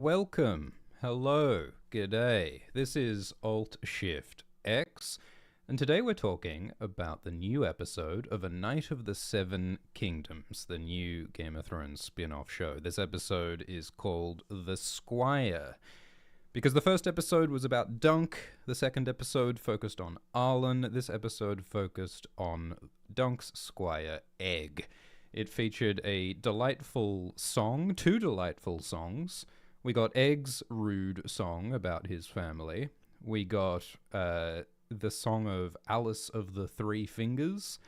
Welcome. Hello. G'day. This is Alt Shift X, and today we're talking about the new episode of A Night of the Seven Kingdoms, the new Game of Thrones spin-off show. This episode is called The Squire, because the first episode was about Dunk, the second episode focused on Arlen, this episode focused on Dunk's squire, Egg. It featured a delightful song, two delightful songs. We got Egg's rude song about his family. We got the song of Alice of the Three Fingers,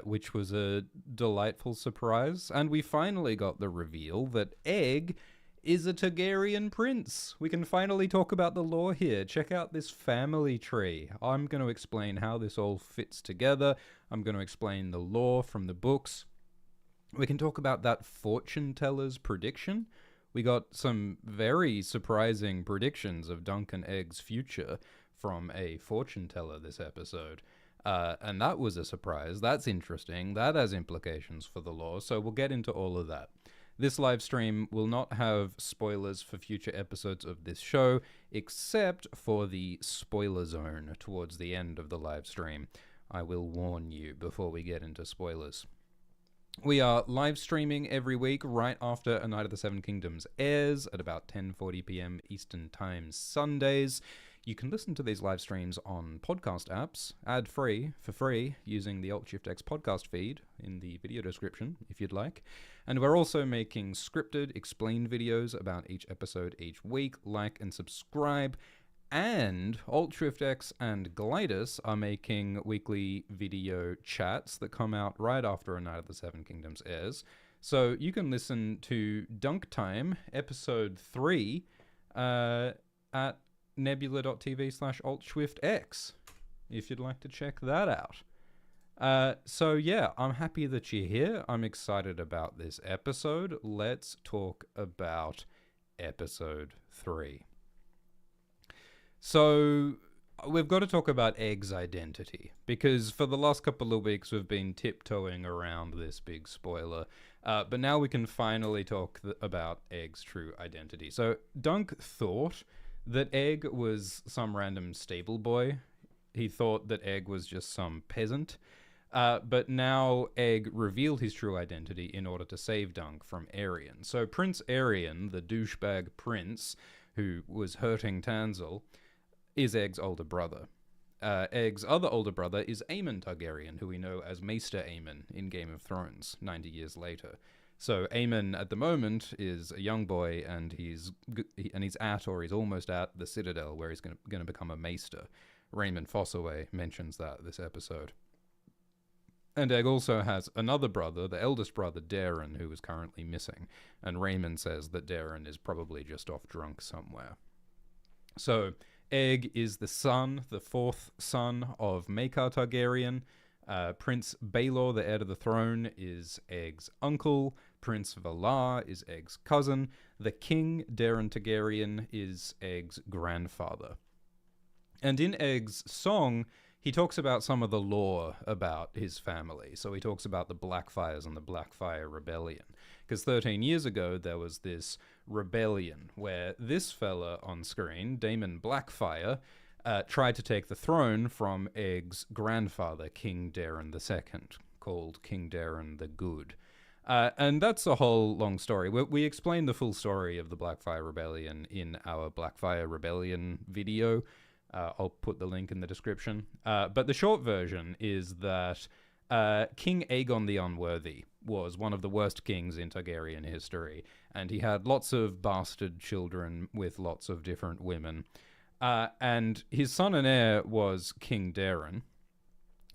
which was a delightful surprise. And we finally got the reveal that Egg is a Targaryen prince. We can finally talk about the lore here. Check out this family tree. I'm going to explain how this all fits together. I'm going to explain the lore from the books. We can talk about that fortune teller's prediction. We got some very surprising predictions of Dunk and Egg's future from a fortune teller this episode. And that was a surprise. That's interesting. That has implications for the lore. So we'll get into all of that. This live stream will not have spoilers for future episodes of this show, except for the spoiler zone towards the end of the live stream. I will warn you before we get into spoilers. We are live streaming every week right after A Night of the Seven Kingdoms airs at about 10:40 p.m. Eastern Time Sundays. You can listen to these live streams on podcast apps, ad-free, for free, using the Alt Shift X podcast feed in the video description, if you'd like. And we're also making scripted, explained videos about each episode each week. Like and subscribe. And Alt Shift X and Glidus are making weekly video chats that come out right after A Night of the Seven Kingdoms airs. So you can listen to Dunk Time, episode 3, at nebula.tv/AltSwiftX, if you'd like to check that out. So yeah, I'm happy that you're here. I'm excited about this episode. Let's talk about episode 3. So, we've got to talk about Egg's identity, because for the last couple of weeks we've been tiptoeing around this big spoiler, but now we can finally talk about Egg's true identity. So, Dunk thought that Egg was some random stable boy. He thought that Egg was just some peasant, but now Egg revealed his true identity in order to save Dunk from Aerion. So, Prince Aerion, the douchebag prince who was hurting Tanzil, is Egg's older brother. Egg's other older brother is Aemon Targaryen, who we know as Maester Aemon in Game of Thrones, 90 years later. So Aemon, at the moment, is a young boy, and he's at, or he's almost at, the Citadel, where he's going to become a Maester. Raymond Fossaway mentions that this episode. And Egg also has another brother, the eldest brother, Daeron, who is currently missing. And Raymond says that Daeron is probably just off drunk somewhere. So Egg is the son, the fourth son of Maekar Targaryen. Prince Baelor, the heir to the throne, is Egg's uncle. Prince Valar is Egg's cousin. The king, Daeron Targaryen, is Egg's grandfather. And in Egg's song, he talks about some of the lore about his family. So he talks about the Blackfires and the Blackfire Rebellion. Because 13 years ago, there was this rebellion where this fella on screen, Daemon Blackfire, tried to take the throne from Egg's grandfather, King Daeron II, called King Daeron the Good. And that's a whole long story. We explained the full story of the Blackfire Rebellion in our Blackfire Rebellion video. I'll put the link in the description. But the short version is that King Aegon the Unworthy was one of the worst kings in Targaryen history, and he had lots of bastard children with lots of different women. And his son and heir was King Daeron,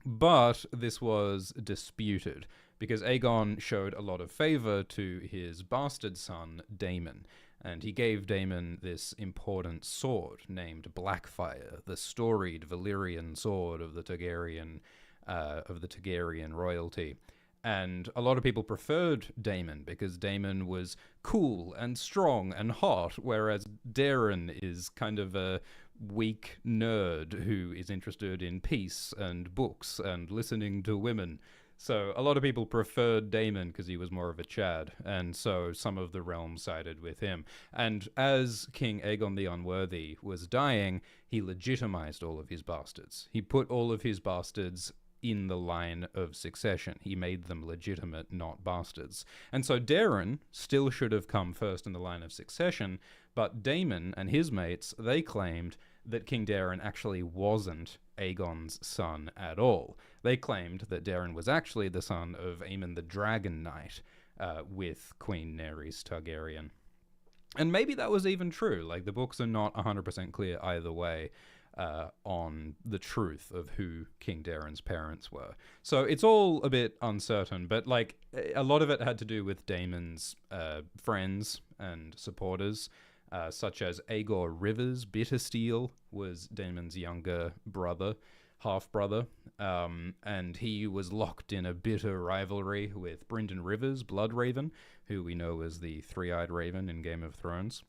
but this was disputed because Aegon showed a lot of favor to his bastard son, Daemon. And he gave Daemon this important sword named Blackfire, the storied Valyrian sword of the Targaryen royalty. And a lot of people preferred Daemon because Daemon was cool and strong and hot, whereas Daeron is kind of a weak nerd who is interested in peace and books and listening to women. So a lot of people preferred Daemon because he was more of a Chad, and so some of the realm sided with him. And as King Aegon the Unworthy was dying, he legitimized all of his bastards. He put all of his bastards in the line of succession. He made them legitimate, not bastards. And so Daeron still should have come first in the line of succession, but Daemon and his mates, they claimed that King Daeron actually wasn't Aegon's son at all. They claimed that Daeron was actually the son of Aemon the Dragon Knight, with Queen Nerys Targaryen. And maybe that was even true. Like, the books are not 100% clear either way on the truth of who King Daeron's parents were. So it's all a bit uncertain, but, like, a lot of it had to do with Daemon's friends and supporters, such as Aegor Rivers. Bittersteel was Daemon's younger brother, half-brother, and he was locked in a bitter rivalry with Brynden Rivers, Bloodraven, who we know as the three-eyed raven in Game of Thrones,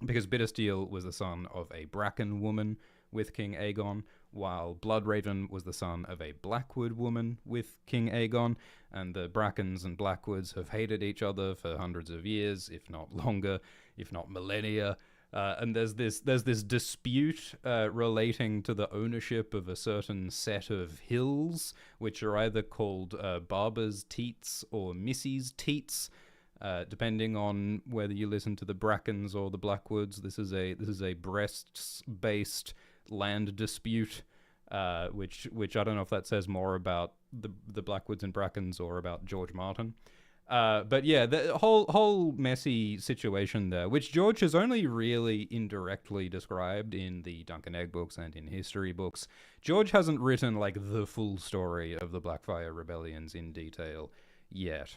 because Bittersteel was the son of a Bracken woman with King Aegon, while Bloodraven was the son of a Blackwood woman with King Aegon, and the Brackens and Blackwoods have hated each other for hundreds of years, if not longer, if not millennia. And there's this dispute relating to the ownership of a certain set of hills, which are either called Barber's Teats or Missy's Teats, depending on whether you listen to the Brackens or the Blackwoods. This is a Brests-based land dispute, which I don't know if that says more about the Blackwoods and Brackens or about George Martin. But yeah, the whole messy situation there, which George has only really indirectly described in the Dunk and Egg books and in history books. George hasn't written like the full story of the Blackfire rebellions in detail yet.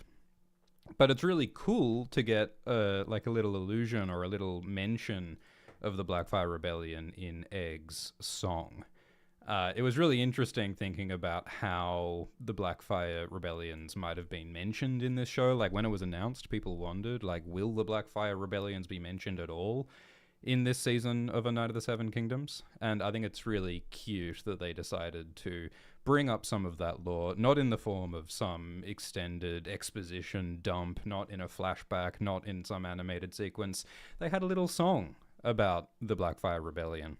But it's really cool to get like a little allusion or a little mention of the Blackfire Rebellion in Egg's song. It was really interesting thinking about how the Blackfire Rebellions might have been mentioned in this show. Like, when it was announced, people wondered, like, will the Blackfire Rebellions be mentioned at all in this season of A Night of the Seven Kingdoms? And I think it's really cute that they decided to bring up some of that lore, not in the form of some extended exposition dump, not in a flashback, not in some animated sequence. They had a little song about the Blackfire Rebellion.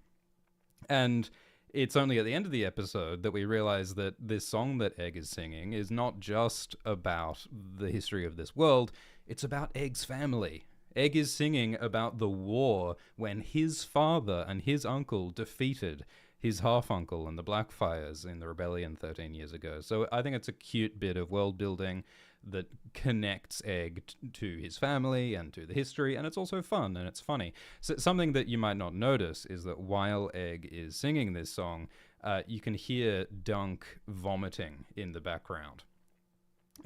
And it's only at the end of the episode that we realize that this song that Egg is singing is not just about the history of this world, it's about Egg's family. Egg is singing about the war when his father and his uncle defeated his half-uncle and the Blackfires in the rebellion 13 years ago. So I think it's a cute bit of world building that connects Egg to his family and to the history, and it's also fun and it's funny. So something that you might not notice is that while Egg is singing this song, you can hear Dunk vomiting in the background.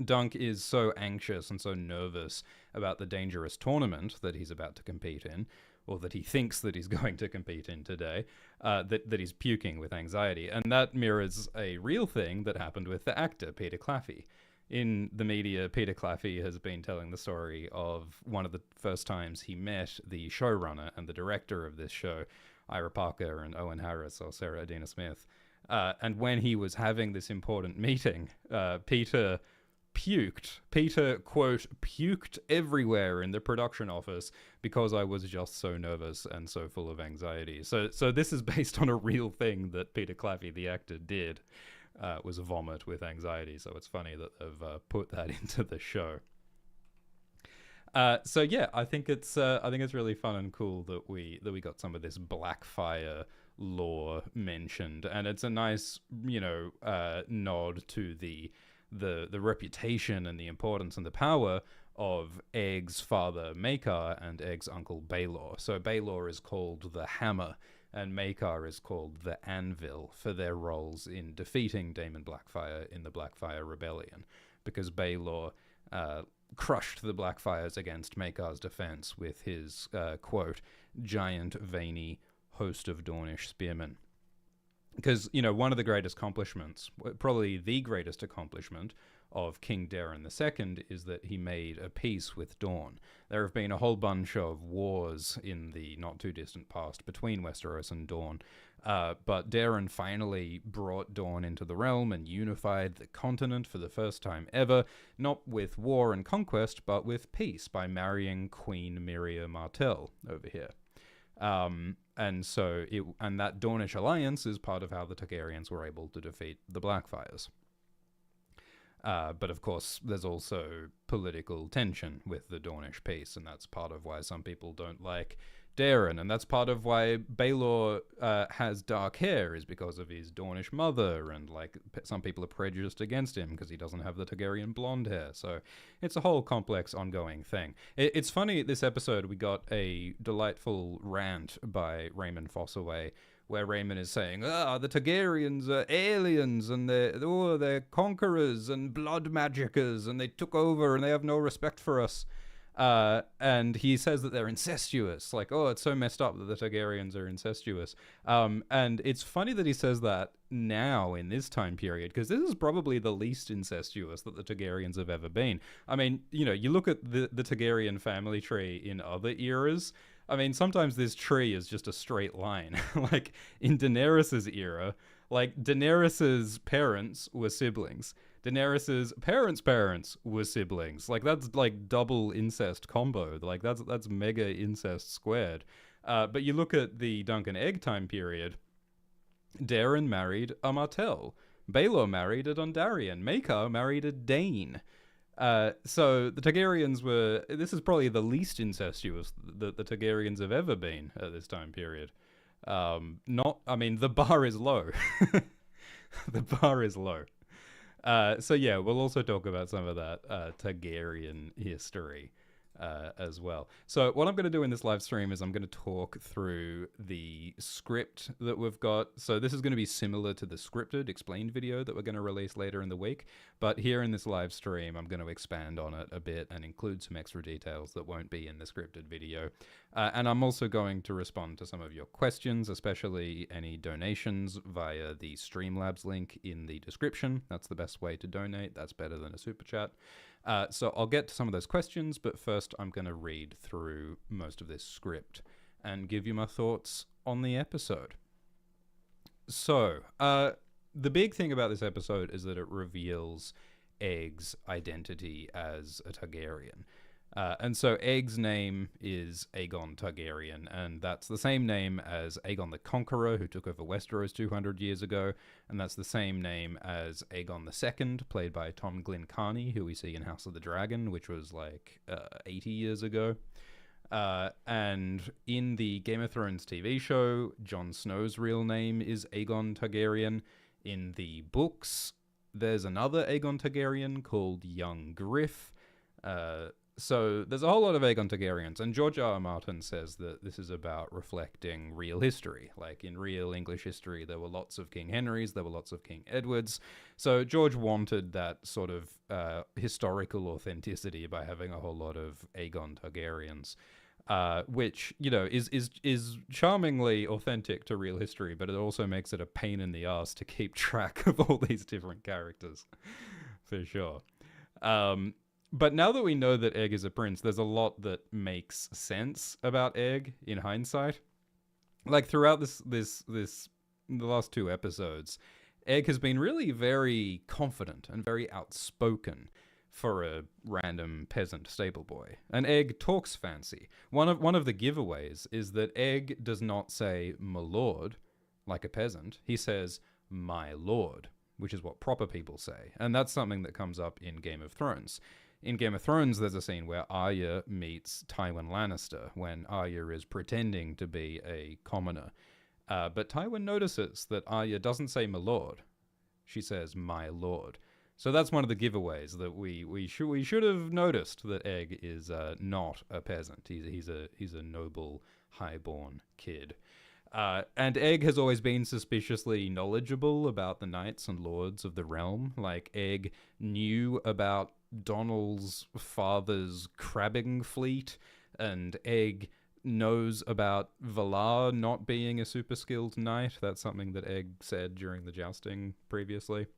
Dunk is so anxious and so nervous about the dangerous tournament that he's about to compete in, or that he thinks that he's going to compete in today, that he's puking with anxiety. And that mirrors a real thing that happened with the actor, Peter Claffey. In the media, Peter Claffey has been telling the story of one of the first times he met the showrunner and the director of this show, Ira Parker and Owen Harris, or Sarah Adina Smith. And when he was having this important meeting, Peter puked. Peter, quote, puked everywhere in the production office because I was just so nervous and so full of anxiety. So this is based on a real thing that Peter Claffey, the actor, did. Was a vomit with anxiety. So it's funny that they've put that into the show. So yeah, I think it's really fun and cool that we got some of this Blackfire lore mentioned, and it's a nice, nod to the reputation and the importance and the power of Egg's father Maekar and Egg's uncle Baelor. So Baelor is called the Hammer, and Maekar is called the Anvil for their roles in defeating Daemon Blackfire in the Blackfire Rebellion, because Baelor crushed the Blackfires against Maekar's defense with his, quote, giant, veiny host of Dornish spearmen. Because, one of the greatest accomplishments, probably the greatest accomplishment of King Daeron II is that he made a peace with Dawn. There have been a whole bunch of wars in the not too distant past between Westeros and Dawn, but Daeron finally brought Dawn into the realm and unified the continent for the first time ever, not with war and conquest, but with peace by marrying Queen Miria Martell over here. And that Dornish alliance is part of how the Targaryens were able to defeat the Blackfires. But of course, there's also political tension with the Dornish peace, and that's part of why some people don't like Daeron, and that's part of why Baelor has dark hair, is because of his Dornish mother, and like some people are prejudiced against him because he doesn't have the Targaryen blonde hair. So it's a whole complex, ongoing thing. It's funny, this episode we got a delightful rant by Raymond Fossaway, where Raymond is saying, the Targaryens are aliens, and they're conquerors and blood magicers, and they took over, and they have no respect for us. And he says that they're incestuous. Like, it's so messed up that the Targaryens are incestuous. And it's funny that he says that now in this time period, because this is probably the least incestuous that the Targaryens have ever been. I mean, you look at the Targaryen family tree in other eras. I mean, sometimes this tree is just a straight line. Like, in Daenerys's era, like, Daenerys's parents were siblings. Daenerys's parents were siblings. Like, that's like double incest combo. Like, that's mega incest squared. But you look at the Dunk and Egg time period, Daeron married a Martell. Baelor married a Dondarrion. Maekar married a Dane. So the Targaryens this is probably the least incestuous that the Targaryens have ever been at this time period. The bar is low. The bar is low. So yeah, we'll also talk about some of that Targaryen history as well. So what I'm going to do in this live stream is I'm going to talk through the script that we've got. So this is going to be similar to the scripted explained video that we're going to release later in the week. But here in this live stream, I'm going to expand on it a bit and include some extra details that won't be in the scripted video. And I'm also going to respond to some of your questions, especially any donations via the Streamlabs link in the description. That's the best way to donate. That's better than a super chat. So I'll get to some of those questions, but first I'm going to read through most of this script and give you my thoughts on the episode. So, the big thing about this episode is that it reveals Egg's identity as a Targaryen. And so Egg's name is Aegon Targaryen, and that's the same name as Aegon the Conqueror, who took over Westeros 200 years ago, and that's the same name as Aegon II, played by Tom Glencarney, who we see in House of the Dragon, which was like 80 years ago. And in the Game of Thrones TV show, Jon Snow's real name is Aegon Targaryen. In the books, there's another Aegon Targaryen called Young Griff. So there's a whole lot of Aegon Targaryens, and George R. R. Martin says that this is about reflecting real history. Like, in real English history, there were lots of King Henrys, there were lots of King Edwards. So George wanted that sort of historical authenticity by having a whole lot of Aegon Targaryens, which, is charmingly authentic to real history, but it also makes it a pain in the ass to keep track of all these different characters, for sure. But now that we know that Egg is a prince, there's a lot that makes sense about Egg in hindsight. Like, throughout the last two episodes, Egg has been really very confident and very outspoken for a random peasant stable boy. And Egg talks fancy. One of the giveaways is that Egg does not say "my lord" like a peasant. He says "my lord," which is what proper people say. And that's something that comes up in Game of Thrones. In Game of Thrones, there's a scene where Arya meets Tywin Lannister when Arya is pretending to be a commoner. But Tywin notices that Arya doesn't say "my lord." She says "my lord." So that's one of the giveaways that we should have noticed, that Egg is not a peasant. He's a noble, highborn kid. And Egg has always been suspiciously knowledgeable about the knights and lords of the realm. Like, Egg knew about Donald's father's crabbing fleet, and Egg knows about Valar not being a super skilled knight. That's something that Egg said during the jousting previously.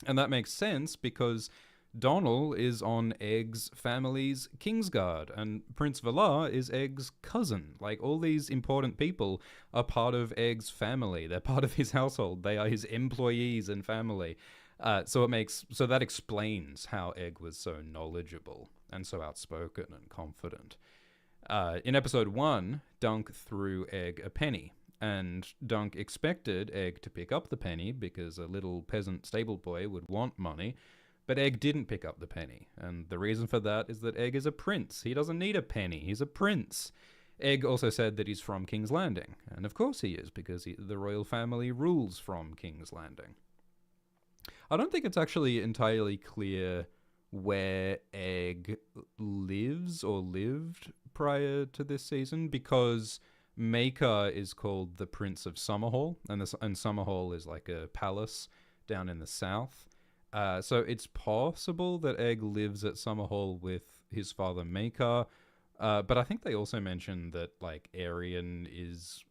And that makes sense because Donnell is on Egg's family's Kingsguard, and Prince Valar is Egg's cousin. Like, all these important people are part of Egg's family. They're part of his household. They are his employees and family. So that explains how Egg was so knowledgeable and so outspoken and confident. In episode 1, Dunk threw Egg a penny, and Dunk expected Egg to pick up the penny because a little peasant stable boy would want money. But Egg didn't pick up the penny, and the reason for that is that Egg is a prince. He doesn't need a penny, he's a prince. Egg also said that he's from King's Landing, and of course he is, because the royal family rules from King's Landing. I don't think it's actually entirely clear where Egg lives or lived prior to this season, because Maker is called the Prince of Summerhall, and Summerhall is like a palace down in the south. So it's possible that Egg lives at Summerhall with his father Maker, but I think they also mentioned that like Aerion is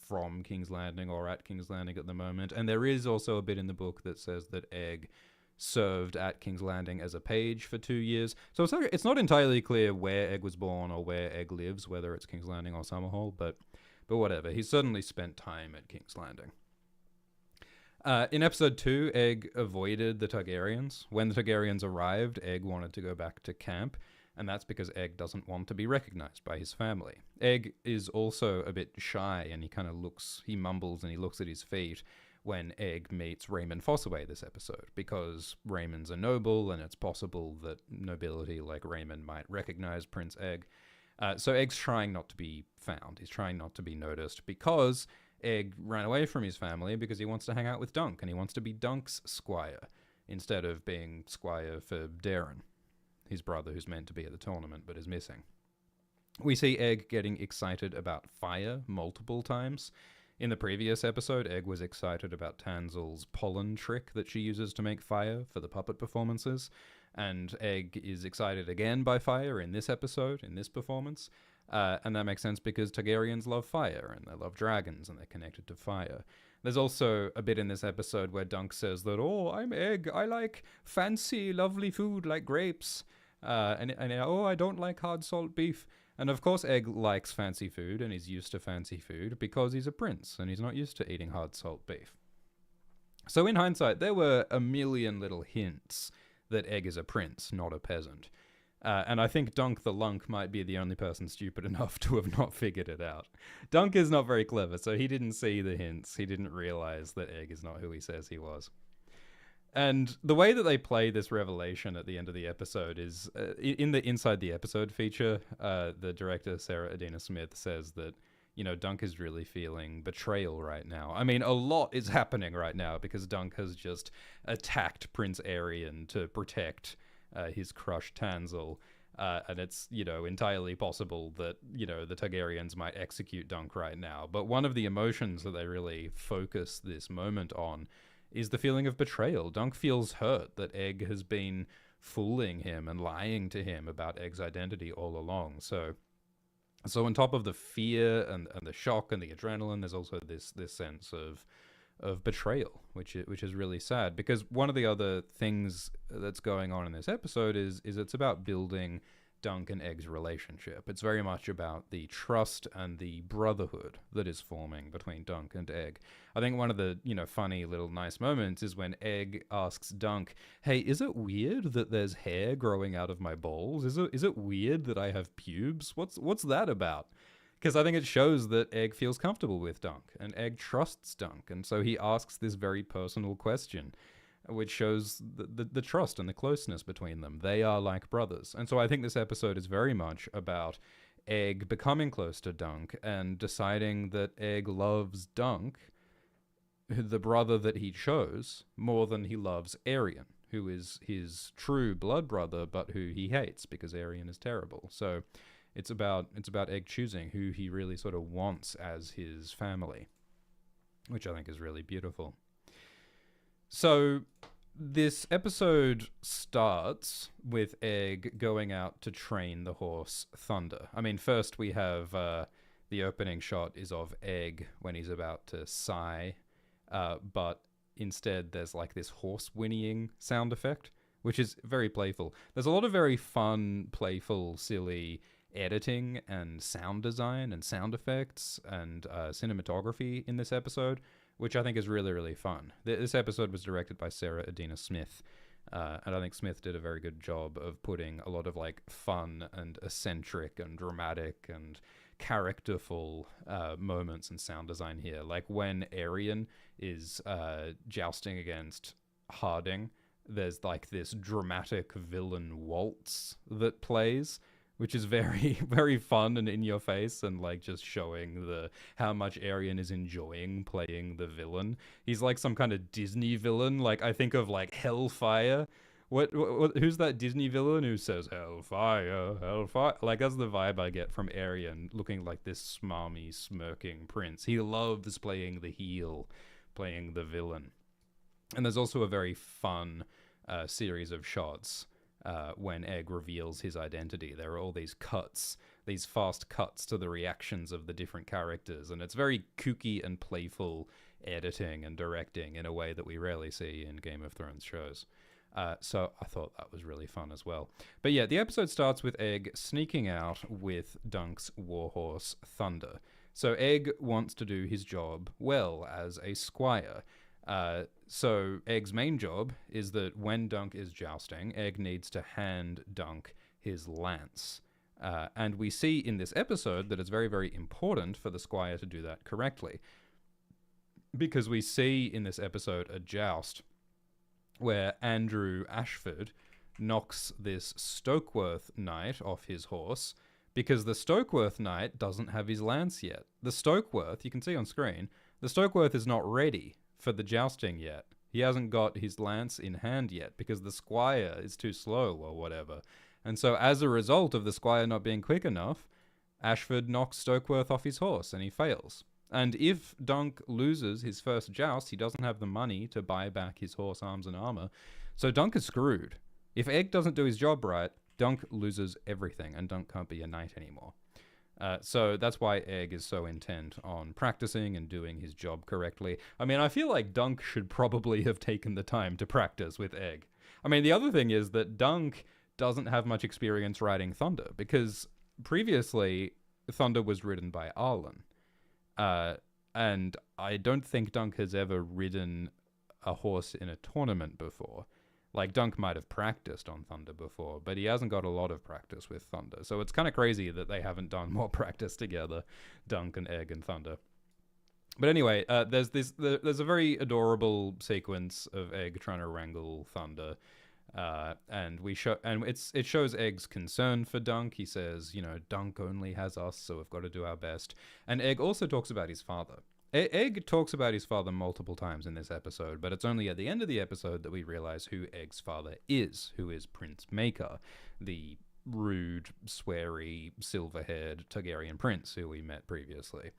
from King's Landing or at King's Landing at the moment, and there is also a bit in the book that says that Egg served at King's Landing as a page for 2 years. So it's not entirely clear where Egg was born or where Egg lives, whether it's King's Landing or Summerhall, but whatever. He certainly spent time at King's Landing. In episode 2, Egg avoided the Targaryens. When the Targaryens arrived, Egg wanted to go back to camp, and that's because Egg doesn't want to be recognized by his family. Egg is also a bit shy, and he mumbles and he looks at his feet when Egg meets Raymond Fossaway this episode, because Raymond's a noble, and it's possible that nobility like Raymond might recognize Prince Egg. So Egg's trying not to be found. He's trying not to be noticed, because Egg ran away from his family because he wants to hang out with Dunk, and he wants to be Dunk's squire instead of being squire for Darren, his brother who's meant to be at the tournament but is missing. We see Egg getting excited about fire multiple times. In the previous episode, Egg was excited about Tanzel's pollen trick that she uses to make fire for the puppet performances, and Egg is excited again by fire in this episode, in this performance. And that makes sense because Targaryens love fire, and they love dragons, and they're connected to fire. There's also a bit in this episode where Dunk says that, "Oh, I'm Egg. I like fancy, lovely food like grapes." I don't like hard salt beef. And of course Egg likes fancy food, and he's used to fancy food because he's a prince, and he's not used to eating hard salt beef. So in hindsight, there were a million little hints that Egg is a prince, not a peasant. And I think Dunk the Lunk might be the only person stupid enough to have not figured it out. Dunk is not very clever, so he didn't see the hints. He didn't realize that Egg is not who he says he was. And the way that they play this revelation at the end of the episode is, in the Inside the Episode feature, the director, Sarah Adina Smith, says that, Dunk is really feeling betrayal right now. I mean, a lot is happening right now because Dunk has just attacked Prince Aerion to protect his crushed Tanzel, and it's, entirely possible that, the Targaryens might execute Dunk right now. But one of the emotions that they really focus this moment on is the feeling of betrayal. Dunk feels hurt that Egg has been fooling him and lying to him about Egg's identity all along. So on top of the fear and the shock and the adrenaline, there's also this sense of betrayal, which is really sad, because one of the other things that's going on in this episode is it's about building Dunk and Egg's relationship. It's very much about the trust and the brotherhood that is forming between Dunk and Egg. I think one of the funny little nice moments is when Egg asks Dunk, "Hey, is it weird that there's hair growing out of my balls? Is it weird that I have pubes? What's that about?" Because I think it shows that Egg feels comfortable with Dunk, and Egg trusts Dunk, and so he asks this very personal question, which shows the trust and the closeness between them. They are like brothers. And so I think this episode is very much about Egg becoming close to Dunk and deciding that Egg loves Dunk, the brother that he chose, more than he loves Aerion, who is his true blood brother, but who he hates because Aerion is terrible. So it's about Egg choosing who he really sort of wants as his family, which I think is really beautiful. So this episode starts with Egg going out to train the horse Thunder. I mean, first we have the opening shot is of Egg when he's about to sigh, but instead there's like this horse whinnying sound effect, which is very playful. There's a lot of very fun, playful, silly editing and sound design and sound effects and cinematography in this episode, which I think is really, really fun. This episode was directed by Sarah Adina Smith, and I think Smith did a very good job of putting a lot of like fun and eccentric and dramatic and characterful moments and sound design here. Like when Arian is jousting against Harding, there's like this dramatic villain waltz that plays, which is very, very fun and in your face, and like just showing how much Arian is enjoying playing the villain. He's like some kind of Disney villain. Like I think of like Hellfire. What who's that Disney villain who says Hellfire, Hellfire? Like that's the vibe I get from Arian, looking like this smarmy, smirking prince. He loves playing the heel, playing the villain. And there's also a very fun series of shots when Egg reveals his identity. There are all these cuts, these fast cuts to the reactions of the different characters, and it's very kooky and playful editing and directing in a way that we rarely see in Game of Thrones shows. So I thought that was really fun as well. But yeah, the episode starts with Egg sneaking out with Dunk's warhorse Thunder. So Egg wants to do his job well as a squire. So Egg's main job is that when Dunk is jousting, Egg needs to hand Dunk his lance. And we see in this episode that it's very, very important for the squire to do that correctly. Because we see in this episode a joust where Andrew Ashford knocks this Stokeworth knight off his horse because the Stokeworth knight doesn't have his lance yet. The Stokeworth, you can see on screen, the Stokeworth is not ready for the jousting yet. He hasn't got his lance in hand yet because the squire is too slow or whatever. And so as a result of the squire not being quick enough, Ashford knocks Stokeworth off his horse and he fails. And if Dunk loses his first joust, he doesn't have the money to buy back his horse arms and armor. So Dunk is screwed. If Egg doesn't do his job right, Dunk loses everything and Dunk can't be a knight anymore. So that's why Egg is so intent on practicing and doing his job correctly. I mean, I feel like Dunk should probably have taken the time to practice with Egg. I mean, the other thing is that Dunk doesn't have much experience riding Thunder because previously Thunder was ridden by Arlen. And I don't think Dunk has ever ridden a horse in a tournament before. Like, Dunk might have practiced on Thunder before, but he hasn't got a lot of practice with Thunder. So it's kind of crazy that they haven't done more practice together, Dunk and Egg and Thunder. But anyway, there's a very adorable sequence of Egg trying to wrangle Thunder. And it shows Egg's concern for Dunk. He says, Dunk only has us, so we've got to do our best. And Egg also talks about his father. Egg talks about his father multiple times in this episode, but it's only at the end of the episode that we realize who Egg's father is, who is Prince Maker, the rude, sweary, silver-haired Targaryen prince who we met previously.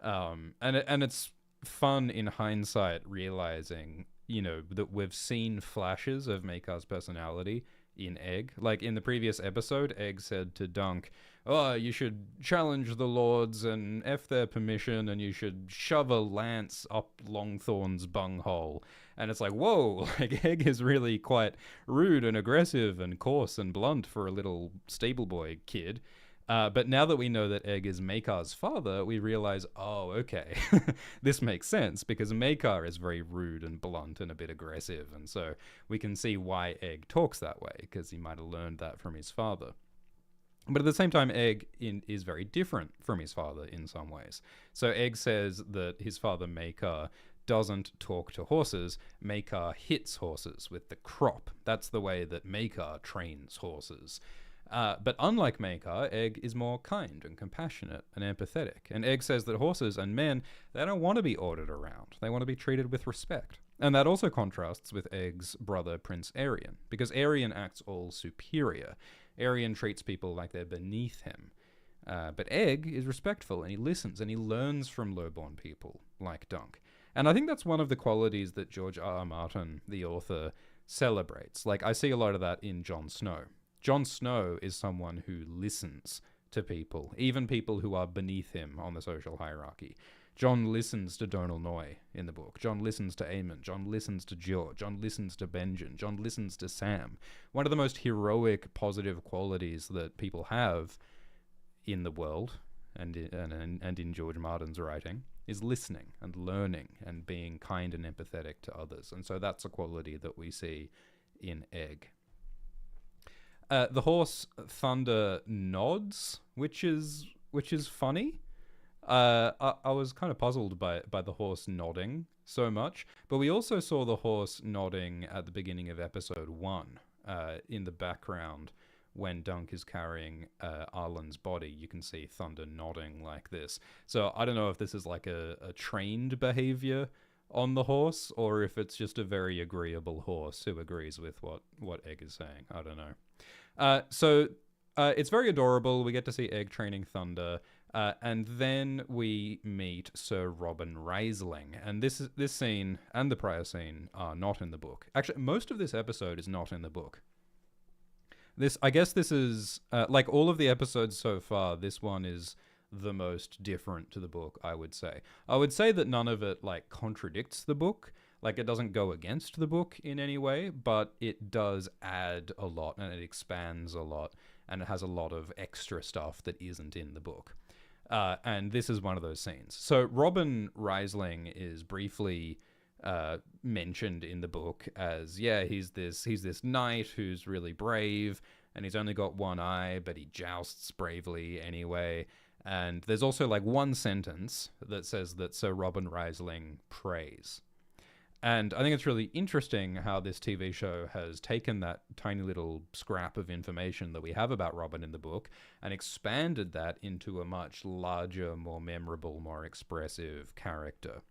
And it's fun in hindsight realizing that we've seen flashes of Makar's personality in Egg. Like in the previous episode, Egg said to Dunk, you should challenge the lords and F their permission, and you should shove a lance up Longthorn's bunghole. And it's like, whoa, like Egg is really quite rude and aggressive and coarse and blunt for a little stable boy kid. But now that we know that Egg is Makar's father, we realize, oh, okay, this makes sense because Makar is very rude and blunt and a bit aggressive. And so we can see why Egg talks that way because he might have learned that from his father. But at the same time, Egg is very different from his father in some ways. So Egg says that his father, Makar, doesn't talk to horses. Makar hits horses with the crop. That's the way that Makar trains horses. But unlike Makar, Egg is more kind and compassionate and empathetic. And Egg says that horses and men, they don't want to be ordered around. They want to be treated with respect. And that also contrasts with Egg's brother, Prince Aerion, because Aerion acts all superior. Aerion treats people like they're beneath him. But Egg is respectful, and he listens, and he learns from lowborn people like Dunk. And I think that's one of the qualities that George R.R. Martin, the author, celebrates. Like, I see a lot of that in Jon Snow. Jon Snow is someone who listens to people, even people who are beneath him on the social hierarchy. John listens to Donal Noy in the book. John listens to Eamon. John listens to George. John listens to Benjen. John listens to Sam. One of the most heroic, positive qualities that people have in the world and in George Martin's writing is listening and learning and being kind and empathetic to others. And so that's a quality that we see in Egg. The horse Thunder nods, which is funny. I was kind of puzzled by the horse nodding so much, but we also saw the horse nodding at the beginning of episode 1 in the background. When Dunk is carrying Arlen's body, you can see Thunder nodding like this. So I don't know if this is like a trained behavior on the horse, or if it's just a very agreeable horse who agrees with what Egg is saying. I don't know. So it's very adorable. We get to see Egg training Thunder, and then we meet Sir Robin Raisling. And this scene and the prior scene are not in the book. Actually, most of this episode is not in the book. I guess this is, like all of the episodes so far, this one is the most different to the book, I would say. I would say that none of it, like, contradicts the book. Like, it doesn't go against the book in any way, but it does add a lot, and it expands a lot, and it has a lot of extra stuff that isn't in the book. And this is one of those scenes. So Robin Raisling is briefly mentioned in the book as, he's this knight who's really brave, and he's only got one eye, but he jousts bravely anyway. And there's also like one sentence that says that Sir Robin Raisling prays. And I think it's really interesting how this TV show has taken that tiny little scrap of information that we have about Robin in the book and expanded that into a much larger, more memorable, more expressive character.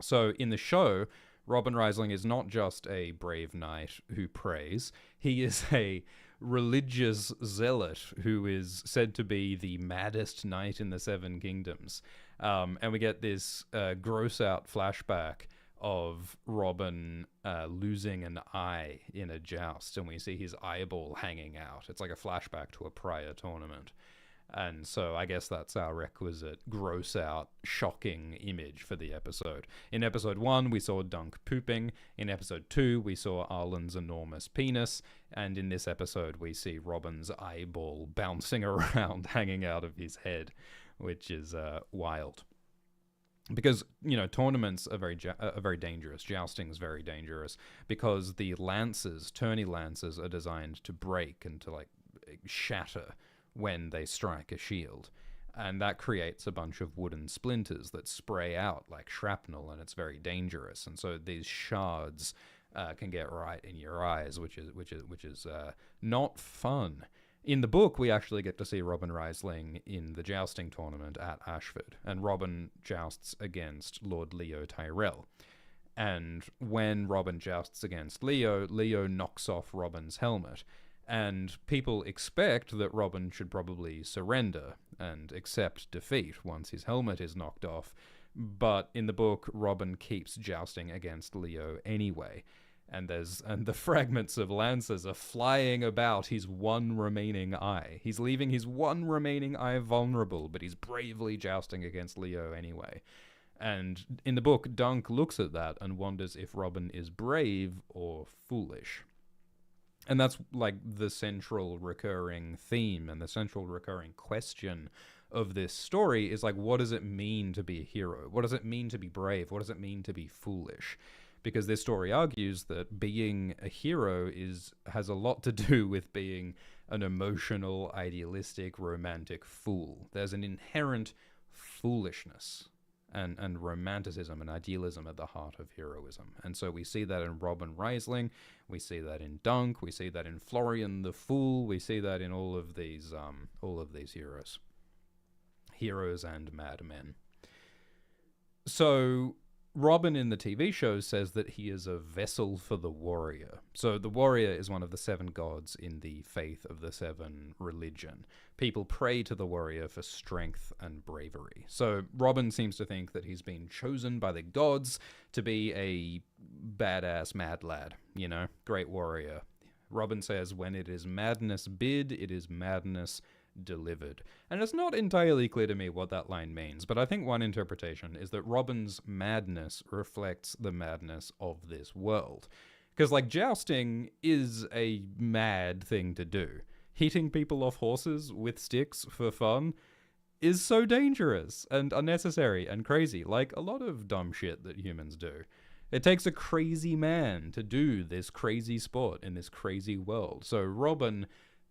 So in the show, Robin Raisling is not just a brave knight who prays. He is a religious zealot who is said to be the maddest knight in the Seven Kingdoms. And we get this gross-out flashback of Robin losing an eye in a joust, and we see his eyeball hanging out. It's like a flashback to a prior tournament. And so I guess that's our requisite gross-out, shocking image for the episode. In episode 1, we saw Dunk pooping. In episode 2, we saw Arlen's enormous penis. And in this episode, we see Robin's eyeball bouncing around, hanging out of his head, which is wild. Because, tournaments are very dangerous. Jousting is very dangerous because the lances, tourney lances, are designed to break and to, like, shatter when they strike a shield. And that creates a bunch of wooden splinters that spray out like shrapnel, and it's very dangerous. And so these shards can get right in your eyes, which is not fun. In the book, we actually get to see Robin Raisling in the jousting tournament at Ashford, and Robin jousts against Lord Leo Tyrell. And when Robin jousts against Leo, Leo knocks off Robin's helmet. And people expect that Robin should probably surrender and accept defeat once his helmet is knocked off. But in the book, Robin keeps jousting against Leo anyway. And the fragments of lances are flying about his one remaining eye. He's leaving his one remaining eye vulnerable, but he's bravely jousting against Leo anyway. And in the book, Dunk looks at that and wonders if Robin is brave or foolish. And that's like the central recurring theme and the central recurring question of this story is like, what does it mean to be a hero? What does it mean to be brave? What does it mean to be foolish? Because this story argues that being a hero has a lot to do with being an emotional, idealistic, romantic fool. There's an inherent foolishness and romanticism and idealism at the heart of heroism. And so we see that in Robin Raisling, we see that in Dunk, we see that in Florian the Fool, we see that in all of these heroes and madmen. So Robin in the TV show says that he is a vessel for the warrior. So the warrior is one of the 7 gods in the faith of the 7 religion. People pray to the warrior for strength and bravery. So Robin seems to think that he's been chosen by the gods to be a badass mad lad, great warrior. Robin says, when it is madness bid, it is madness delivered. And it's not entirely clear to me what that line means, but I think one interpretation is that Robin's madness reflects the madness of this world. Because, like, jousting is a mad thing to do. Hitting people off horses with sticks for fun is so dangerous and unnecessary and crazy, like a lot of dumb shit that humans do. It takes a crazy man to do this crazy sport in this crazy world. So Robin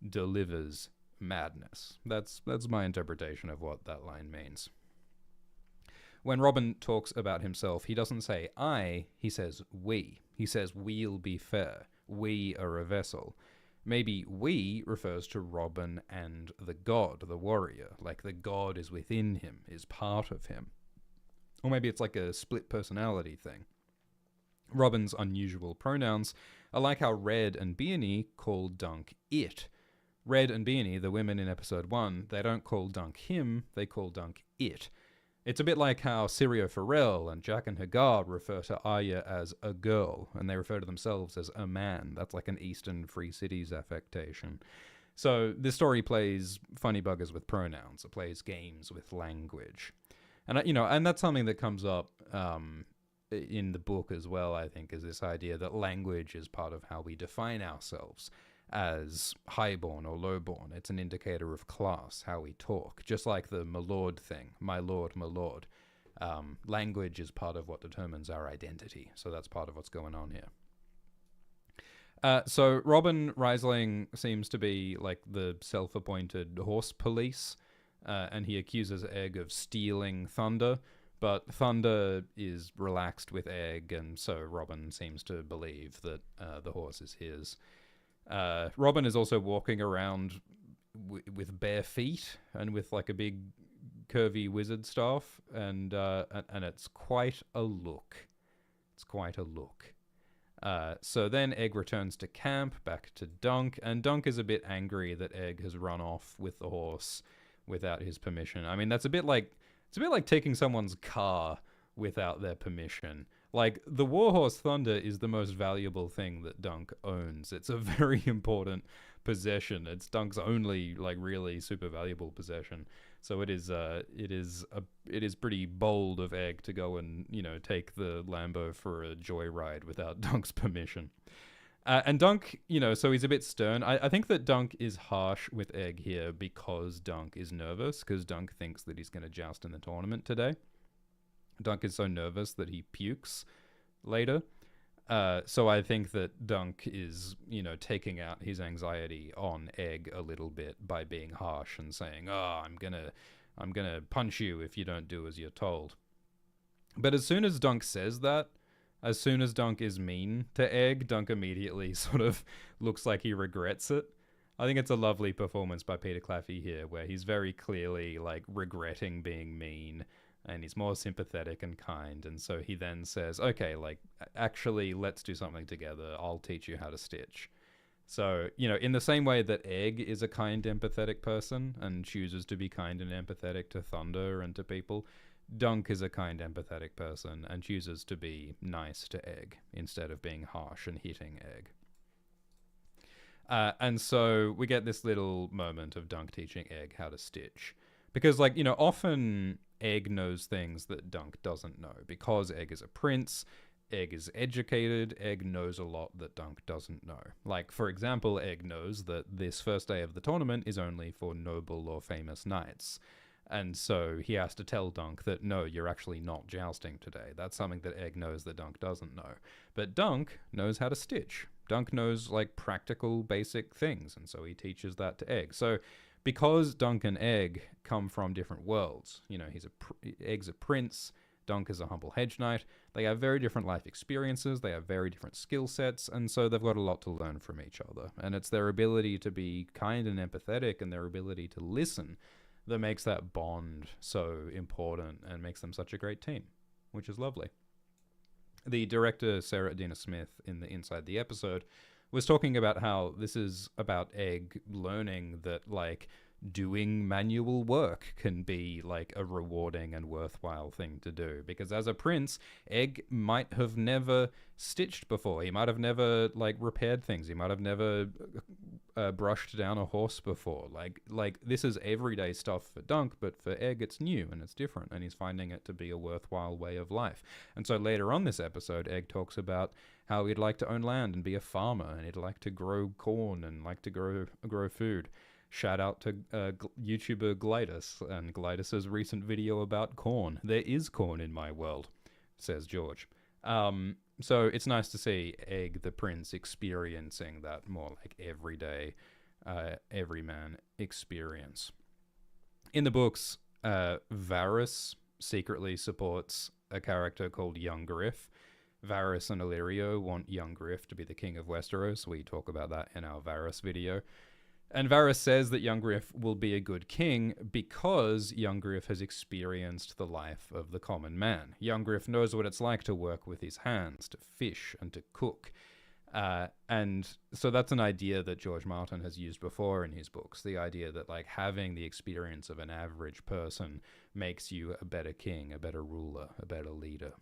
delivers madness. That's my interpretation of what that line means. When Robin talks about himself, he doesn't say I, he says we. He says we'll be fair. We are a vessel. Maybe we refers to Robin and the god, the warrior, like the god is within him, is part of him. Or maybe it's like a split personality thing. Robin's unusual pronouns are like how Red and Beanie call Dunk it. Red and Beanie, the women in episode 1, they don't call Dunk him, they call Dunk it. It's a bit like how Syrio Farrell and Jack and Hagar refer to Arya as a girl, and they refer to themselves as a man. That's like an Eastern Free Cities affectation. So this story plays funny buggers with pronouns. It plays games with language. And, and that's something that comes up in the book as well, I think, is this idea that language is part of how we define ourselves as highborn or lowborn. It's an indicator of class, how we talk. Just like the my lord thing, my lord, my lord. Language is part of what determines our identity. So that's part of what's going on here. So Robin Riesling seems to be like the self-appointed horse police, and he accuses Egg of stealing Thunder, but Thunder is relaxed with Egg, and so Robin seems to believe that the horse is his. Robin is also walking around with bare feet and with like a big curvy wizard staff, and it's quite a look. It's quite a look. So then Egg returns to camp, back to Dunk, and Dunk is a bit angry that Egg has run off with the horse without his permission. I mean, it's a bit like taking someone's car without their permission. Like, the Warhorse Thunder is the most valuable thing that Dunk owns. It's a very important possession. It's Dunk's only, like, really super valuable possession. So it is pretty bold of Egg to go and, take the Lambo for a joyride without Dunk's permission. And Dunk, so he's a bit stern. I think that Dunk is harsh with Egg here because Dunk is nervous, because Dunk thinks that he's going to joust in the tournament today. Dunk is so nervous that he pukes later. So I think that Dunk is, taking out his anxiety on Egg a little bit by being harsh and saying, "Oh, I'm gonna punch you if you don't do as you're told." But as soon as Dunk says that, as soon as Dunk is mean to Egg, Dunk immediately sort of looks like he regrets it. I think it's a lovely performance by Peter Claffey here, where he's very clearly like regretting being mean, and he's more sympathetic and kind. And so he then says, okay, like, actually, let's do something together. I'll teach you how to stitch. So, in the same way that Egg is a kind, empathetic person and chooses to be kind and empathetic to Thunder and to people, Dunk is a kind, empathetic person and chooses to be nice to Egg instead of being harsh and hitting Egg. And so we get this little moment of Dunk teaching Egg how to stitch. Because, often Egg knows things that Dunk doesn't know. Because Egg is a prince, Egg is educated, Egg knows a lot that Dunk doesn't know. Like, for example, Egg knows that this first day of the tournament is only for noble or famous knights. And so he has to tell Dunk that, no, you're actually not jousting today. That's something that Egg knows that Dunk doesn't know. But Dunk knows how to stitch. Dunk knows, practical, basic things, and so he teaches that to Egg. So because Dunk and Egg come from different worlds, Egg's a prince, Dunk is a humble hedge knight, they have very different life experiences, they have very different skill sets, and so they've got a lot to learn from each other. And it's their ability to be kind and empathetic and their ability to listen that makes that bond so important and makes them such a great team, which is lovely. The director, Sarah Adina Smith, in the Inside the Episode, was talking about how this is about Egg learning that, doing manual work can be, a rewarding and worthwhile thing to do. Because as a prince, Egg might have never stitched before. He might have never, repaired things. He might have never brushed down a horse before. Like this is everyday stuff for Dunk, but for Egg it's new and it's different, and he's finding it to be a worthwhile way of life. And so later on this episode, Egg talks about how he'd like to own land and be a farmer, and he'd like to grow corn and like to grow food. Shout out to YouTuber Glidus and Glidus's recent video about corn. There is corn in my world, says George. So it's nice to see Egg the Prince experiencing that more like everyday, everyman experience. In the books, Varys secretly supports a character called Young Griff. Varys and Illyrio want Young Griff to be the king of Westeros. We talk about that in our Varys video. And Varys says that Young Griff will be a good king because Young Griff has experienced the life of the common man. Young Griff knows what it's like to work with his hands, to fish and to cook. And so that's an idea that George Martin has used before in his books. The idea that like having the experience of an average person makes you a better king, a better ruler, a better leader.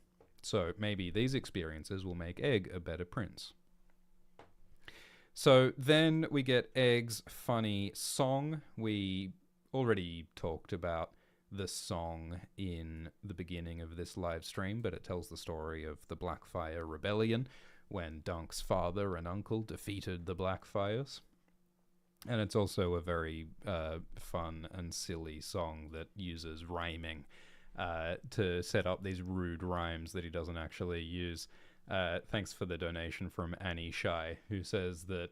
So maybe these experiences will make Egg a better prince. So then we get Egg's funny song. We already talked about the song in the beginning of this live stream, but it tells the story of the Blackfire Rebellion when Dunk's father and uncle defeated the Blackfires. And it's also a very fun and silly song that uses rhyming to set up these rude rhymes that he doesn't actually use. Thanks for the donation from Annie Shy, who says that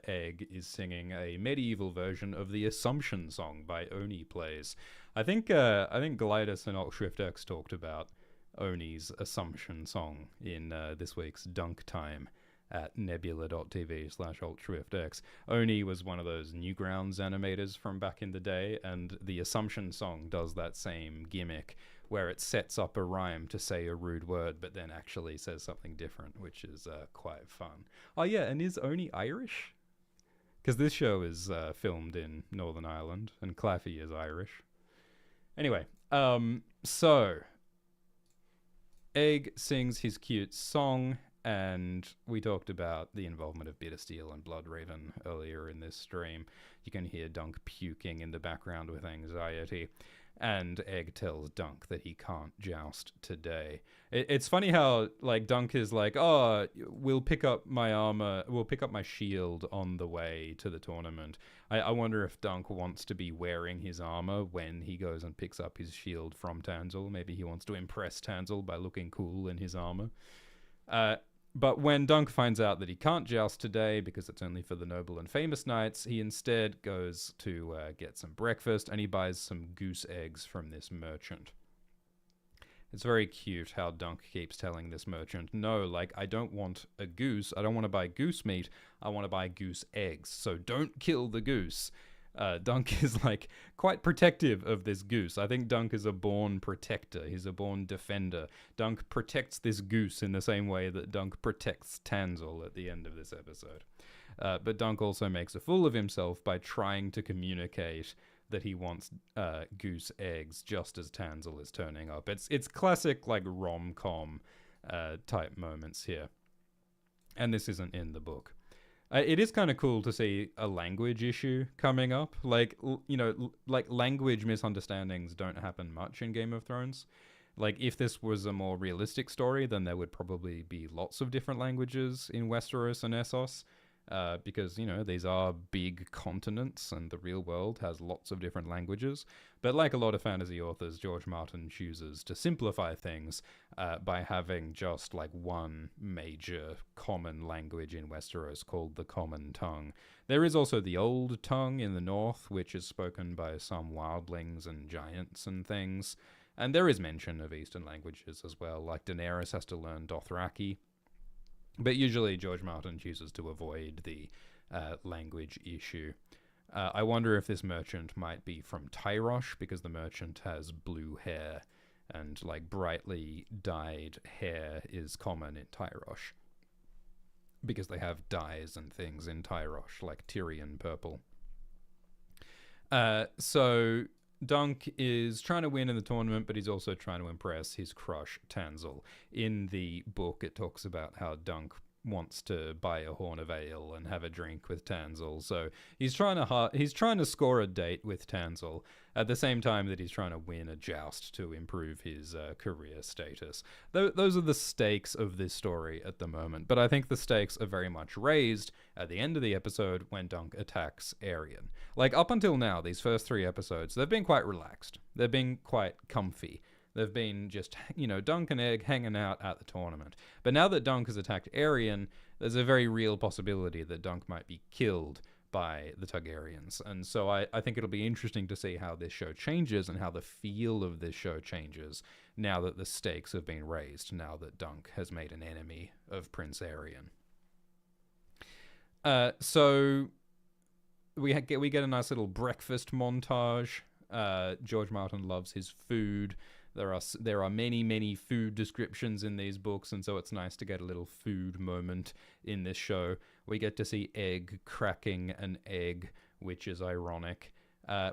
Egg is singing a medieval version of the Assumption song by Oni Plays. I think Glidus and AltShiftX talked about Oni's Assumption song in this week's Dunk Time at nebula.tv/AltShiftX. Oni was one of those Newgrounds animators from back in the day, and the Assumption song does that same gimmick where it sets up a rhyme to say a rude word, but then actually says something different, which is quite fun. Oh yeah, and is Oni Irish? Because this show is filmed in Northern Ireland, and Claffy is Irish. Anyway, so Egg sings his cute song, and we talked about the involvement of Bittersteel and Bloodraven earlier in this stream. You can hear Dunk puking in the background with anxiety. And Egg tells Dunk that he can't joust today. It's funny how like Dunk is like, oh, we'll pick up my armor, we'll pick up my shield on the way to the tournament. I wonder if Dunk wants to be wearing his armor when he goes and picks up his shield from Tanzil. Maybe he wants to impress Tanzil by looking cool in his armor. But when Dunk finds out that he can't joust today because it's only for the noble and famous knights, he instead goes to get some breakfast, and he buys some goose eggs from this merchant. It's very cute how Dunk keeps telling this merchant, no, like, I don't want a goose, I don't want to buy goose meat, I want to buy goose eggs, so don't kill the goose. Dunk is like quite protective of this goose. I think Dunk is a born protector. He's a born defender. Dunk protects this goose in the same way that Dunk protects Tanzil at the end of this episode. But Dunk also makes a fool of himself by trying to communicate that he wants goose eggs just as Tanzil is turning up. It's classic like rom-com type moments here. And this isn't in the book. It is kind of cool to see a language issue coming up. Like, like language misunderstandings don't happen much in Game of Thrones. Like, if this was a more realistic story, then there would probably be lots of different languages in Westeros and Essos. Because, these are big continents and the real world has lots of different languages. But like a lot of fantasy authors, George Martin chooses to simplify things by having just like one major common language in Westeros called the Common Tongue. There is also the Old Tongue in the north, which is spoken by some wildlings and giants and things. And there is mention of Eastern languages as well, like Daenerys has to learn Dothraki. But usually George Martin chooses to avoid the language issue. I wonder if this merchant might be from Tyrosh, because the merchant has blue hair, and like brightly dyed hair is common in Tyrosh. Because they have dyes and things in Tyrosh, like Tyrian purple. So Dunk is trying to win in the tournament, but he's also trying to impress his crush, Tanzil. In the book, it talks about how Dunk wants to buy a horn of ale and have a drink with Tanzel. So he's trying to score a date with Tanzel at the same time that he's trying to win a joust to improve his career status. Those are the stakes of this story at the moment, but I think the stakes are very much raised at the end of the episode when Dunk attacks Aryan. Like, up until now, these first 3 episodes, they've been quite relaxed. They've been quite comfy. They've been just, Dunk and Egg hanging out at the tournament. But now that Dunk has attacked Aryan, there's a very real possibility that Dunk might be killed by the Targaryens. And so I think it'll be interesting to see how this show changes and how the feel of this show changes now that the stakes have been raised, now that Dunk has made an enemy of Prince Aryan. So we get a nice little breakfast montage. George Martin loves his food. There are many food descriptions in these books, and so it's nice to get a little food moment in this show. We get to see Egg cracking an egg, which is ironic.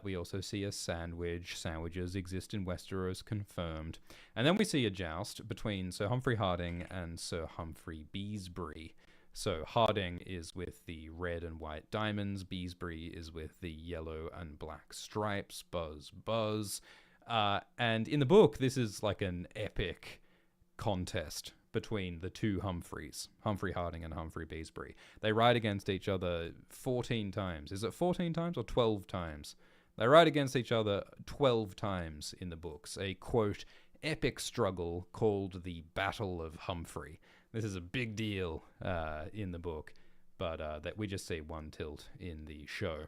We also see a sandwich. Sandwiches exist in Westeros, confirmed. And then we see a joust between Sir Humphrey Harding and Sir Humphrey Beesbury. So Harding is with the red and white diamonds. Beesbury is with the yellow and black stripes. Buzz, buzz. And in the book, this is like an epic contest between the two Humphreys, Humphrey Harding and Humphrey Beesbury. They ride against each other 14 times. Is it 14 times or 12 times? They ride against each other 12 times in the books. A, quote, epic struggle called the Battle of Humphrey. This is a big deal in the book, but that we just see one tilt in the show.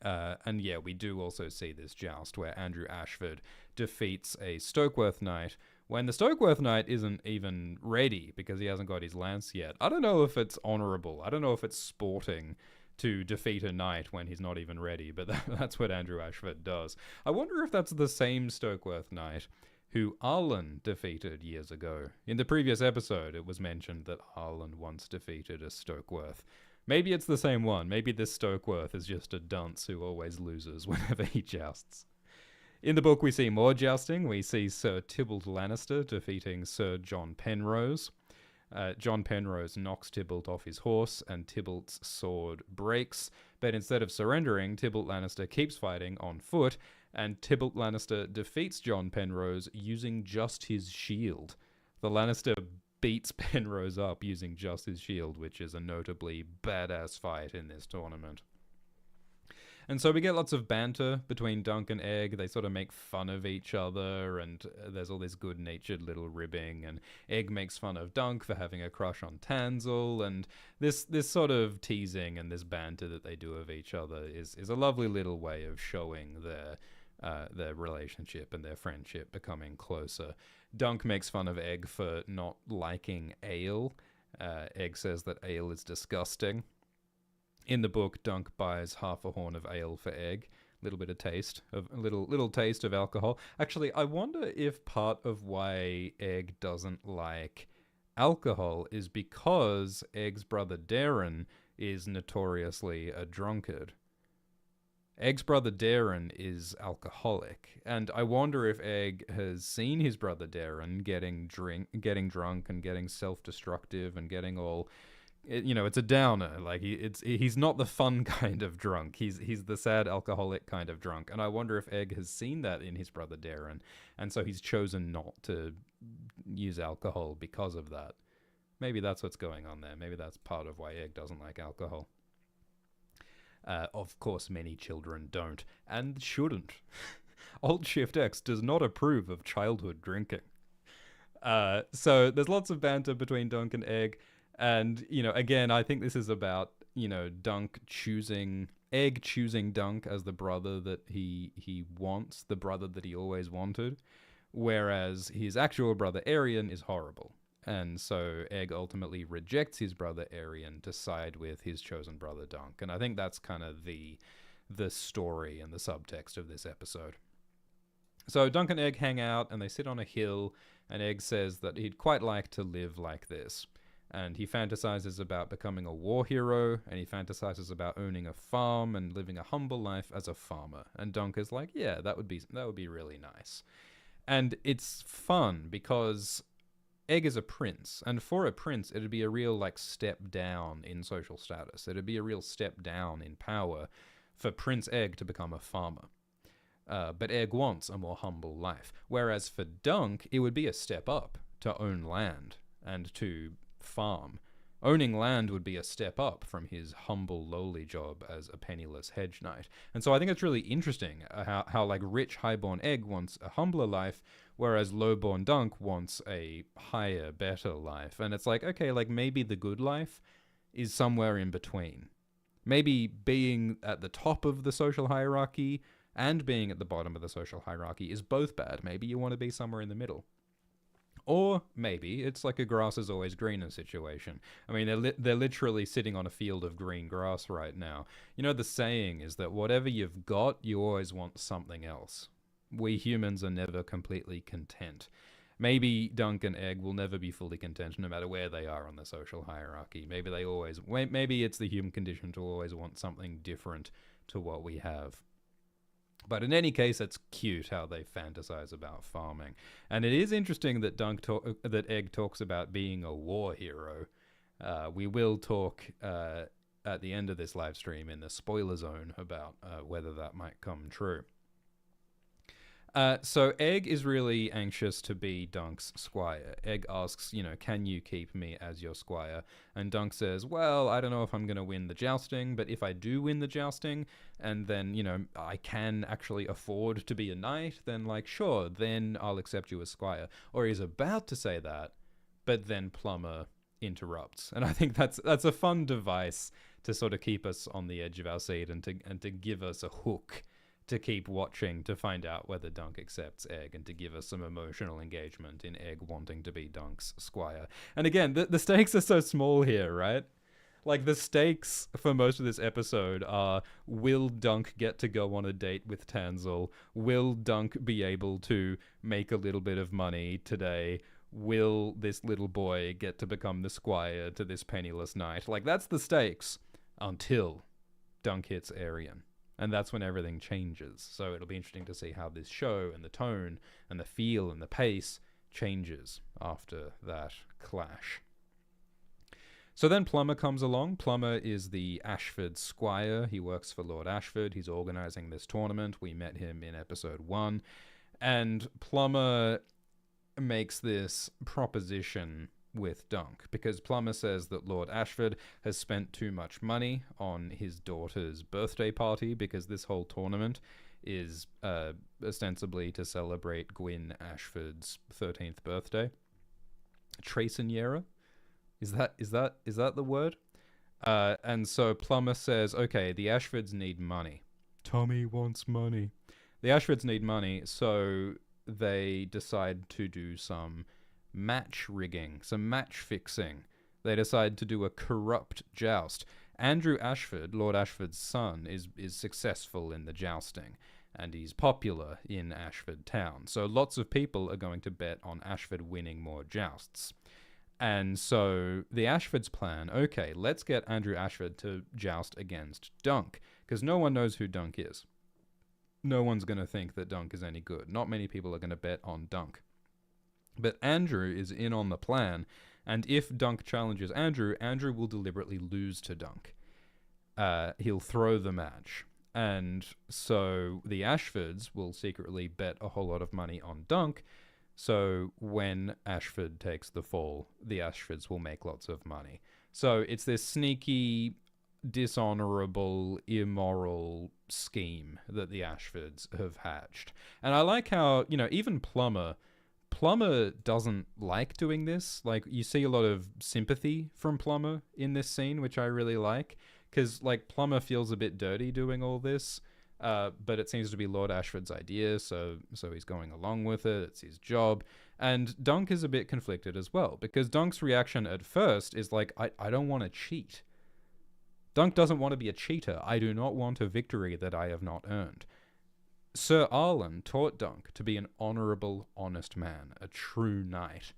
And yeah, we do also see this joust where Andrew Ashford defeats a Stokeworth knight when the Stokeworth knight isn't even ready because he hasn't got his lance yet. I don't know if it's honorable. I don't know if it's sporting to defeat a knight when he's not even ready, but that's what Andrew Ashford does. I wonder if that's the same Stokeworth knight who Arlen defeated years ago. In the previous episode, it was mentioned that Arlen once defeated a Stokeworth. Maybe it's the same one. Maybe this Stokeworth is just a dunce who always loses whenever he jousts. In the book, we see more jousting. We see Sir Tybalt Lannister defeating Sir John Penrose. John Penrose knocks Tybalt off his horse, and Tybalt's sword breaks. But instead of surrendering, Tybalt Lannister keeps fighting on foot, and Tybalt Lannister defeats John Penrose using just his shield. The Lannister beats Penrose up using just his shield, which is a notably badass fight in this tournament. And so we get lots of banter between Dunk and Egg. They sort of make fun of each other, and there's all this good-natured little ribbing, and Egg makes fun of Dunk for having a crush on Tanzel, and this sort of teasing and this banter that they do of each other is a lovely little way of showing their relationship and their friendship becoming closer. Dunk makes fun of Egg for not liking ale. Egg says that ale is disgusting. In the book, Dunk buys half a horn of ale for Egg. A little taste of alcohol. Actually, I wonder if part of why Egg doesn't like alcohol is because Egg's brother Darren is notoriously a drunkard. Egg's brother Darren is alcoholic, and I wonder if Egg has seen his brother Darren getting drunk and getting self-destructive and getting all, it's a downer. Like he's not the fun kind of drunk. He's the sad alcoholic kind of drunk, and I wonder if Egg has seen that in his brother Darren, and so he's chosen not to use alcohol because of that. Maybe that's what's going on there. Maybe that's part of why Egg doesn't like alcohol. Of course, many children don't, and shouldn't. Alt Shift X does not approve of childhood drinking. So there's lots of banter between Dunk and Egg, and, again, I think this is about, Egg choosing Dunk as the brother that he wants, the brother that he always wanted, whereas his actual brother Aryan is horrible. And so Egg ultimately rejects his brother Aryan to side with his chosen brother Dunk. And I think that's kind of the story and the subtext of this episode. So Dunk and Egg hang out and they sit on a hill, and Egg says that he'd quite like to live like this. And he fantasizes about becoming a war hero, and he fantasizes about owning a farm and living a humble life as a farmer. And Dunk is like, yeah, that would be really nice. And it's fun because Egg is a prince, and for a prince, it'd be a real, like, step down in social status. It'd be a real step down in power for Prince Egg to become a farmer. But Egg wants a more humble life. Whereas for Dunk, it would be a step up to own land and to farm. Owning land would be a step up from his humble, lowly job as a penniless hedge knight. And so I think it's really interesting how like, rich, highborn Egg wants a humbler life, whereas lowborn Dunk wants a higher, better life. And it's like, okay, like, maybe the good life is somewhere in between. Maybe being at the top of the social hierarchy and being at the bottom of the social hierarchy is both bad. Maybe you want to be somewhere in the middle. Or maybe it's like a grass is always greener situation. I mean, they're literally sitting on a field of green grass right now. You know, the saying is that whatever you've got, you always want something else. We humans are never completely content. Maybe Dunk and Egg will never be fully content no matter where they are on the social hierarchy. Maybe it's the human condition to always want something different to what we have. But in any case, it's cute how they fantasize about farming. And it is interesting that that Egg talks about being a war hero. We will talk at the end of this live stream in the spoiler zone about whether that might come true. So Egg is really anxious to be Dunk's squire. Egg asks, can you keep me as your squire? And Dunk says, well, I don't know if I'm going to win the jousting, but if I do win the jousting, and then, I can actually afford to be a knight, then, like, sure, then I'll accept you as squire. Or he's about to say that, but then Plumber interrupts. And I think that's a fun device to sort of keep us on the edge of our seat and to give us a hook to keep watching to find out whether Dunk accepts Egg and to give us some emotional engagement in Egg wanting to be Dunk's squire. And again, the stakes are so small here, right? Like, the stakes for most of this episode are, will Dunk get to go on a date with Tanzel? Will Dunk be able to make a little bit of money today? Will this little boy get to become the squire to this penniless knight? Like, that's the stakes until Dunk hits Aryan. And that's when everything changes. So it'll be interesting to see how this show and the tone and the feel and the pace changes after that clash. So then Plumber comes along. Plumber is the Ashford squire. He works for Lord Ashford. He's organizing this tournament. We met him in episode 1. And Plumber makes this proposition with Dunk, because Plumber says that Lord Ashford has spent too much money on his daughter's birthday party, because this whole tournament is ostensibly to celebrate Gwyn Ashford's 13th birthday. Traceniera? Is that the word? And so Plumber says, okay, the Ashfords need money. Tommy wants money. The Ashfords need money, so they decide to do some match rigging, some match fixing. They decide to do a corrupt joust. Andrew Ashford, Lord Ashford's son, is successful in the jousting, and he's popular in Ashford town. So lots of people are going to bet on Ashford winning more jousts. And so the Ashfords plan, okay, let's get Andrew Ashford to joust against Dunk, because no one knows who Dunk is. No one's going to think that Dunk is any good. Not many people are going to bet on Dunk. But Andrew is in on the plan, and if Dunk challenges Andrew, Andrew will deliberately lose to Dunk. He'll throw the match. And so the Ashfords will secretly bet a whole lot of money on Dunk, so when Ashford takes the fall, the Ashfords will make lots of money. So it's this sneaky, dishonorable, immoral scheme that the Ashfords have hatched. And I like how, even Plumber doesn't like doing this. Like, you see a lot of sympathy from Plumber in this scene, which I really like, because, like, Plumber feels a bit dirty doing all this, but it seems to be Lord Ashford's idea, so he's going along with it. It's his job. And Dunk is a bit conflicted as well, because Dunk's reaction at first is like, I don't want to cheat. Dunk doesn't want to be a cheater. I do not want a victory that I have not earned. Sir Arlen taught Dunk to be an honourable, honest man, a true knight,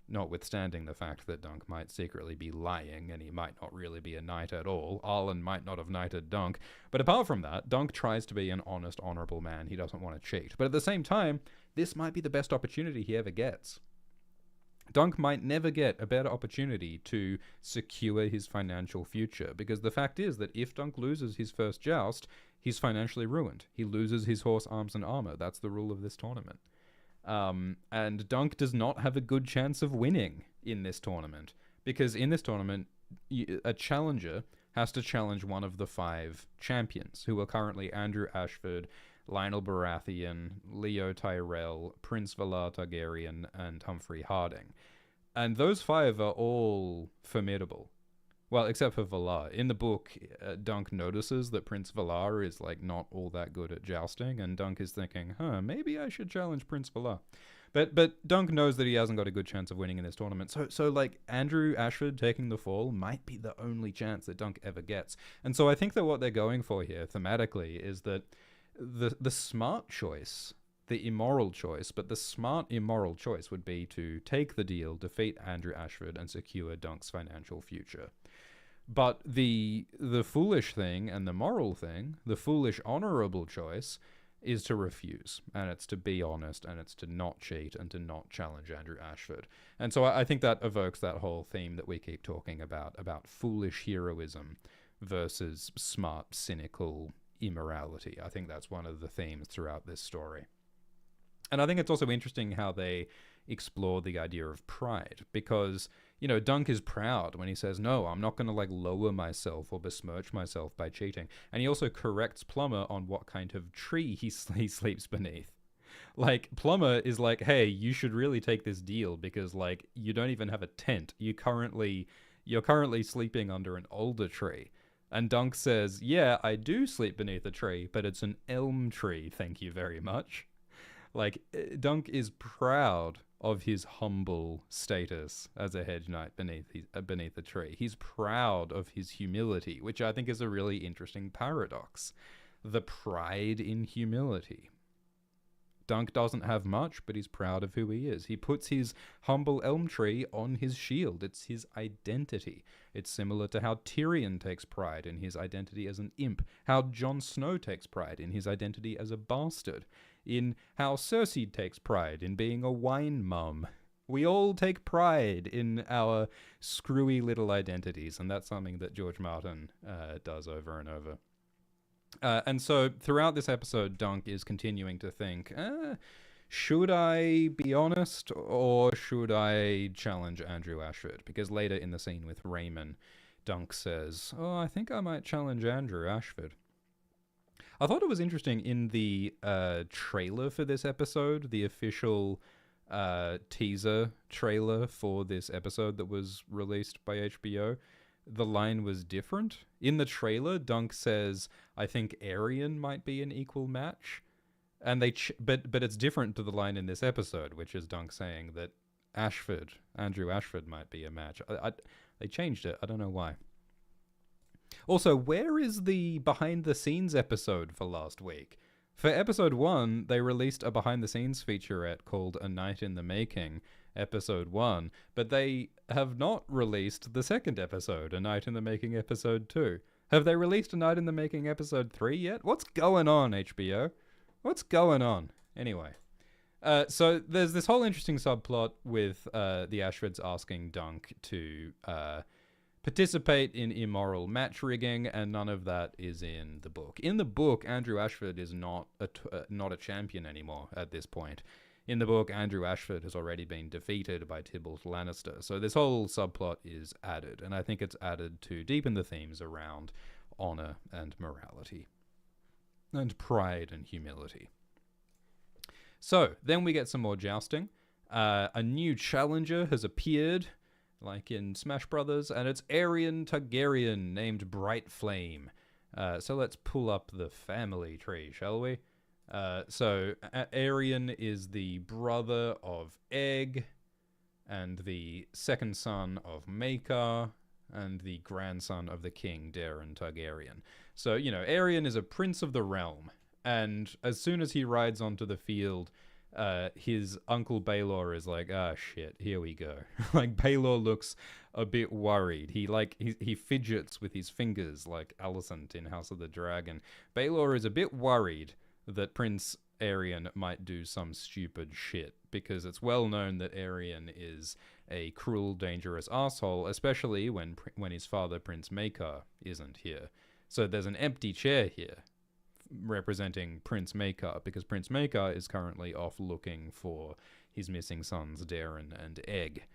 notwithstanding the fact that Dunk might secretly be lying and he might not really be a knight at all. Arlen might not have knighted Dunk, but apart from that, Dunk tries to be an honest, honourable man. He doesn't want to cheat. But at the same time, this might be the best opportunity he ever gets. Dunk might never get a better opportunity to secure his financial future, because the fact is that if Dunk loses his first joust, he's financially ruined. He loses his horse, arms, and armor. That's the rule of this tournament. And Dunk does not have a good chance of winning in this tournament, because in this tournament, a challenger has to challenge one of the 5 champions, who are currently Andrew Ashford, Lionel Baratheon, Leo Tyrell, Prince Valar Targaryen, and Humphrey Harding. And those 5 are all formidable. Well, except for Valar. In the book, Dunk notices that Prince Valar is like not all that good at jousting, and Dunk is thinking, maybe I should challenge Prince Valar. But Dunk knows that he hasn't got a good chance of winning in this tournament. So like Andrew Ashford taking the fall might be the only chance that Dunk ever gets. And so I think that what they're going for here thematically is that the smart choice, the immoral choice, but the smart immoral choice would be to take the deal, defeat Andrew Ashford, and secure Dunk's financial future. But the foolish thing and the moral thing, the foolish honorable choice, is to refuse, and it's to be honest, and it's to not cheat, and to not challenge Andrew Ashford. And so I think that evokes that whole theme that we keep talking about foolish heroism versus smart, cynical immorality. I think that's one of the themes throughout this story. And I think it's also interesting how they explore the idea of pride, because, you know, Dunk is proud when he says, no, I'm not going to like lower myself or besmirch myself by cheating. And he also corrects Plumber on what kind of tree he sleeps beneath. Like, Plumber is like, hey, you should really take this deal because, like, you don't even have a tent. You're currently sleeping under an alder tree. And Dunk says, yeah, I do sleep beneath a tree, but it's an elm tree, thank you very much. Like, Dunk is proud of his humble status as a hedge knight beneath a tree. He's proud of his humility, which I think is a really interesting paradox. The pride in humility. Dunk doesn't have much, but he's proud of who he is. He puts his humble elm tree on his shield. It's his identity. It's similar to how Tyrion takes pride in his identity as an imp, how Jon Snow takes pride in his identity as a bastard, in how Cersei takes pride in being a wine mum. We all take pride in our screwy little identities, and that's something that George Martin does over and over. And so throughout this episode, Dunk is continuing to think, should I be honest or should I challenge Andrew Ashford? Because later in the scene with Raymond, Dunk says, I think I might challenge Andrew Ashford. I thought it was interesting in the trailer for this episode, the official teaser trailer for this episode that was released by HBO. The line was different. In the trailer, Dunk says, I think Aerion might be an equal match. And but it's different to the line in this episode, which is Dunk saying that Andrew Ashford might be a match. They changed it. I don't know why. Also, where is the behind-the-scenes episode for last week? For episode 1, they released a behind-the-scenes featurette called A Night in the Making, episode 1, but they have not released the second episode, A Night in the Making episode 2. Have they released A Night in the Making episode 3 yet? What's going on, HBO? What's going on? Anyway. So there's this whole interesting subplot with the Ashfords asking Dunk to participate in immoral match rigging, and none of that is in the book. In the book, Andrew Ashford is not a champion anymore at this point. In the book, Andrew Ashford has already been defeated by Tybalt Lannister, so this whole subplot is added, and I think it's added to deepen the themes around honor and morality, and pride and humility. So, then we get some more jousting. A new challenger has appeared, like in Smash Brothers, and it's Aerion Targaryen, named Bright Flame. So let's pull up the family tree, shall we? So Aerion is the brother of Egg, and the second son of Maekar, and the grandson of the king, Daeron Targaryen. So, you know, Aerion is a prince of the realm, and as soon as he rides onto the field, his uncle Baelor is like, shit, here we go. Like, Baelor looks a bit worried. He fidgets with his fingers like Alicent in House of the Dragon. Baelor is a bit worried that Prince Arian might do some stupid shit, because it's well known that Arian is a cruel, dangerous asshole, especially when his father, Prince Maekar, isn't here. So there's an empty chair here representing Prince Maekar, because Prince Maekar is currently off looking for his missing sons, Darren and Egg.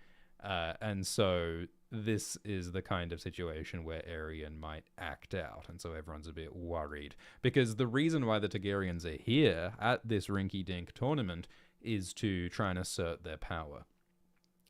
And so this is the kind of situation where Arian might act out, and so everyone's a bit worried. Because the reason why the Targaryens are here at this rinky-dink tournament is to try and assert their power.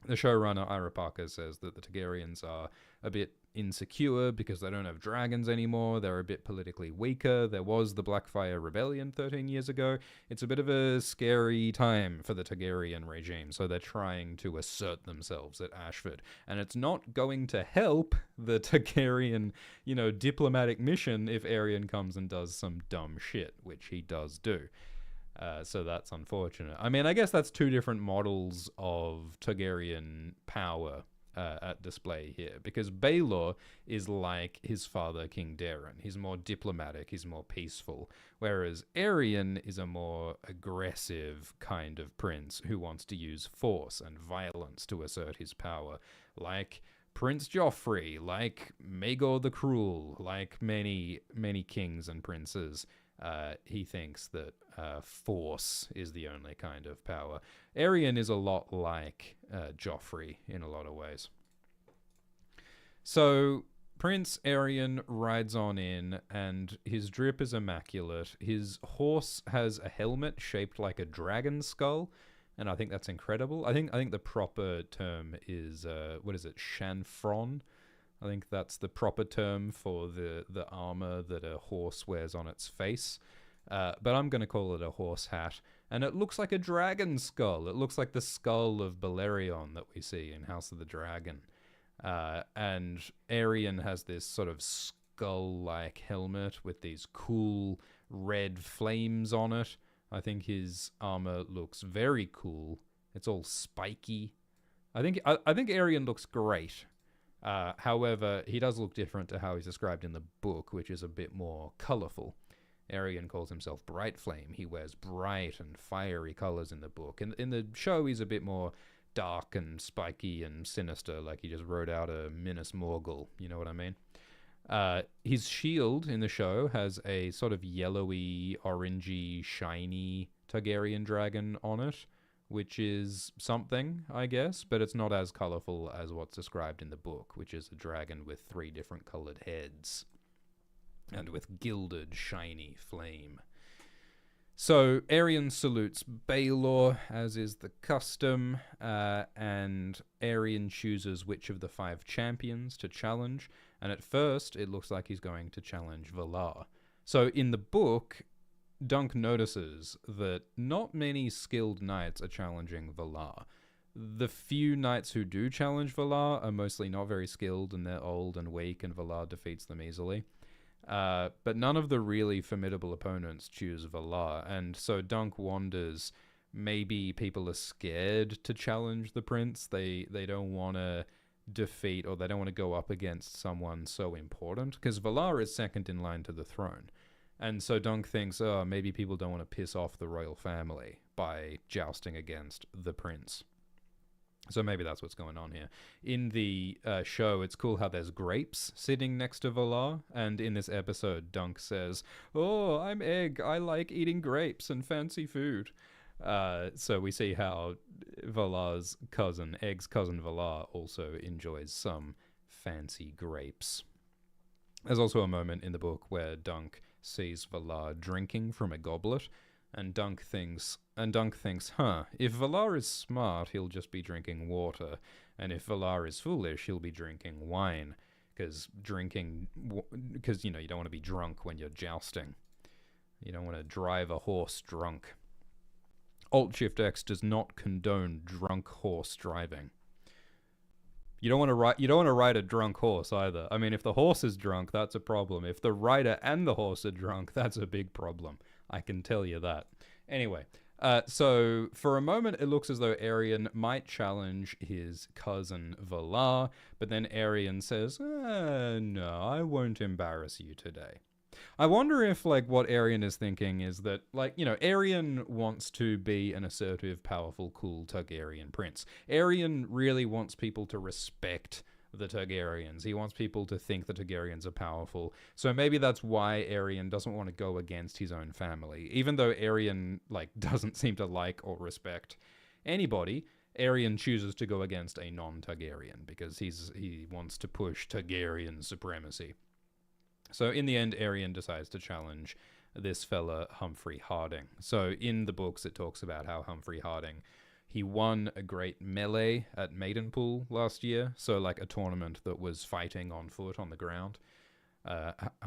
The showrunner, Ira Parker, says that the Targaryens are a bit insecure because they don't have dragons anymore. They're a bit politically weaker. There was the Blackfire Rebellion 13 years ago. It's a bit of a scary time for the Targaryen regime, so they're trying to assert themselves at Ashford. And it's not going to help the Targaryen, diplomatic mission if Aerion comes and does some dumb shit, which he does do. So that's unfortunate. I mean, I guess that's two different models of Targaryen power at display here, because Baelor is like his father, King Daeron. He's more diplomatic, he's more peaceful, whereas Aerion is a more aggressive kind of prince who wants to use force and violence to assert his power, like Prince Joffrey, like Maegor the Cruel, like many, many kings and princes. He thinks that force is the only kind of power. Aerion is a lot like Joffrey in a lot of ways. So Prince Aerion rides on in, and his drip is immaculate. His horse has a helmet shaped like a dragon skull, and I think that's incredible. I think the proper term is chanfron. I think that's the proper term for the armor that a horse wears on its face. But I'm going to call it a horse hat. And it looks like a dragon skull. It looks like the skull of Balerion that we see in House of the Dragon. And Aerion has this sort of skull-like helmet with these cool red flames on it. I think his armor looks very cool. It's all spiky. I think Aerion looks great. However, he does look different to how he's described in the book, which is a bit more colorful. Aerion calls himself Bright Flame. He wears bright and fiery colors in the book. In the show, he's a bit more dark and spiky and sinister, like he just rode out a Minas Morgul. You know what I mean? His shield in the show has a sort of yellowy, orangey, shiny Targaryen dragon on it, which is something, I guess, but it's not as colorful as what's described in the book, which is a dragon with 3 different colored heads and with gilded, shiny flame. So Aerion salutes Baelor, as is the custom, and Aerion chooses which of the 5 champions to challenge, and at first it looks like he's going to challenge Valar. So in the book, Dunk notices that not many skilled knights are challenging Valar. The few knights who do challenge Valar are mostly not very skilled, and they're old and weak, and Valar defeats them easily. But none of the really formidable opponents choose Valar, and so Dunk wonders, maybe people are scared to challenge the prince. They don't want to defeat, or they don't want to go up against someone so important, because Valar is second in line to the throne. And so Dunk thinks, maybe people don't want to piss off the royal family by jousting against the prince. So maybe that's what's going on here. In the show, it's cool how there's grapes sitting next to Valar, and in this episode, Dunk says, "Oh, I'm Egg. I like eating grapes and fancy food." So we see how Valar's cousin, Egg's cousin Valar, also enjoys some fancy grapes. There's also a moment in the book where Dunk sees Valar drinking from a goblet, and Dunk thinks, if Valar is smart, he'll just be drinking water, and if Valar is foolish, he'll be drinking wine, because you don't want to be drunk when you're jousting. You don't want to drive a horse drunk. Alt-Shift-X does not condone drunk horse driving. You don't want to ride a drunk horse either. I mean, if the horse is drunk, that's a problem. If the rider and the horse are drunk, that's a big problem. I can tell you that. Anyway, so for a moment, it looks as though Aerion might challenge his cousin Valar, but then Aerion says, no, I won't embarrass you today. I wonder if, like, what Arian is thinking is that, like, you know, Arian wants to be an assertive, powerful, cool Targaryen prince. Arian really wants people to respect the Targaryens. He wants people to think the Targaryens are powerful. So maybe that's why Arian doesn't want to go against his own family. Even though Arian, like, doesn't seem to like or respect anybody, Arian chooses to go against a non-Targaryen because he wants to push Targaryen supremacy. So in the end, Arian decides to challenge this fella, Humphrey Harding. So in the books, it talks about how Humphrey Harding, he won a great melee at Maidenpool last year. So like a tournament that was fighting on foot on the ground.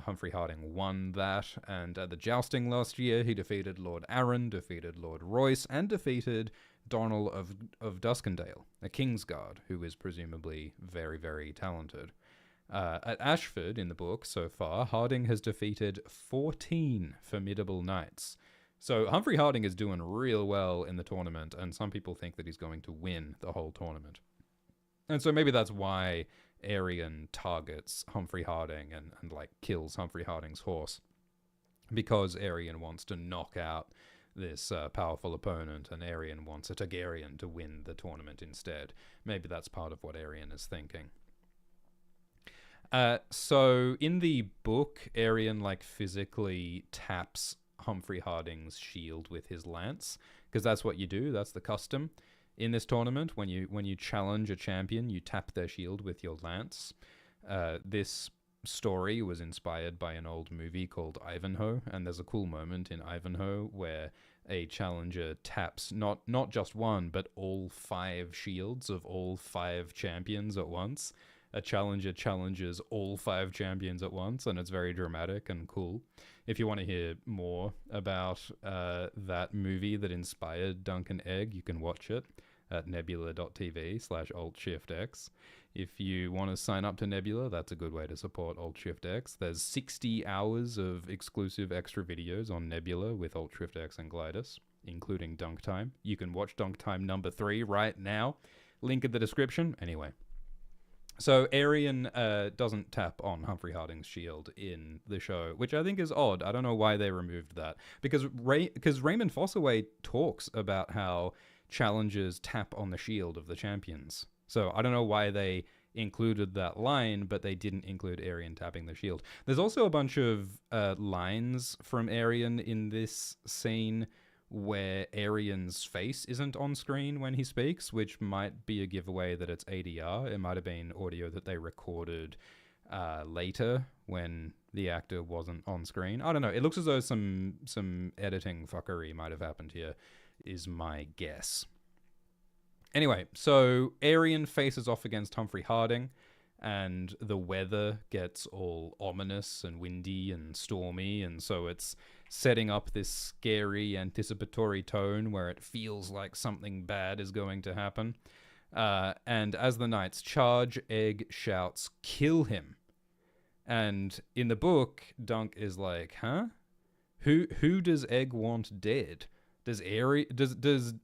Humphrey Harding won that. And at the jousting last year, he defeated Lord Arryn, defeated Lord Royce, and defeated Donal of Duskendale, a Kingsguard, who is presumably very, very talented. At Ashford, in the book so far, Harding has defeated 14 formidable knights. So Humphrey Harding is doing real well in the tournament, and some people think that he's going to win the whole tournament. And so maybe that's why Arian targets Humphrey Harding and like kills Humphrey Harding's horse, because Arian wants to knock out this powerful opponent, and Arian wants a Targaryen to win the tournament instead. Maybe that's part of what Arian is thinking. So in the book, Arian like physically taps Humphrey Harding's shield with his lance, because that's what you do. That's the custom in this tournament. When you challenge a champion, you tap their shield with your lance. This story was inspired by an old movie called Ivanhoe, and there's a cool moment in Ivanhoe where a challenger taps not just one, but all 5 shields of all 5 champions at once. A challenger challenges all 5 champions at once, and it's very dramatic and cool. If you want to hear more about that movie that inspired Dunk and Egg, you can watch it at nebula.tv/AltShiftX. If you want to sign up to Nebula, that's a good way to support AltShiftX. There's 60 hours of exclusive extra videos on Nebula with AltShiftX and Glidus, including Dunk Time. You can watch Dunk Time number 3 right now. Link in the description. Anyway. So Arian doesn't tap on Humphrey Harding's shield in the show, which I think is odd. I don't know why they removed that. Because Raymond Fossaway talks about how challengers tap on the shield of the champions. So I don't know why they included that line, but they didn't include Arian tapping the shield. There's also a bunch of lines from Arian in this scene where Arian's face isn't on screen when he speaks, which might be a giveaway that it's ADR. It might have been audio that they recorded later when the actor wasn't on screen. I don't know. It looks as though some editing fuckery might have happened here, is my guess. Anyway, so Arian faces off against Humphrey Harding, and the weather gets all ominous and windy and stormy, and so it's setting up this scary, anticipatory tone where it feels like something bad is going to happen. And as the knights charge, Egg shouts, "Kill him!" And in the book, Dunk is like, huh? Who does Egg want dead? Does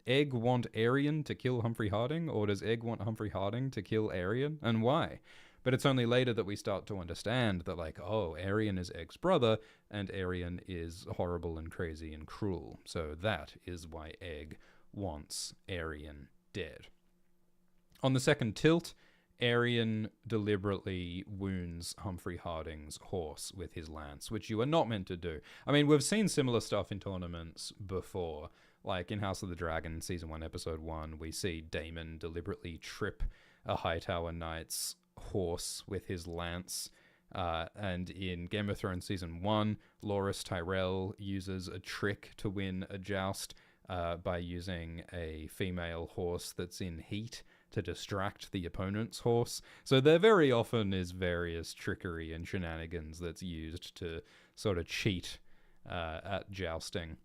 Egg want Arian to kill Humphrey Harding, or does Egg want Humphrey Harding to kill Arian? And why? But it's only later that we start to understand that, like, oh, Arian is Egg's brother, and Arian is horrible and crazy and cruel. So that is why Egg wants Arian dead. On the second tilt, Arian deliberately wounds Humphrey Harding's horse with his lance, which you are not meant to do. I mean, we've seen similar stuff in tournaments before. Like in House of the Dragon, Season 1, Episode 1, we see Daemon deliberately trip a Hightower Knight's horse with his lance. And in Game of Thrones Season 1, Loras Tyrell uses a trick to win a joust by using a female horse that's in heat to distract the opponent's horse. So there very often is various trickery and shenanigans that's used to sort of cheat at jousting.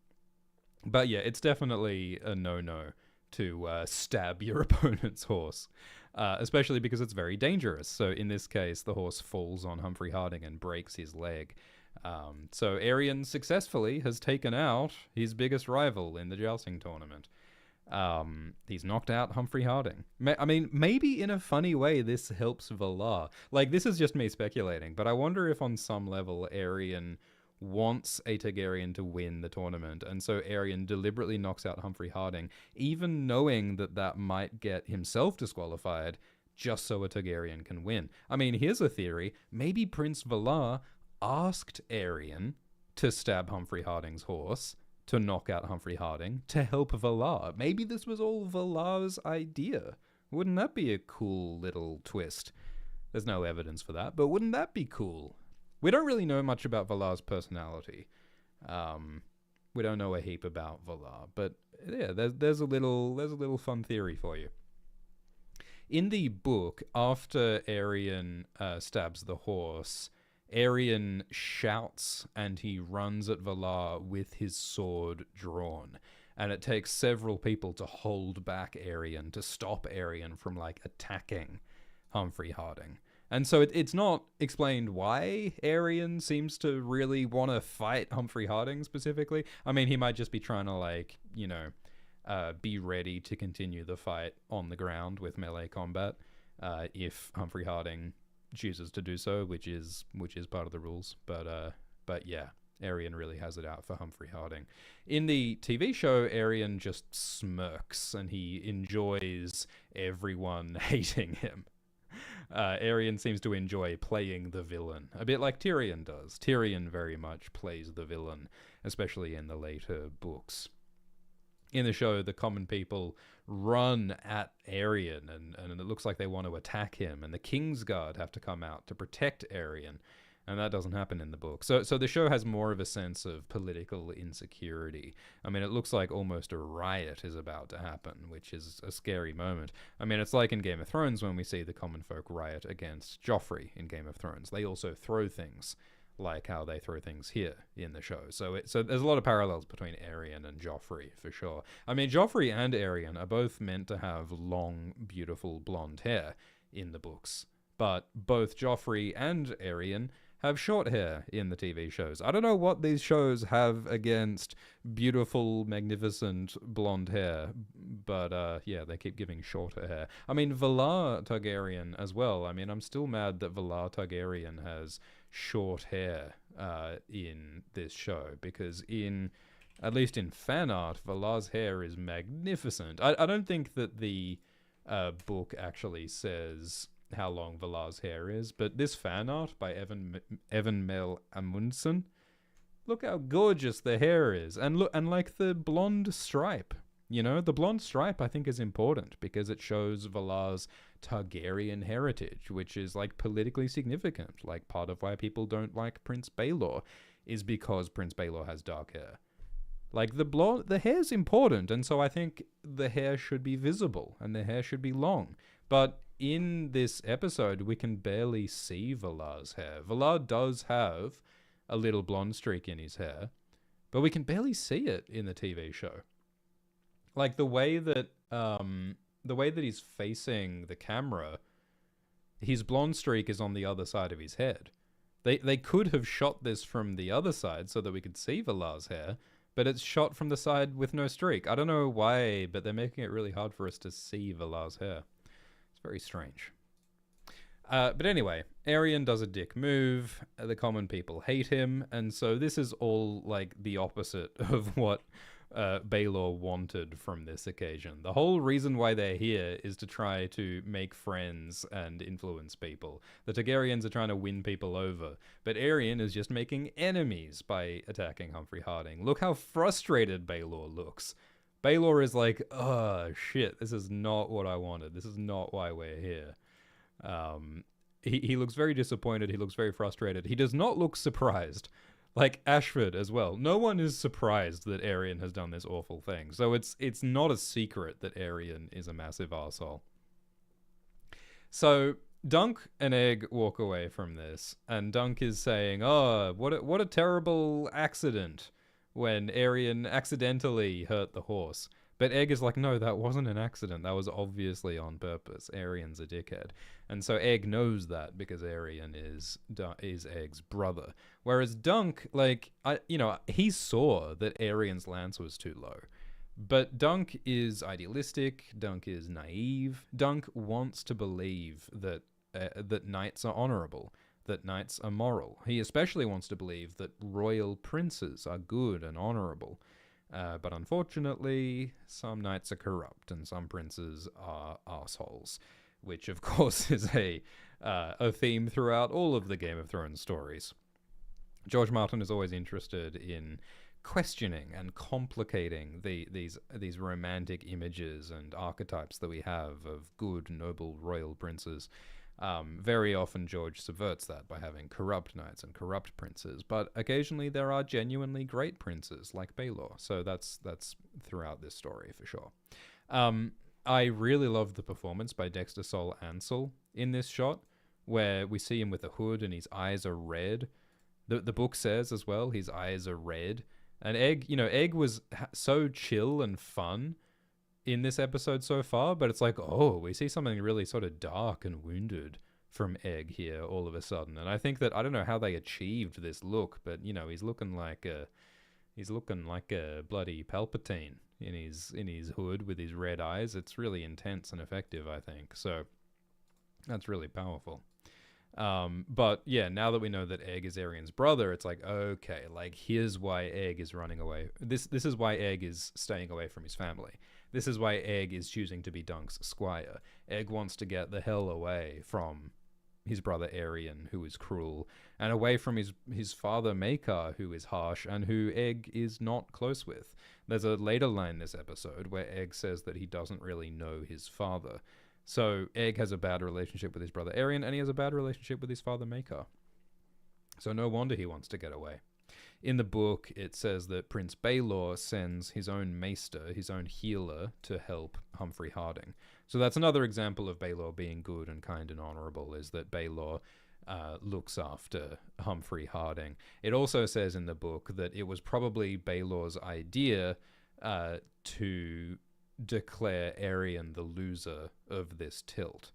But yeah, it's definitely a no-no to stab your opponent's horse, especially because it's very dangerous. So in this case, the horse falls on Humphrey Harding and breaks his leg. So Arian successfully has taken out his biggest rival in the jousting tournament. He's knocked out Humphrey Harding. I mean, maybe in a funny way this helps Valar. Like, this is just me speculating, but I wonder if on some level Arian wants a Targaryen to win the tournament, and so Aerion deliberately knocks out Humphrey Harding, even knowing that that might get himself disqualified, just so a Targaryen can win. I mean, here's a theory. Maybe Prince Valar asked Aerion to stab Humphrey Harding's horse to knock out Humphrey Harding to help Valar. Maybe this was all Valar's idea. Wouldn't that be a cool little twist? There's no evidence for that, but wouldn't that be cool? We don't really know much about Valar's personality. We don't know a heap about Valar, but yeah, there's a little fun theory for you. In the book, after Aerion stabs the horse, Aerion shouts and he runs at Valar with his sword drawn. And it takes several people to hold back Aerion, to stop Aerion from, like, attacking Humphrey Harding. And so it's not explained why Aerion seems to really want to fight Humphrey Harding specifically. I mean, he might just be trying to, like, you know, be ready to continue the fight on the ground with melee combat if Humphrey Harding chooses to do so, which is part of the rules. But yeah, Aerion really has it out for Humphrey Harding. In the TV show, Aerion just smirks and he enjoys everyone hating him. Aerion seems to enjoy playing the villain, a bit like Tyrion does. Tyrion very much plays the villain, especially in the later books. In the show, the common people run at Aerion, and it looks like they want to attack him, and the Kingsguard have to come out to protect Aerion, and that doesn't happen in the book. So the show has more of a sense of political insecurity. I mean, it looks like almost a riot is about to happen, which is a scary moment. I mean, it's like in Game of Thrones when we see the common folk riot against Joffrey in Game of Thrones. They also throw things like how they throw things here in the show. So there's a lot of parallels between Aerion and Joffrey, for sure. I mean, Joffrey and Aerion are both meant to have long, beautiful blonde hair in the books, but both Joffrey and Aerion have short hair in the TV shows. I don't know what these shows have against beautiful, magnificent blonde hair, but yeah, they keep giving shorter hair. I mean, Valar Targaryen as well. I mean, I'm still mad that Valar Targaryen has short hair in this show, because at least in fan art, Valar's hair is magnificent. I don't think that the book actually says how long Valar's hair is, but this fan art by Evan Mel Amundsen, look how gorgeous the hair is, and like the blonde stripe. You know, the blonde stripe I think is important because it shows Valar's Targaryen heritage, which is like politically significant. Like part of why people don't like Prince Baelor is because Prince Baelor has dark hair. Like the hair's important, and so I think the hair should be visible and the hair should be long. But in this episode, we can barely see Valar's hair. Valar does have a little blonde streak in his hair, but we can barely see it in the TV show. Like the way that he's facing the camera, his blonde streak is on the other side of his head. They could have shot this from the other side so that we could see Valar's hair, but it's shot from the side with no streak. I don't know why, but they're making it really hard for us to see Valar's hair. Very strange. But anyway, Aerion does a dick move. The common people hate him. And so this is all like the opposite of what Baelor wanted from this occasion. The whole reason why they're here is to try to make friends and influence people. The Targaryens are trying to win people over. But Aerion is just making enemies by attacking Humphrey Harding. Look how frustrated Baelor looks. Baelor is like, oh, shit, this is not what I wanted. This is not why we're here. He looks very disappointed. He looks very frustrated. He does not look surprised. Like Ashford as well. No one is surprised that Aerion has done this awful thing. So it's not a secret that Aerion is a massive arsehole. So Dunk and Egg walk away from this, and Dunk is saying, oh, what a terrible accident, when Aerion accidentally hurt the horse. But Egg is like, no, that wasn't an accident. That was obviously on purpose. Aerion's a dickhead. And so Egg knows that because Aerion is Egg's brother. Whereas Dunk, like, he saw that Aerion's lance was too low. But Dunk is idealistic. Dunk is naive. Dunk wants to believe that knights are honorable. that knights are moral. He especially wants to believe that royal princes are good and honorable. But unfortunately, some knights are corrupt and some princes are assholes, which of course is a theme throughout all of the Game of Thrones stories. George Martin is always interested in questioning and complicating these romantic images and archetypes that we have of good, noble, royal princes. Very often George subverts that by having corrupt knights and corrupt princes, but occasionally there are genuinely great princes like Baelor, so that's throughout this story for sure. I really love the performance by Dexter Sol Ansel in this shot, where we see him with a hood and his eyes are red. The book says as well, his eyes are red. And Egg was so chill and fun in this episode so far, but it's like, oh, we see something really sort of dark and wounded from Egg here all of a sudden. And I think that, I don't know how they achieved this look, but he's looking like a bloody Palpatine in his hood with his red eyes. It's really intense and effective, I think. So that's really powerful. But yeah, now that we know that Egg is Aerian's brother, it's like, okay, like here's why Egg is running away. This is why Egg is staying away from his family. This is why Egg is choosing to be Dunk's squire. Egg wants to get the hell away from his brother Aerian, who is cruel, and away from his father Maekar, who is harsh, and who Egg is not close with. There's a later line this episode where Egg says that he doesn't really know his father. So Egg has a bad relationship with his brother Aerian, and he has a bad relationship with his father Maekar. So no wonder he wants to get away. In the book, it says that Prince Baelor sends his own maester, his own healer, to help Humphrey Harding. So that's another example of Baelor being good and kind and honorable, is that Baelor looks after Humphrey Harding. It also says in the book that it was probably Baelor's idea to declare Aerian the loser of this tilt.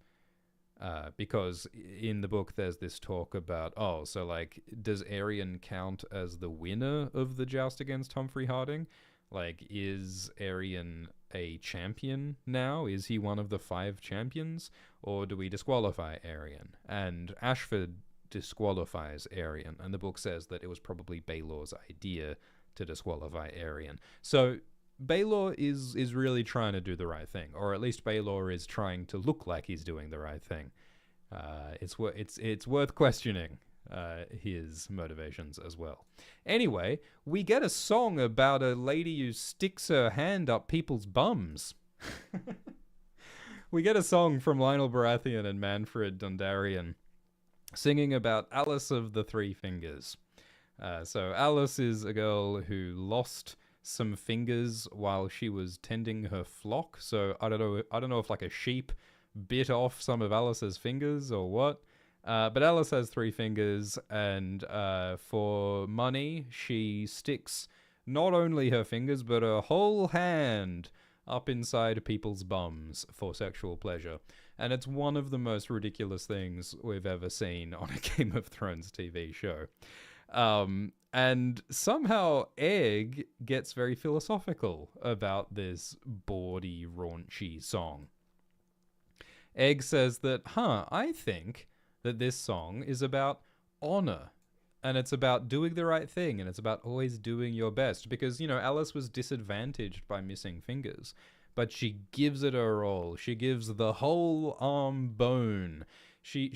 Because in the book there's this talk about, so like, does Aerian count as the winner of the joust against Humphrey Harding? Like, is Aerian a champion now? Is he one of the 5 champions? Or do we disqualify Aerian? And Ashford disqualifies Aerian, and the book says that it was probably Baelor's idea to disqualify Aerian. So Baelor is really trying to do the right thing, or at least Baelor is trying to look like he's doing the right thing. It's worth questioning his motivations as well. Anyway, we get a song about a lady who sticks her hand up people's bums. We get a song from Lionel Baratheon and Manfred Dondarrion singing about Alice of the Three Fingers. So Alice is a girl who lost some fingers while she was tending her flock. So I don't know if like a sheep bit off some of Alice's fingers or what. But Alice has 3 fingers, and for money, she sticks not only her fingers, but her whole hand up inside people's bums for sexual pleasure. And it's one of the most ridiculous things we've ever seen on a Game of Thrones TV show. And somehow Egg gets very philosophical about this bawdy, raunchy song. Egg says that, I think that this song is about honor, and it's about doing the right thing, and it's about always doing your best, because, Alice was disadvantaged by missing fingers, but she gives it her all. She gives the whole arm bone. She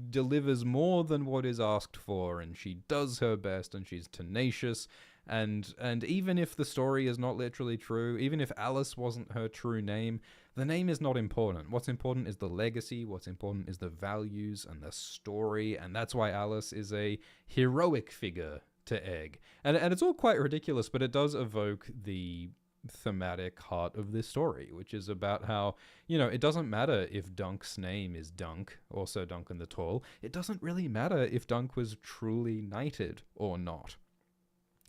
delivers more than what is asked for, and she does her best, and she's tenacious, and even if the story is not literally true, even if Alice wasn't her true name, the name is not important. What's important is the legacy, what's important is the values and the story, and that's why Alice is a heroic figure to Egg. And it's all quite ridiculous, but it does evoke the thematic heart of this story, which is about how, it doesn't matter if Dunk's name is Dunk, also Duncan the Tall. It doesn't really matter if Dunk was truly knighted or not.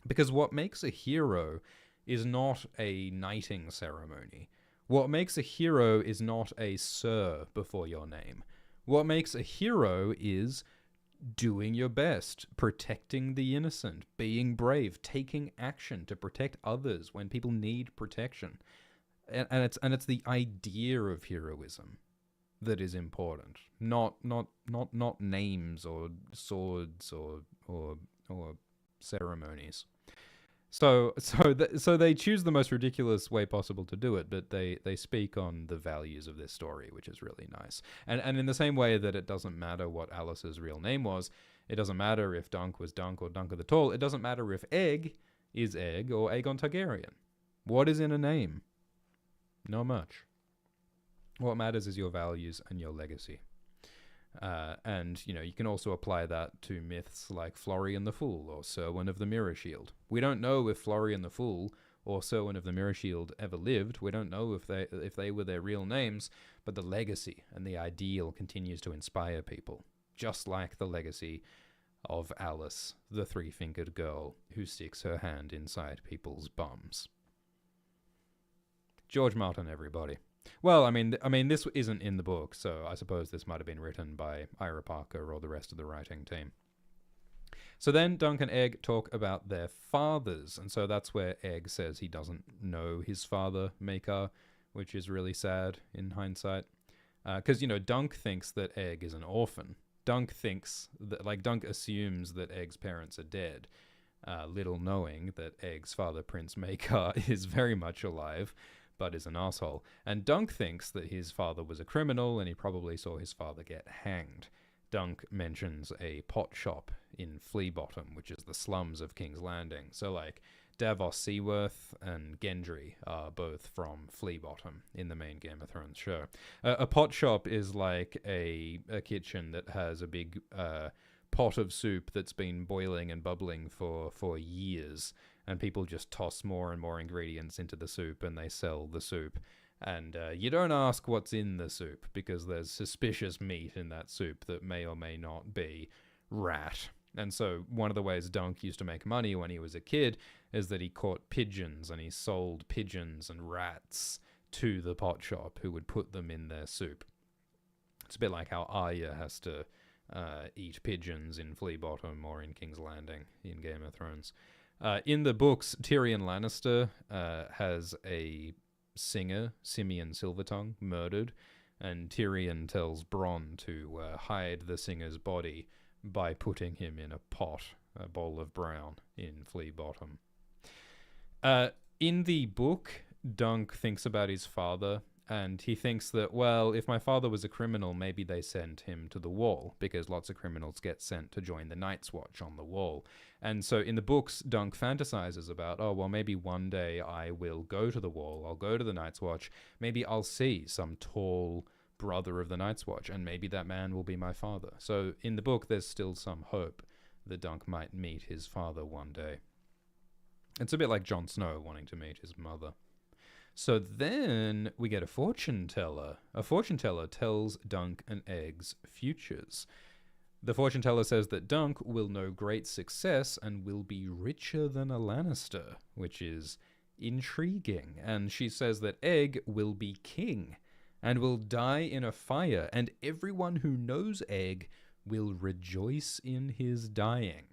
Because what makes a hero is not a knighting ceremony. What makes a hero is not a sir before your name. What makes a hero is doing your best, protecting the innocent, being brave, taking action to protect others when people need protection. And it's the idea of heroism that is important, not names or swords or ceremonies. So they choose the most ridiculous way possible to do it, but they speak on the values of this story, which is really nice. And in the same way that it doesn't matter what Alice's real name was, it doesn't matter if Dunk was Dunk or Dunk of the Tall. It doesn't matter if Egg is Egg or Aegon Targaryen. What is in a name? Not much. What matters is your values and your legacy. And, you can also apply that to myths like Florian the Fool or Serwyn of the Mirror Shield. We don't know if Florian the Fool or Serwyn of the Mirror Shield ever lived. We don't know if they were their real names, but the legacy and the ideal continues to inspire people, just like the legacy of Alice, the three-fingered girl who sticks her hand inside people's bums. George Martin, everybody. Well, I mean, this isn't in the book, so I suppose this might have been written by Ira Parker or the rest of the writing team. So then Dunk and Egg talk about their fathers, and so that's where Egg says he doesn't know his father, Maekar, which is really sad in hindsight. Because, Dunk thinks that Egg is an orphan. Dunk assumes that Egg's parents are dead, little knowing that Egg's father, Prince Maekar, is very much alive, but is an asshole. And Dunk thinks that his father was a criminal, and he probably saw his father get hanged. Dunk mentions a pot shop in Flea Bottom, which is the slums of King's Landing. So, Davos Seaworth and Gendry are both from Flea Bottom in the main Game of Thrones show. A pot shop is like a kitchen that has a big pot of soup that's been boiling and bubbling for years, and people just toss more and more ingredients into the soup, and they sell the soup. And you don't ask what's in the soup, because there's suspicious meat in that soup that may or may not be rat. And so one of the ways Dunk used to make money when he was a kid is that he caught pigeons, and he sold pigeons and rats to the pot shop, who would put them in their soup. It's a bit like how Arya has to eat pigeons in Flea Bottom or in King's Landing in Game of Thrones. In the books, Tyrion Lannister has a singer, Simeon Silvertongue, murdered, and Tyrion tells Bronn to hide the singer's body by putting him in a pot, a bowl of brown, in Flea Bottom. In the book, Dunk thinks about his father, and he thinks that, well, if my father was a criminal, maybe they sent him to the Wall, because lots of criminals get sent to join the Night's Watch on the Wall. And so in the books, Dunk fantasizes about, oh, well, maybe one day I will go to the Wall, I'll go to the Night's Watch, maybe I'll see some tall brother of the Night's Watch, and maybe that man will be my father. So in the book, there's still some hope that Dunk might meet his father one day. It's a bit like Jon Snow wanting to meet his mother. So then we get a fortune teller. A fortune teller tells Dunk and Egg's futures. The fortune teller says that Dunk will know great success and will be richer than a Lannister, which is intriguing. And she says that Egg will be king and will die in a fire, and everyone who knows Egg will rejoice in his dying.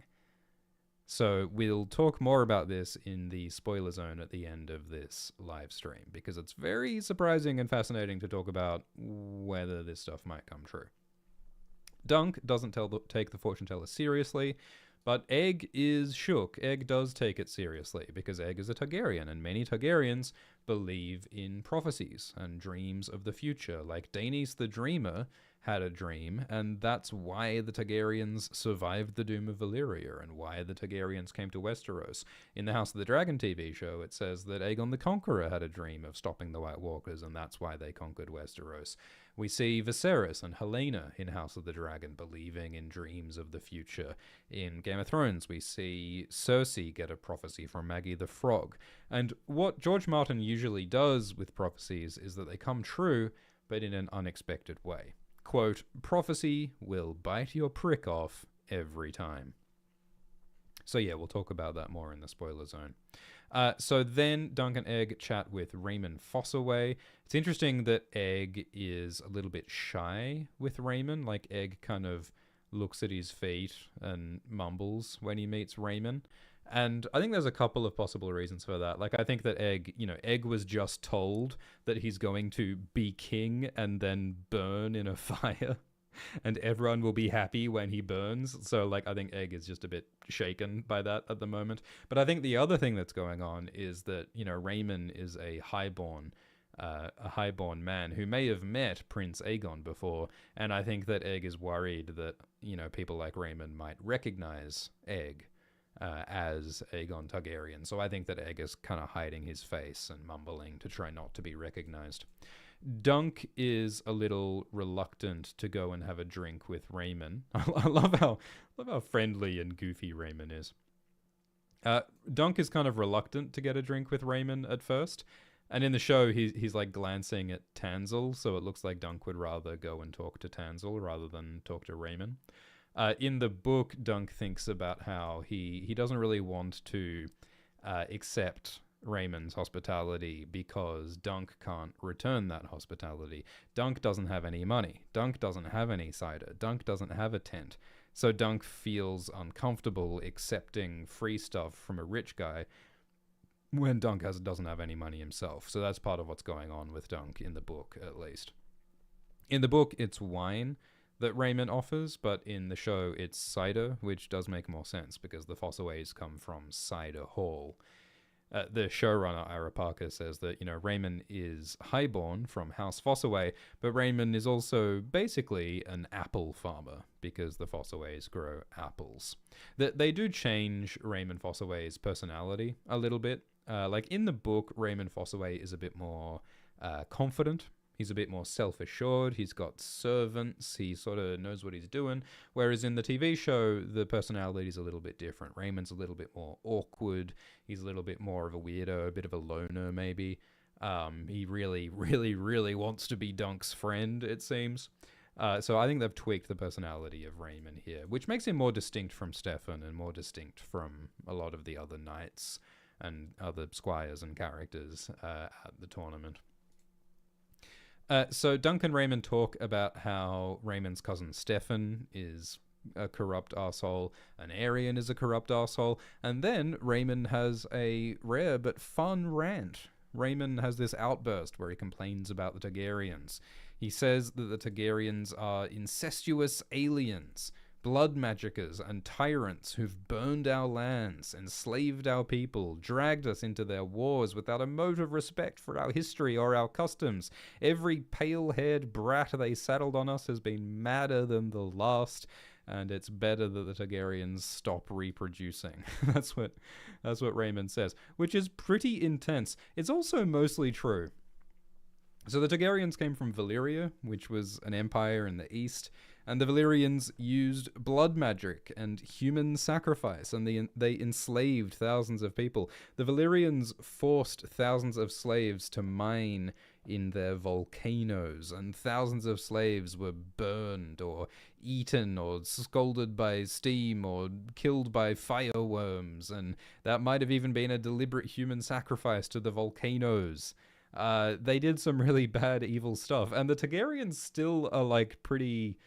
So we'll talk more about this in the spoiler zone at the end of this live stream, because it's very surprising and fascinating to talk about whether this stuff might come true. Dunk doesn't take the fortune teller seriously, but Egg is shook. Egg does take it seriously, because Egg is a Targaryen, and many Targaryens believe in prophecies and dreams of the future. Like Daenerys the Dreamer had a dream, and that's why the Targaryens survived the doom of Valyria, and why the Targaryens came to Westeros. In the House of the Dragon TV show, it says that Aegon the Conqueror had a dream of stopping the White Walkers, and that's why they conquered Westeros. We see Viserys and Helena in House of the Dragon believing in dreams of the future. In Game of Thrones, we see Cersei get a prophecy from Maggie the Frog. And what George Martin usually does with prophecies is that they come true, but in an unexpected way. Quote, prophecy will bite your prick off every time. So yeah, we'll talk about that more in the spoiler zone. So then Dunk and Egg chat with Raymond Fossaway. It's interesting that Egg is a little bit shy with Raymond. Like, Egg kind of looks at his feet and mumbles when he meets Raymond. And I think there's a couple of possible reasons for that. Like, I think that Egg was just told that he's going to be king and then burn in a fire, and everyone will be happy when he burns. So, like, I think Egg is just a bit shaken by that at the moment. But I think the other thing that's going on is that, Raymond is a highborn man who may have met Prince Aegon before, and I think that Egg is worried that, people like Raymond might recognize Egg as Aegon Targaryen. So I think that Egg is kind of hiding his face and mumbling to try not to be recognized. Dunk is a little reluctant to go and have a drink with Raymond. I love how friendly and goofy Raymond is. Dunk is kind of reluctant to get a drink with Raymond at first. And in the show, he's like glancing at Tanzel, so it looks like Dunk would rather go and talk to Tanzel rather than talk to Raymond. In the book, Dunk thinks about how he doesn't really want to accept Raymond's hospitality because Dunk can't return that hospitality. Dunk doesn't have any money. Dunk doesn't have any cider. Dunk doesn't have a tent. So Dunk feels uncomfortable accepting free stuff from a rich guy when Dunk doesn't have any money himself. So that's part of what's going on with Dunk in the book, at least. In the book, it's wine that Raymond offers, but in the show, it's cider, which does make more sense because the Fossaways come from Cider Hall. The showrunner, Ira Parker, says that, Raymond is highborn from House Fossaway, but Raymond is also basically an apple farmer because the Fossaways grow apples. They do change Raymond Fossaway's personality a little bit. Like in the book, Raymond Fossaway is a bit more confident. He's a bit more self-assured. He's got servants. He sort of knows what he's doing. Whereas in the TV show, the personality is a little bit different. Raymond's a little bit more awkward. He's a little bit more of a weirdo, a bit of a loner maybe. He really, really, really wants to be Dunk's friend, it seems. So I think they've tweaked the personality of Raymond here, which makes him more distinct from Stefan and more distinct from a lot of the other knights and other squires and characters at the tournament. So Dunk and Raymond talk about how Raymond's cousin Stefan is a corrupt arsehole, and Aerion is a corrupt arsehole, and then Raymond has a rare but fun rant. Raymond has this outburst where he complains about the Targaryens. He says that the Targaryens are incestuous aliens, blood magicers and tyrants who've burned our lands, enslaved our people, dragged us into their wars without a mote of respect for our history or our customs. Every pale-haired brat they saddled on us has been madder than the last, and it's better that the Targaryens stop reproducing. That's what Raymond says, which is pretty intense. It's also mostly true. So the Targaryens came from Valyria, which was an empire in the east, and the Valyrians used blood magic and human sacrifice, and they enslaved thousands of people. The Valyrians forced thousands of slaves to mine in their volcanoes, and thousands of slaves were burned or eaten or scalded by steam or killed by fireworms, and that might have even been a deliberate human sacrifice to the volcanoes. They did some really bad, evil stuff, and the Targaryens still are like pretty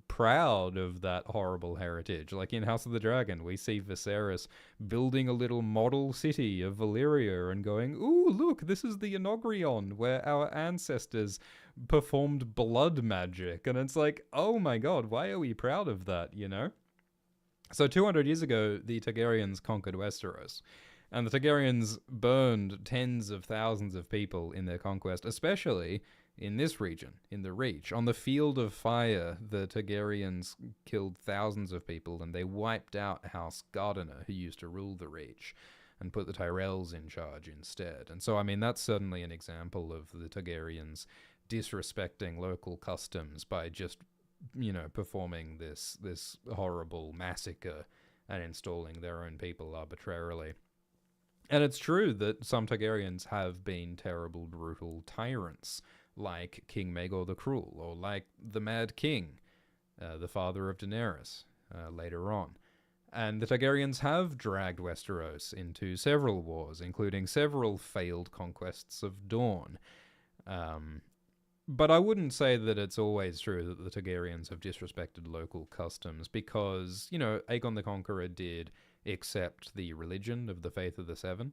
proud of that horrible heritage. Like in House of the Dragon, we see Viserys building a little model city of Valyria and going, "Ooh, look, this is the Inogrion where our ancestors performed blood magic." And it's like, oh my god, why are we proud of that, So 200 years ago, the Targaryens conquered Westeros. And the Targaryens burned tens of thousands of people in their conquest, especially in this region, in the Reach. On the Field of Fire, the Targaryens killed thousands of people, and they wiped out House Gardener, who used to rule the Reach, and put the Tyrells in charge instead. And so, I mean, that's certainly an example of the Targaryens disrespecting local customs by just, performing this horrible massacre and installing their own people arbitrarily. And it's true that some Targaryens have been terrible, brutal tyrants, like King Maegor the Cruel, or like the Mad King, the father of Daenerys, later on. And the Targaryens have dragged Westeros into several wars, including several failed conquests of Dorne. But I wouldn't say that it's always true that the Targaryens have disrespected local customs, because, Aegon the Conqueror did accept the religion of the Faith of the Seven.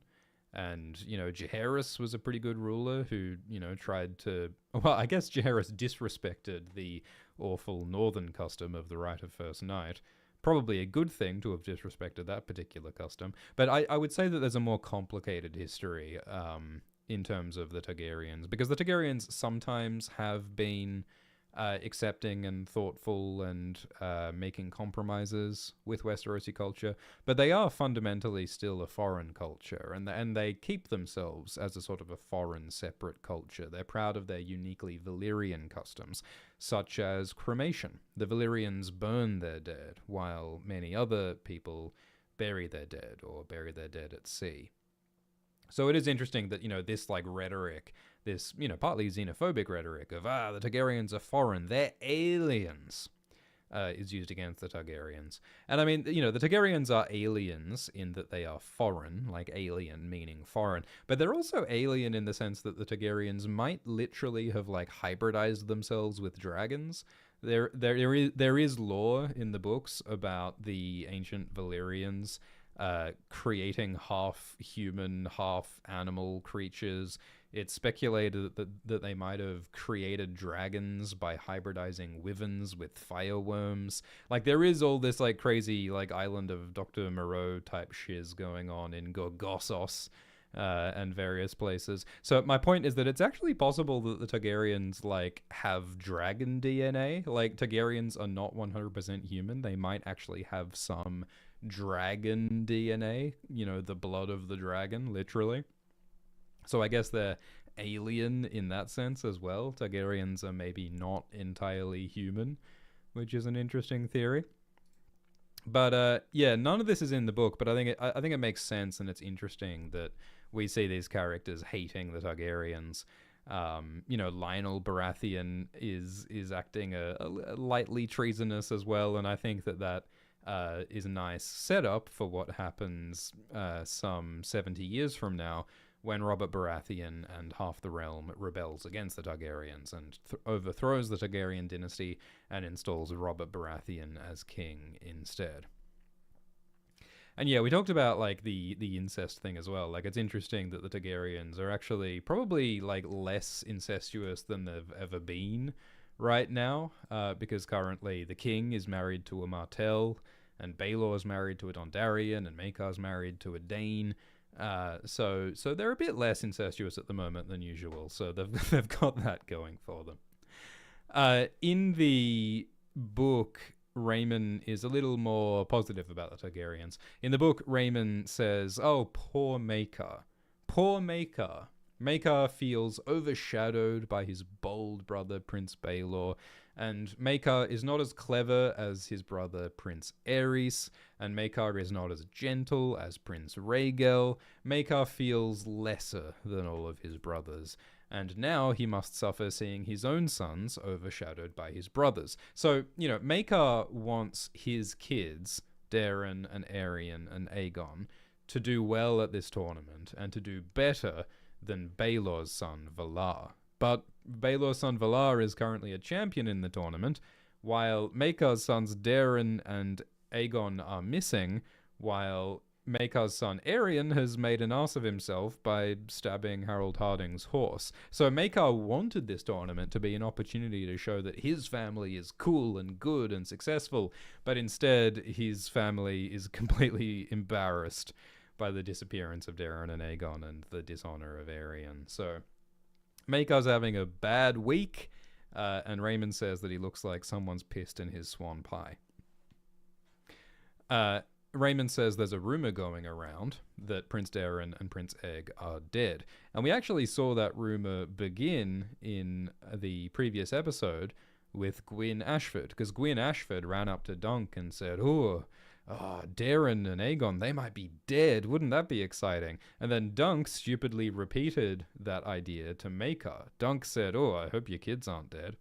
And, Jaehaerys was a pretty good ruler who, tried to... Well, I guess Jaehaerys disrespected the awful northern custom of the right of first night. Probably a good thing to have disrespected that particular custom. But I would say that there's a more complicated history in terms of the Targaryens, because the Targaryens sometimes have been accepting and thoughtful and making compromises with Westerosi culture, but they are fundamentally still a foreign culture, and they keep themselves as a sort of a foreign, separate culture. They're proud of their uniquely Valyrian customs, such as cremation. The Valyrians burn their dead, while many other people bury their dead, or bury their dead at sea. So it is interesting that, this rhetoric, this, partly xenophobic rhetoric of, the Targaryens are foreign, they're aliens, is used against the Targaryens. And I mean, the Targaryens are aliens in that they are foreign, like alien meaning foreign, but they're also alien in the sense that the Targaryens might literally have, hybridized themselves with dragons. There is lore in the books about the ancient Valyrians creating half human, half animal creatures. It's speculated that they might have created dragons by hybridizing wyverns with fireworms. There is all this crazy Island of Dr. Moreau type shiz going on in Gorgossos and various places. So my point is that it's actually possible that the Targaryens have dragon DNA. Targaryens are not 100% human. They might actually have some dragon DNA, the blood of the dragon, literally. So I guess they're alien in that sense as well. Targaryens are maybe not entirely human, which is an interesting theory. But none of this is in the book, but I think it makes sense, and it's interesting that we see these characters hating the Targaryens. Lionel Baratheon is acting a lightly treasonous as well, and I think that is a nice setup for what happens some 70 years from now, when Robert Baratheon and half the realm rebels against the Targaryens and overthrows the Targaryen dynasty and installs Robert Baratheon as king instead. And yeah, we talked about the incest thing as well. It's interesting that the Targaryens are actually probably less incestuous than they've ever been right now, because currently the king is married to a Martell, and Baelor is married to a Dondarrion, and Maekar's married to a Dane. So they're a bit less incestuous at the moment than usual. So they've got that going for them. In the book, Raymond is a little more positive about the Targaryens. In the book, Raymond says, "Oh, poor Maekar. Poor Maekar. Maekar feels overshadowed by his bold brother, Prince Baelor, and Maekar is not as clever as his brother, Prince Aerys, and Maekar is not as gentle as Prince Rhaegal. Maekar feels lesser than all of his brothers, and now he must suffer seeing his own sons overshadowed by his brothers." So, Maekar wants his kids, Daeron and Aerion and Aegon, to do well at this tournament and to do better than Baelor's son, Valar. But Baelor's son, Valar, is currently a champion in the tournament, while Maekar's sons, Daeron and Aegon, are missing, while Maekar's son, Aerion, has made an ass of himself by stabbing Harold Harding's horse. So Maekar wanted this tournament to be an opportunity to show that his family is cool and good and successful, but instead his family is completely embarrassed by the disappearance of Daeron and Aegon and the dishonor of Aerion. So Maekar's having a bad week, and Raymond says that he looks like someone's pissed in his swan pie. Raymond says there's a rumor going around that Prince Daeron and Prince Aeg are dead. And we actually saw that rumor begin in the previous episode with Gwyn Ashford, because Gwyn Ashford ran up to Dunk and said, Daeron and Aegon, they might be dead. Wouldn't that be exciting? And then Dunk stupidly repeated that idea to Maekar. Dunk said, I hope your kids aren't dead.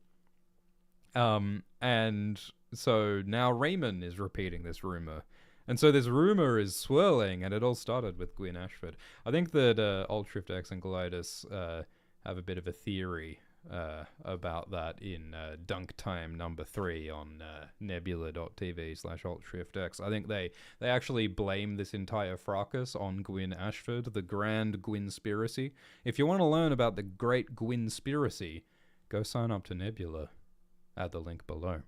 And so now Raymond is repeating this rumor. And so this rumor is swirling, and it all started with Gwyn Ashford. I think that Alt Shift X and Glidus have a bit of a theory about that in Dunk Time number 3 on nebula.tv/AltShiftX. I think they actually blame this entire fracas on Gwyn Ashford, the Grand Gwynspiracy. If you want to learn about the Great Gwynspiracy, go sign up to Nebula at the link below.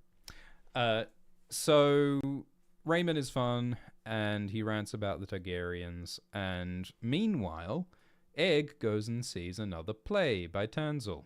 So Raymond is fun, and he rants about the Targaryens, and meanwhile, Egg goes and sees another play by Tanzel.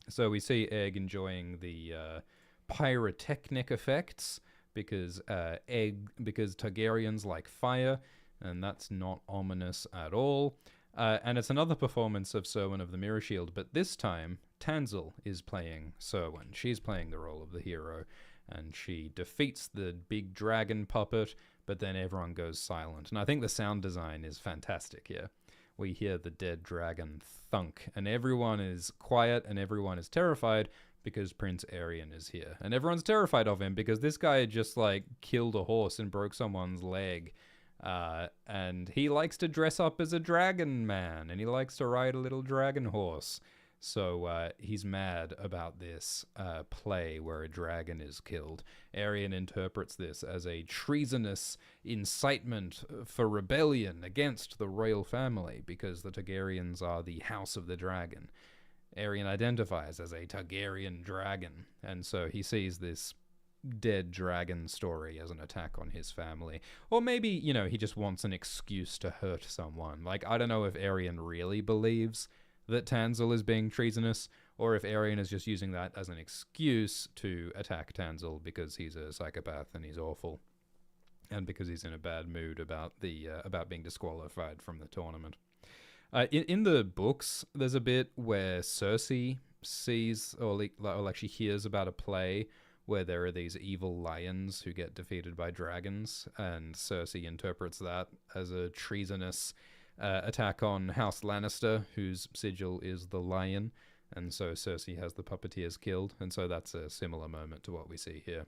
So we see Egg enjoying the pyrotechnic effects because Targaryens like fire, and that's not ominous at all. And it's another performance of Serwyn of the Mirror Shield, but this time Tanzel is playing Serwyn. She's playing the role of the hero, and she defeats the big dragon puppet, but then everyone goes silent. And I think the sound design is fantastic here. We hear the dead dragon thunk, and everyone is quiet and everyone is terrified because Prince Aerion is here. And everyone's terrified of him because this guy just, like, killed a horse and broke someone's leg. And he likes to dress up as a dragon man, and he likes to ride a little dragon horse. So he's mad about this play where a dragon is killed. Aerion interprets this as a treasonous incitement for rebellion against the royal family because the Targaryens are the House of the Dragon. Aerion identifies as a Targaryen dragon, and so he sees this dead dragon story as an attack on his family. Or maybe, you know, he just wants an excuse to hurt someone. Like, I don't know if Aerion really believes that Tanzel is being treasonous, or if Aerion is just using that as an excuse to attack Tanzel because he's a psychopath and he's awful, and because he's in a bad mood about being disqualified from the tournament. In the books, there's a bit where Cersei sees, or like she hears about a play where there are these evil lions who get defeated by dragons, and Cersei interprets that as a treasonous attack on House Lannister, whose sigil is the lion, and so Cersei has the puppeteers killed, and so that's a similar moment to what we see here.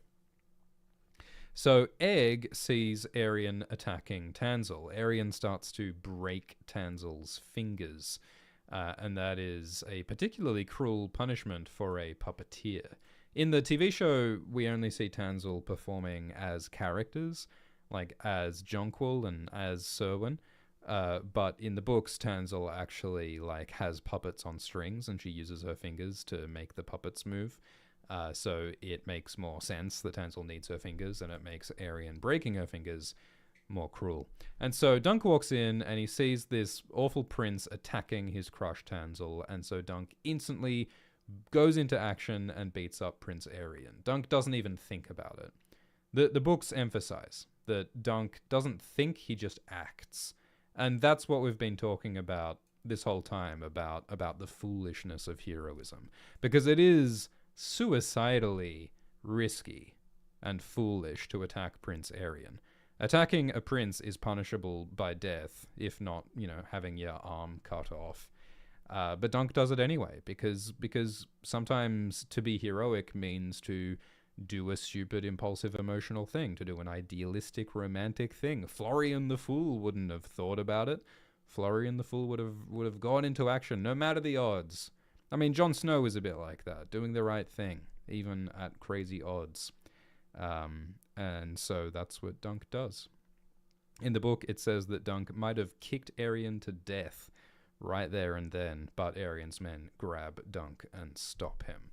So Egg sees Aerion attacking Tanzel. Aerion starts to break Tanzel's fingers, and that is a particularly cruel punishment for a puppeteer. In the TV show, we only see Tanzel performing as characters, like as Jonquil and as Serwyn. But in the books, Tanzel actually like has puppets on strings, and she uses her fingers to make the puppets move. So it makes more sense that Tanzel needs her fingers, and it makes Aerion breaking her fingers more cruel. And so Dunk walks in, and he sees this awful prince attacking his crushed Tanzel, and so Dunk instantly goes into action and beats up Prince Aerion. Dunk doesn't even think about it. The books emphasize that Dunk doesn't think, he just acts. And that's what we've been talking about this whole time, about the foolishness of heroism. Because it is suicidally risky and foolish to attack Prince Aerion. Attacking a prince is punishable by death, if not, you know, having your arm cut off. But Dunk does it anyway, because sometimes to be heroic means to do a stupid, impulsive, emotional thing, to do an idealistic, romantic thing. Florian the Fool wouldn't have thought about it. Florian the Fool would have gone into action, no matter the odds. I mean, Jon Snow is a bit like that, doing the right thing, even at crazy odds. And so that's what Dunk does. In the book, it says that Dunk might have kicked Aerion to death right there and then, but Aerion's men grab Dunk and stop him.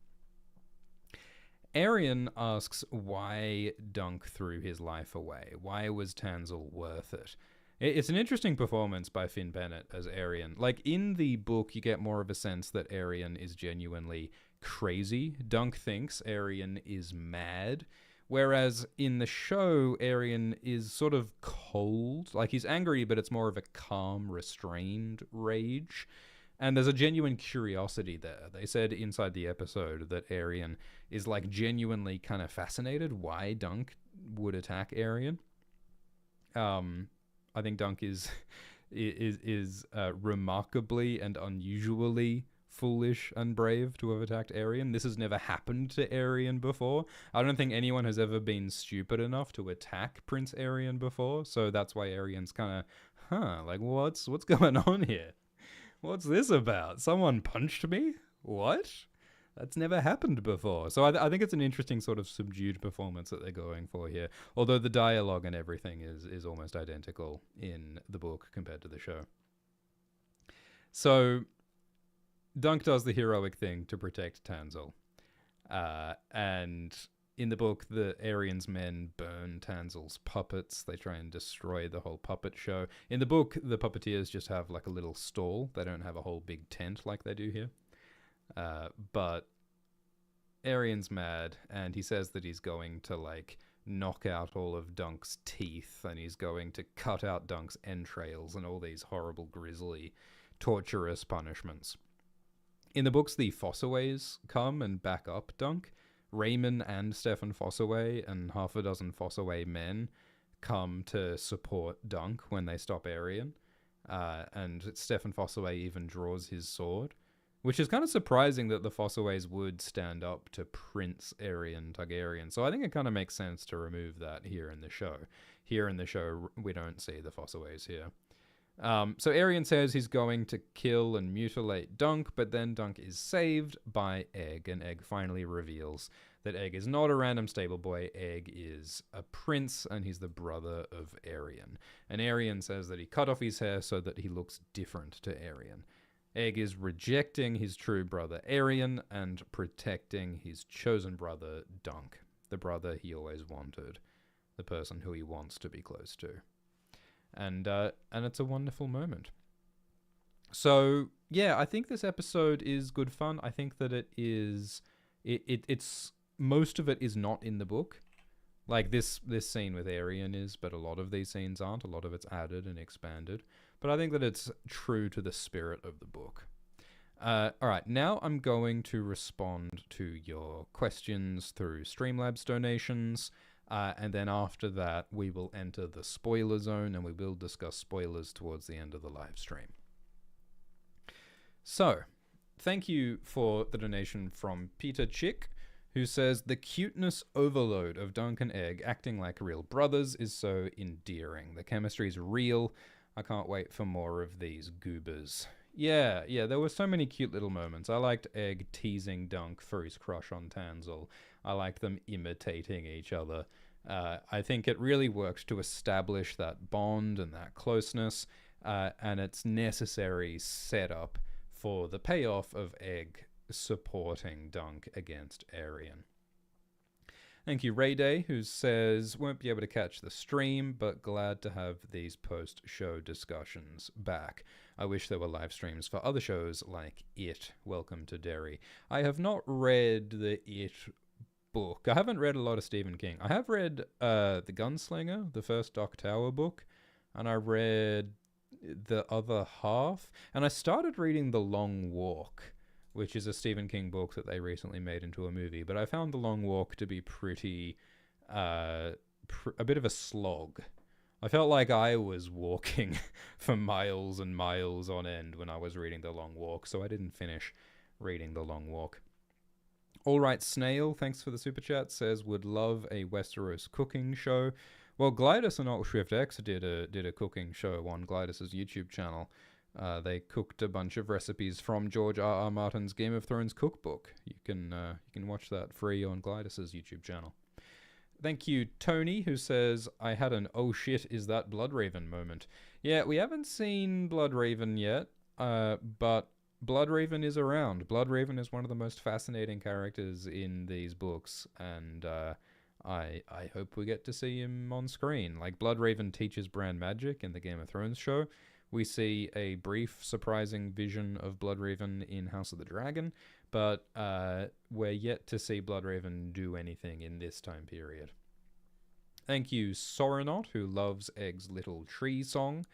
Aerion asks why Dunk threw his life away. Why was Tanzel worth it? It's an interesting performance by Finn Bennett as Aerion. Like, in the book, you get more of a sense that Aerion is genuinely crazy. Dunk thinks Aerion is mad. Whereas in the show, Aerion is sort of cold. Like, he's angry, but it's more of a calm, restrained rage. And there's a genuine curiosity there. They said inside the episode that Aerion is, like, genuinely kind of fascinated why Dunk would attack Aerion. I think Dunk is remarkably and unusually foolish and brave to have attacked Aerion. This has never happened to Aerion before. I don't think anyone has ever been stupid enough to attack Prince Aerion before. So that's why Aerion's kind of, like, what's going on here? What's this about? Someone punched me? what? That's never happened before. So I think it's an interesting sort of subdued performance that they're going for here. Although the dialogue and everything is almost identical in the book compared to the show. So Dunk does the heroic thing to protect Tanzil. And in the book, the Aryans men burn Tanzil's puppets. They try and destroy the whole puppet show. In the book, the puppeteers just have like a little stall. They don't have a whole big tent like they do here. But Aryans mad, and he says that he's going to like knock out all of Dunk's teeth, and he's going to cut out Dunk's entrails, and all these horrible, grisly, torturous punishments. In the books, the Fossaways come and back up Dunk. Raymond and Stefan Fossaway and half a dozen Fossaway men come to support Dunk when they stop Aryan. And Stefan Fossaway even draws his sword, which is kind of surprising that the Fossaways would stand up to Prince Aryan Targaryen. So I think it kind of makes sense to remove that here in the show. Here in the show, we don't see the Fossaways here. So Aryan says he's going to kill and mutilate Dunk, but then Dunk is saved by Egg, and Egg finally reveals that Egg is not a random stable boy. Egg is a prince, and he's the brother of Aryan. And Aryan says that he cut off his hair so that he looks different to Aryan. Egg is rejecting his true brother Aryan and protecting his chosen brother Dunk, the brother he always wanted, the person who he wants to be close to. And it's a wonderful moment. So yeah, I think this episode is good fun. I think that it's most of it is not in the book. Like this scene with Aryan is, but a lot of these scenes aren't. A lot of it's added and expanded. But I think that it's true to the spirit of the book. All right, now I'm going to respond to your questions through Streamlabs donations. And then after that, we will enter the spoiler zone, and we will discuss spoilers towards the end of the live stream. So, thank you for the donation from Peter Chick, who says, the cuteness overload of Dunk and Egg acting like real brothers is so endearing. The chemistry is real. I can't wait for more of these goobers. Yeah, there were so many cute little moments. I liked Egg teasing Dunk for his crush on Tanzil. I liked them imitating each other. I think it really worked to establish that bond and that closeness, and it's necessary setup for the payoff of Egg supporting Dunk against Aryan. Thank you, Ray Day, who says, won't be able to catch the stream, but glad to have these post-show discussions back. I wish there were live streams for other shows like It. Welcome to Derry. I have not read the It book. I haven't read a lot of Stephen King. I have read The Gunslinger, the first Doc Tower book, and I read the other half, and I started reading The Long Walk, which is a Stephen King book that they recently made into a movie, but I found The Long Walk to be pretty, a bit of a slog. I felt like I was walking for miles and miles on end when I was reading The Long Walk, so I didn't finish reading The Long Walk. All right, Snail, thanks for the super chat, says, would love a Westeros cooking show. Well, Glidus and AltShiftX did a cooking show on Glidus's YouTube channel. They cooked a bunch of recipes from George R.R. Martin's Game of Thrones cookbook. You can watch that free on Glidus's YouTube channel. Thank you, Tony, who says, I had an oh shit, is that Bloodraven moment. Yeah, we haven't seen Bloodraven yet, but Bloodraven is around. Bloodraven is one of the most fascinating characters in these books, and I hope we get to see him on screen. Like, Bloodraven teaches Bran magic in the Game of Thrones show. We see a brief, surprising vision of Bloodraven in House of the Dragon, but we're yet to see Bloodraven do anything in this time period. Thank you, Soronot, who loves Egg's Little Tree song.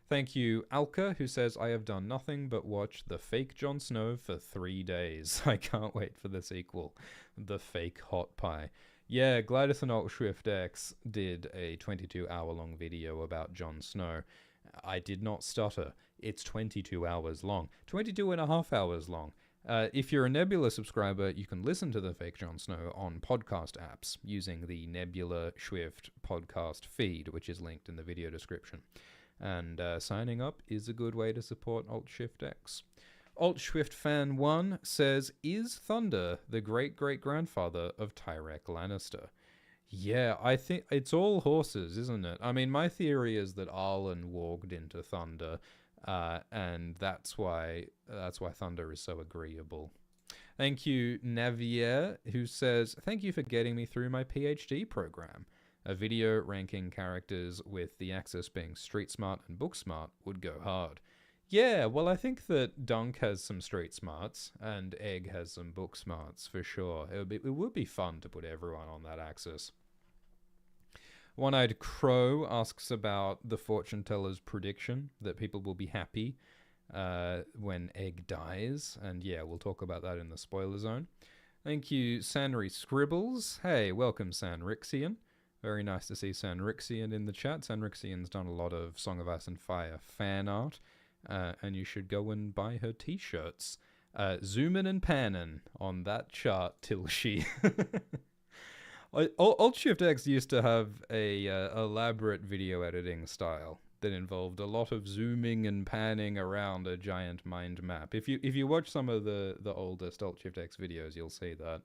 Thank you, Alka, who says, I have done nothing but watch the fake Jon Snow for 3 days. I can't wait for the sequel, The Fake Hot Pie. Yeah, Glidus and AltSwiftX did a 22-hour-long video about Jon Snow. I did not stutter. It's 22 hours long. 22 and a half hours long. If you're a Nebula subscriber, you can listen to the fake Jon Snow on podcast apps using the Nebula Swift podcast feed, which is linked in the video description. And signing up is a good way to support AltShiftX. AltSwiftFan1 says, is Thunder the great-great-grandfather of Tyrek Lannister? Yeah, I think it's all horses, isn't it? I mean, my theory is that Arlen walked into Thunder, and that's why Thunder is so agreeable. Thank you, Navier, who says, thank you for getting me through my PhD program. A video ranking characters with the axis being street smart and book smart would go hard. Yeah, well, I think that Dunk has some street smarts and Egg has some book smarts for sure. It would be fun to put everyone on that axis. One-Eyed Crow asks about the fortune teller's prediction that people will be happy when Egg dies, and yeah, we'll talk about that in the spoiler zone. Thank you, Sanri Scribbles. Hey, welcome, Sanrixian. Very nice to see Sanrixian in the chat. Sanrixian's done a lot of Song of Ice and Fire fan art, and you should go and buy her t-shirts. Zoomin' and pannin' on that chart till she... Alt-Shift-X used to have a elaborate video editing style that involved a lot of zooming and panning around a giant mind map. If you watch some of the oldest Alt-Shift-X videos, you'll see that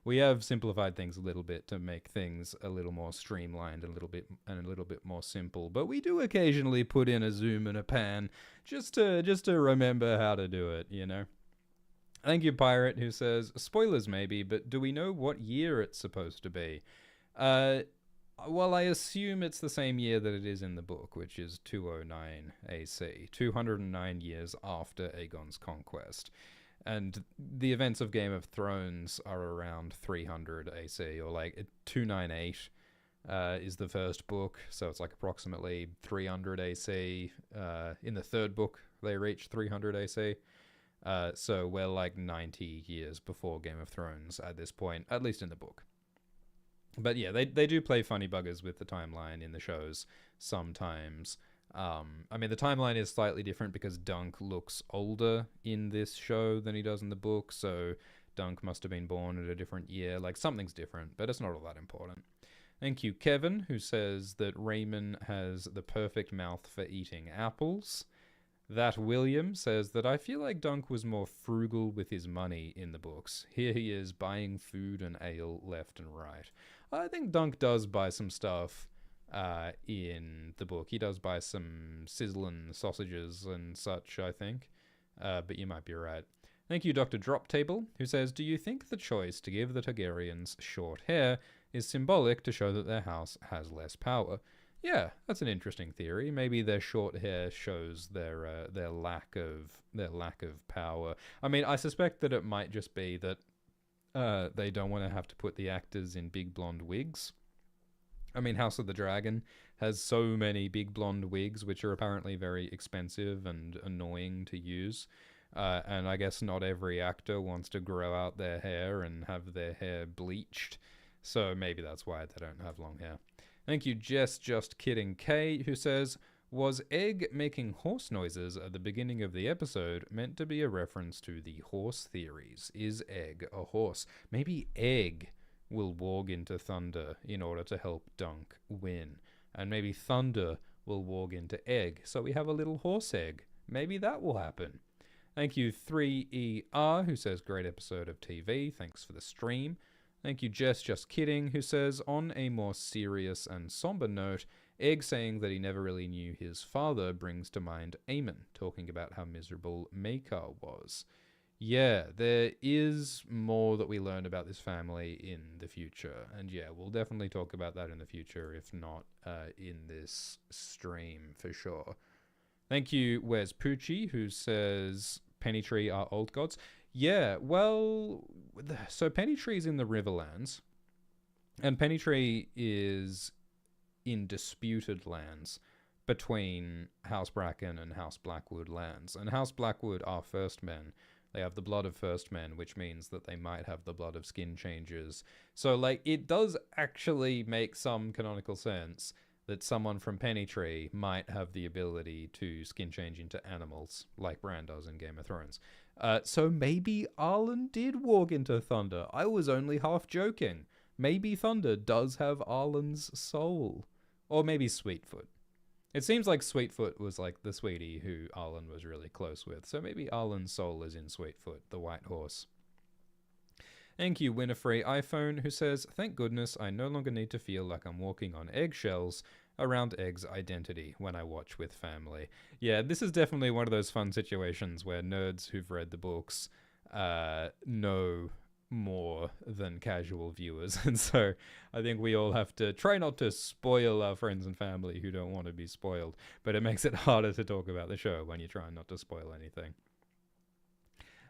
we have simplified things a little bit to make things a little more streamlined and a little bit more simple. But we do occasionally put in a zoom and a pan just to remember how to do it, you know. Thank you, Pirate, who says, spoilers maybe, but do we know what year it's supposed to be? Well, I assume it's the same year that it is in the book, which is 209 AC, 209 years after Aegon's conquest. And the events of Game of Thrones are around 300 AC, or like 298 is the first book, so it's like approximately 300 AC. In the third book, they reach 300 AC. So we're like 90 years before Game of Thrones at this point, at least in the book. But yeah, they do play funny buggers with the timeline in the shows sometimes. I mean, the timeline is slightly different because Dunk looks older in this show than he does in the book, so Dunk must have been born at a different year. Like, something's different, but it's not all that important. Thank you, Kevin, who says that Raymond has the perfect mouth for eating apples. That William says that I feel like Dunk was more frugal with his money in the books. Here he is buying food and ale left and right. I think Dunk does buy some stuff in the book. He does buy some sizzling sausages and such, I think. But you might be right. Thank you, Dr. Drop Table, who says, do you think the choice to give the Targaryens short hair is symbolic to show that their house has less power? Yeah, that's an interesting theory. Maybe their short hair shows their lack of power. I mean, I suspect that it might just be that they don't want to have to put the actors in big blonde wigs. I mean, House of the Dragon has so many big blonde wigs, which are apparently very expensive and annoying to use. And I guess not every actor wants to grow out their hair and have their hair bleached. So maybe that's why they don't have long hair. Thank you, Jess Just Kidding K, who says, was Egg making horse noises at the beginning of the episode meant to be a reference to the horse theories? Is Egg a horse? Maybe Egg will warg into Thunder in order to help Dunk win. And maybe Thunder will warg into Egg, so we have a little horse egg. Maybe that will happen. Thank you, 3ER, who says, great episode of TV. Thanks for the stream. Thank you, Jess Just Kidding, who says, on a more serious and somber note, Egg saying that he never really knew his father brings to mind Aemon, talking about how miserable Maekar was. Yeah, there is more that we learn about this family in the future, and yeah, we'll definitely talk about that in the future, if not in this stream, for sure. Thank you, Wes Poochie, who says, Pennytree are old gods. Yeah, well, so Pennytree's in the Riverlands, and Pennytree is in disputed lands between House Bracken and House Blackwood lands. And House Blackwood are first men. They have the blood of first men, which means that they might have the blood of skin changers. So, like, it does actually make some canonical sense that someone from Pennytree might have the ability to skin change into animals, like Bran does in Game of Thrones. So maybe Arlen did walk into Thunder. I was only half joking. Maybe Thunder does have Arlen's soul. Or maybe Sweetfoot. It seems like Sweetfoot was like the sweetie who Arlen was really close with. So maybe Arlen's soul is in Sweetfoot, the white horse. Thank you, Winifrey iPhone, who says, thank goodness I no longer need to feel like I'm walking on eggshells around Egg's identity when I watch with family. Yeah, this is definitely one of those fun situations where nerds who've read the books know more than casual viewers. And so I think we all have to try not to spoil our friends and family who don't want to be spoiled, but it makes it harder to talk about the show when you're trying not to spoil anything.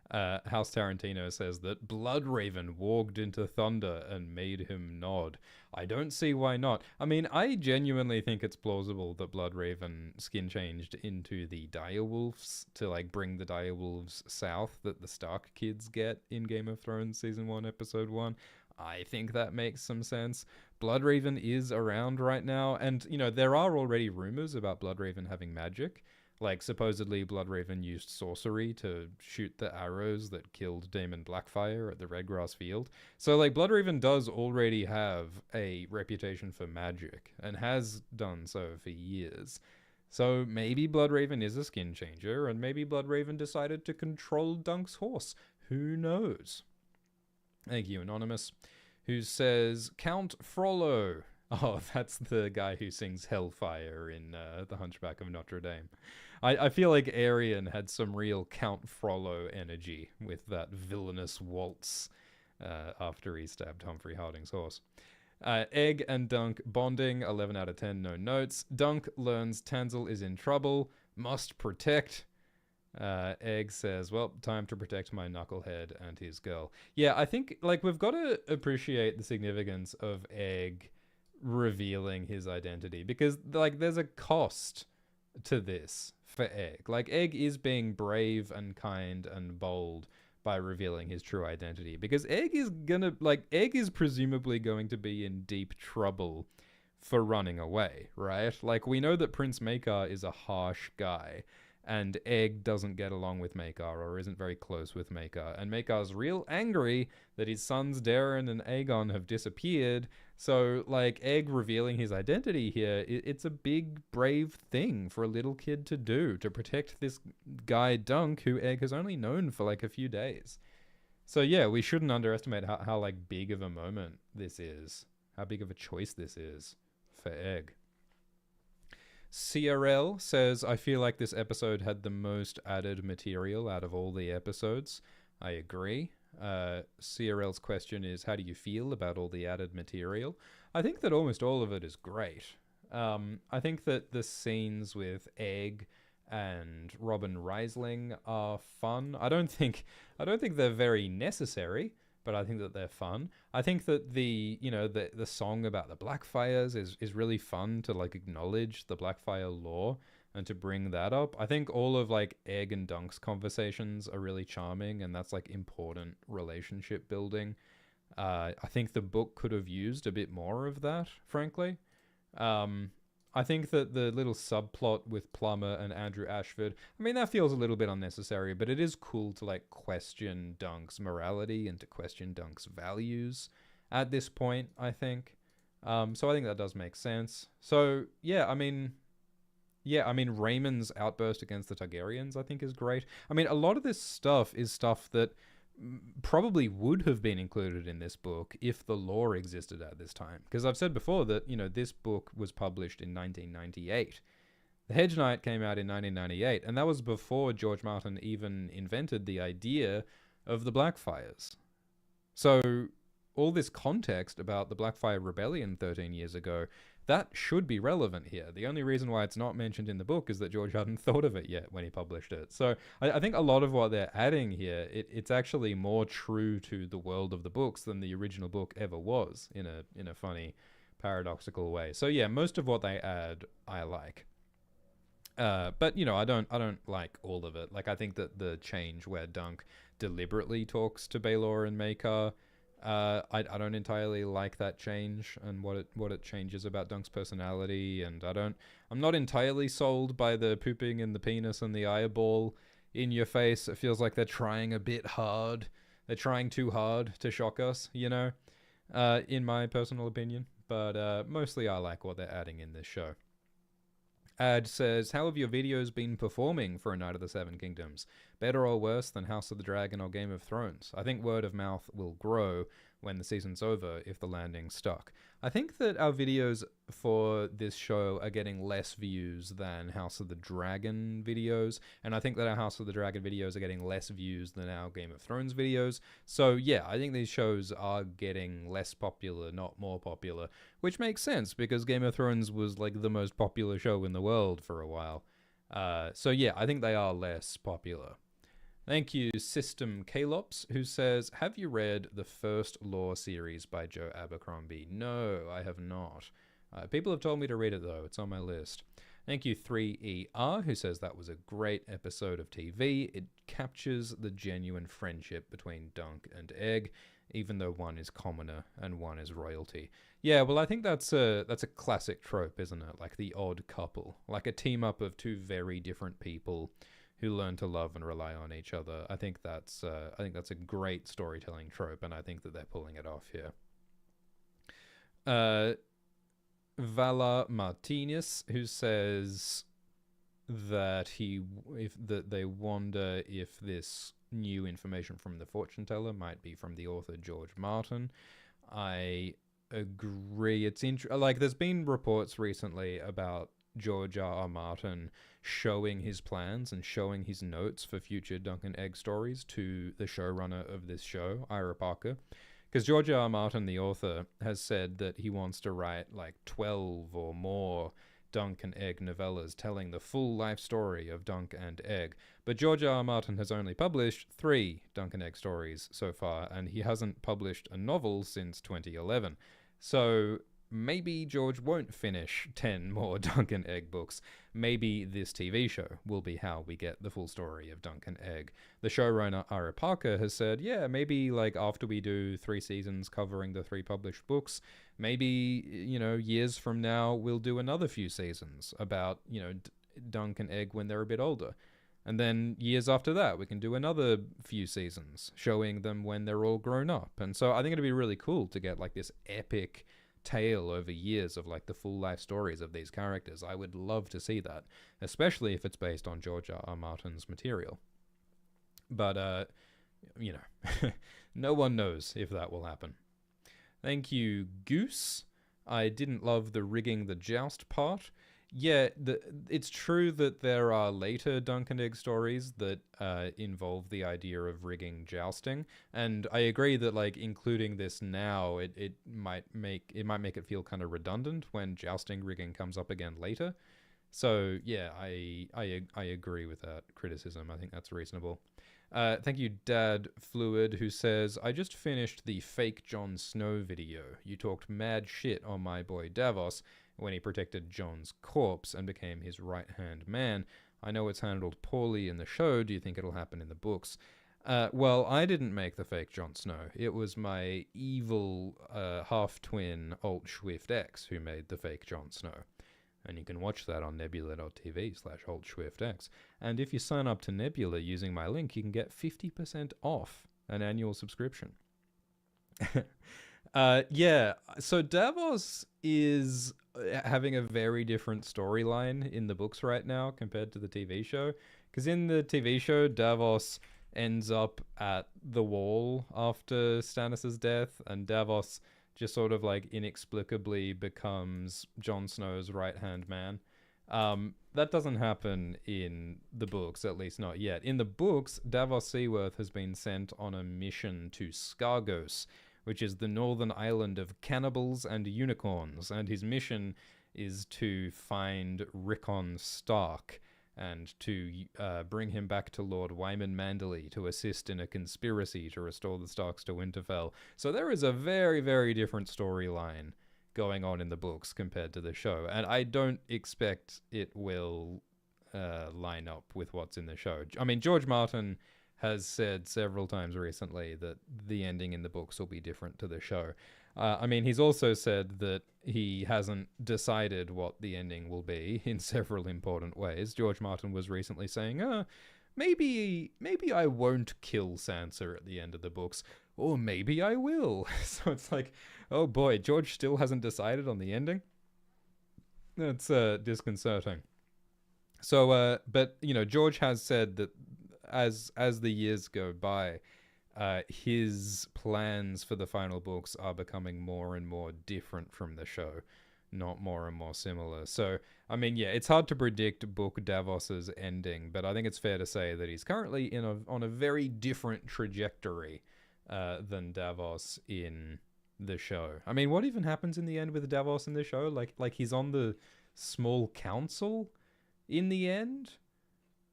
House Tarantino says that Bloodraven walked into thunder and made him nod. I don't see why not. I mean, I genuinely think it's plausible that Bloodraven skin changed into the direwolves to like bring the direwolves south that the Stark kids get in Game of Thrones season 1 episode 1. I think that makes some sense. Bloodraven is around right now, and you know there are already rumors about Bloodraven having magic. Like, supposedly Bloodraven used sorcery to shoot the arrows that killed Daemon Blackfire at the Redgrass Field. So, like, Bloodraven does already have a reputation for magic, and has done so for years. So maybe Bloodraven is a skin changer, and maybe Bloodraven decided to control Dunk's horse. Who knows? Thank you, Anonymous, who says, Count Frollo. Oh, that's the guy who sings Hellfire in The Hunchback of Notre Dame. I feel like Arian had some real Count Frollo energy with that villainous waltz after he stabbed Humphrey Harding's horse. Egg and Dunk bonding, 11 out of 10, no notes. Dunk learns Tanzel is in trouble, must protect. Egg says, well, time to protect my knucklehead and his girl. Yeah, I think, like, we've got to appreciate the significance of Egg revealing his identity, because, like, there's a cost to this for Egg. Like, Egg is being brave and kind and bold by revealing his true identity, because Egg is presumably going to be in deep trouble for running away, right? Like, we know that Prince Maekar is a harsh guy, and Egg doesn't get along with Maekar or isn't very close with Maekar, and Maekar's real angry that his sons Darren and Aegon have disappeared. So, like, Egg revealing his identity here, it's a big, brave thing for a little kid to do, to protect this guy Dunk, who Egg has only known for, like, a few days. So, yeah, we shouldn't underestimate how like, big of a moment this is. How big of a choice this is for Egg. CRL says, I feel like this episode had the most added material out of all the episodes. I agree. CRL's question is, how do you feel about all the added material? I think that almost all of it is great. I think that the scenes with Egg and Robin Riesling are fun. I don't think they're very necessary, but I think that they're fun. I think that the song about the Blackfires is really fun to like acknowledge the Blackfire lore and to bring that up. I think all of like Egg and Dunk's conversations are really charming, and that's like important relationship building. I think the book could have used a bit more of that, frankly. I think that the little subplot with Plummer and Andrew Ashford, I mean, that feels a little bit unnecessary, but it is cool to like question Dunk's morality and to question Dunk's values at this point, I think. So I think that does make sense. So yeah, I mean, Raymon's outburst against the Targaryens, I think, is great. I mean, a lot of this stuff is stuff that probably would have been included in this book if the lore existed at this time. Because I've said before that, this book was published in 1998. The Hedge Knight came out in 1998, and that was before George Martin even invented the idea of the Blackfires. So all this context about the Blackfire Rebellion 13 years ago, that should be relevant here. The only reason why it's not mentioned in the book is that George hadn't thought of it yet when he published it. So I think a lot of what they're adding here, it's actually more true to the world of the books than the original book ever was, in a funny, paradoxical way. So yeah, most of what they add, I like. But I don't like all of it. Like, I think that the change where Dunk deliberately talks to Baelor and Maekar, I don't entirely like that change and what it changes about Dunk's personality, and I'm not entirely sold by the pooping and the penis and the eyeball in your face. It feels like they're trying a bit hard. They're trying too hard to shock us, in my personal opinion. But mostly I like what they're adding in this show. Ad says, how have your videos been performing for A Night of the Seven Kingdoms? Better or worse than House of the Dragon or Game of Thrones? I think word of mouth will grow when the season's over if the landing's stuck. I think that our videos for this show are getting less views than House of the Dragon videos, and I think that our House of the Dragon videos are getting less views than our Game of Thrones videos. So yeah, I think these shows are getting less popular, not more popular, which makes sense because Game of Thrones was like the most popular show in the world for a while. So yeah, I think they are less popular. Thank you, System Kalops, who says, have you read the first Lore series by Joe Abercrombie? No, I have not. People have told me to read it, though. It's on my list. Thank you, 3ER, who says that was a great episode of TV. It captures the genuine friendship between Dunk and Egg, even though one is commoner and one is royalty. Yeah, well, I think that's a classic trope, isn't it? Like the odd couple. Like a team-up of two very different people who learn to love and rely on each other. I think that's a great storytelling trope, and I think that they're pulling it off here. Vala Martinez, who says that they wonder if this new information from the fortune teller might be from the author George Martin. I agree. It's like there's been reports recently about George R.R. Martin showing his plans and showing his notes for future Dunk and Egg stories to the showrunner of this show, Ira Parker. Because George R.R. Martin, the author, has said that he wants to write like 12 or more Dunk and Egg novellas telling the full life story of Dunk and Egg. But George R.R. Martin has only published 3 Dunk and Egg stories so far, and he hasn't published a novel since 2011. So maybe George won't finish 10 more Dunk and Egg books. Maybe this TV show will be how we get the full story of Dunk and Egg. The showrunner Ira Parker has said, yeah, maybe like after we do 3 seasons covering the 3 published books, maybe, years from now we'll do another few seasons about, Dunk and Egg when they're a bit older. And then years after that, we can do another few seasons showing them when they're all grown up. And so I think it'd be really cool to get like this epic tale over years of like the full life stories of these characters. I would love to see that, especially if it's based on George R.R. Martin's material. But, no one knows if that will happen. Thank you, Goose. I didn't love the rigging the joust part. Yeah, it's true that there are later Dunk and Egg stories that involve the idea of rigging jousting, and I agree that like including this now, it might make it feel kind of redundant when jousting rigging comes up again later. So yeah, I agree with that criticism. I think that's reasonable. Thank you, Dad Fluid, who says, I just finished the fake Jon Snow video. You talked mad shit on my boy Davos when he protected Jon's corpse and became his right-hand man. I know it's handled poorly in the show. Do you think it'll happen in the books? Well, I didn't make the fake Jon Snow. It was my evil half-twin Alt Swift X who made the fake Jon Snow. And you can watch that on nebula.tv/AltSwiftX. And if you sign up to Nebula using my link, you can get 50% off an annual subscription. Yeah, so Davos is having a very different storyline in the books right now compared to the TV show. Because in the TV show, Davos ends up at the Wall after Stannis' death, and Davos just sort of like inexplicably becomes Jon Snow's right-hand man. That doesn't happen in the books, at least not yet. In the books, Davos Seaworth has been sent on a mission to Skargos, which is the northern island of cannibals and unicorns, and his mission is to find Rickon Stark and to bring him back to Lord Wyman Manderley to assist in a conspiracy to restore the Starks to Winterfell. So there is a very, very different storyline going on in the books compared to the show, and I don't expect it will line up with what's in the show. I mean, George Martin has said several times recently that the ending in the books will be different to the show. I mean, he's also said that he hasn't decided what the ending will be in several important ways. George Martin was recently saying, maybe I won't kill Sansa at the end of the books, or maybe I will. So it's like, oh boy, George still hasn't decided on the ending? That's disconcerting. So, but George has said that as the years go by, his plans for the final books are becoming more and more different from the show, not more and more similar. So, I mean, yeah, it's hard to predict Book Davos's ending, but I think it's fair to say that he's currently on a very different trajectory than Davos in the show. I mean, what even happens in the end with Davos in the show? Like he's on the small council in the end?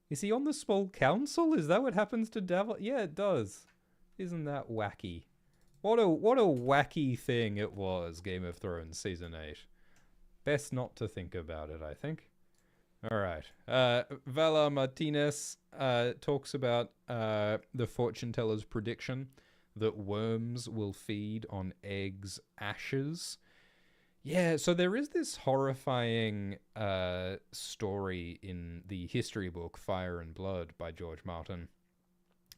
Is he on the small council? Is that what happens to Davos? Yeah, it does. Isn't that wacky? What a wacky thing it was, Game of Thrones Season 8. Best not to think about it, I think. Alright. Vala Martinez talks about the fortune teller's prediction that worms will feed on eggs' ashes. Yeah, so there is this horrifying story in the history book Fire and Blood by George Martin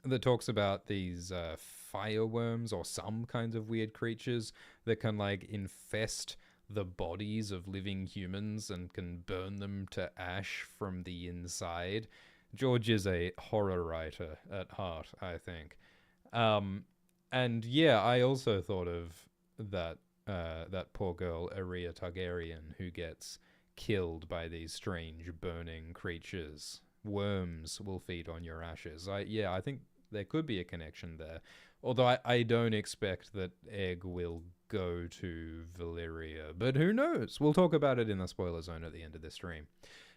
that talks about these fireworms or some kinds of weird creatures that can like infest the bodies of living humans and can burn them to ash from the inside. George is a horror writer at heart, I think. And yeah, I also thought of that poor girl, Arya Targaryen, who gets killed by these strange burning creatures. Worms will feed on your ashes. I think there could be a connection there. Although I don't expect that Egg will go to Valyria. But who knows? We'll talk about it in the spoiler zone at the end of this stream.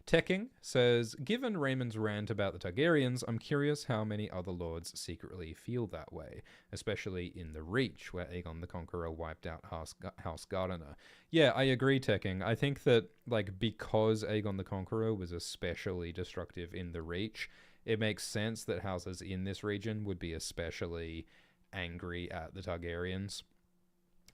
Tekking says, given Raymond's rant about the Targaryens, I'm curious how many other lords secretly feel that way, especially in the Reach, where Aegon the Conqueror wiped out House Gardener. Yeah, I agree, Tekking. I think that, like, because Aegon the Conqueror was especially destructive in the Reach, it makes sense that houses in this region would be especially angry at the Targaryens.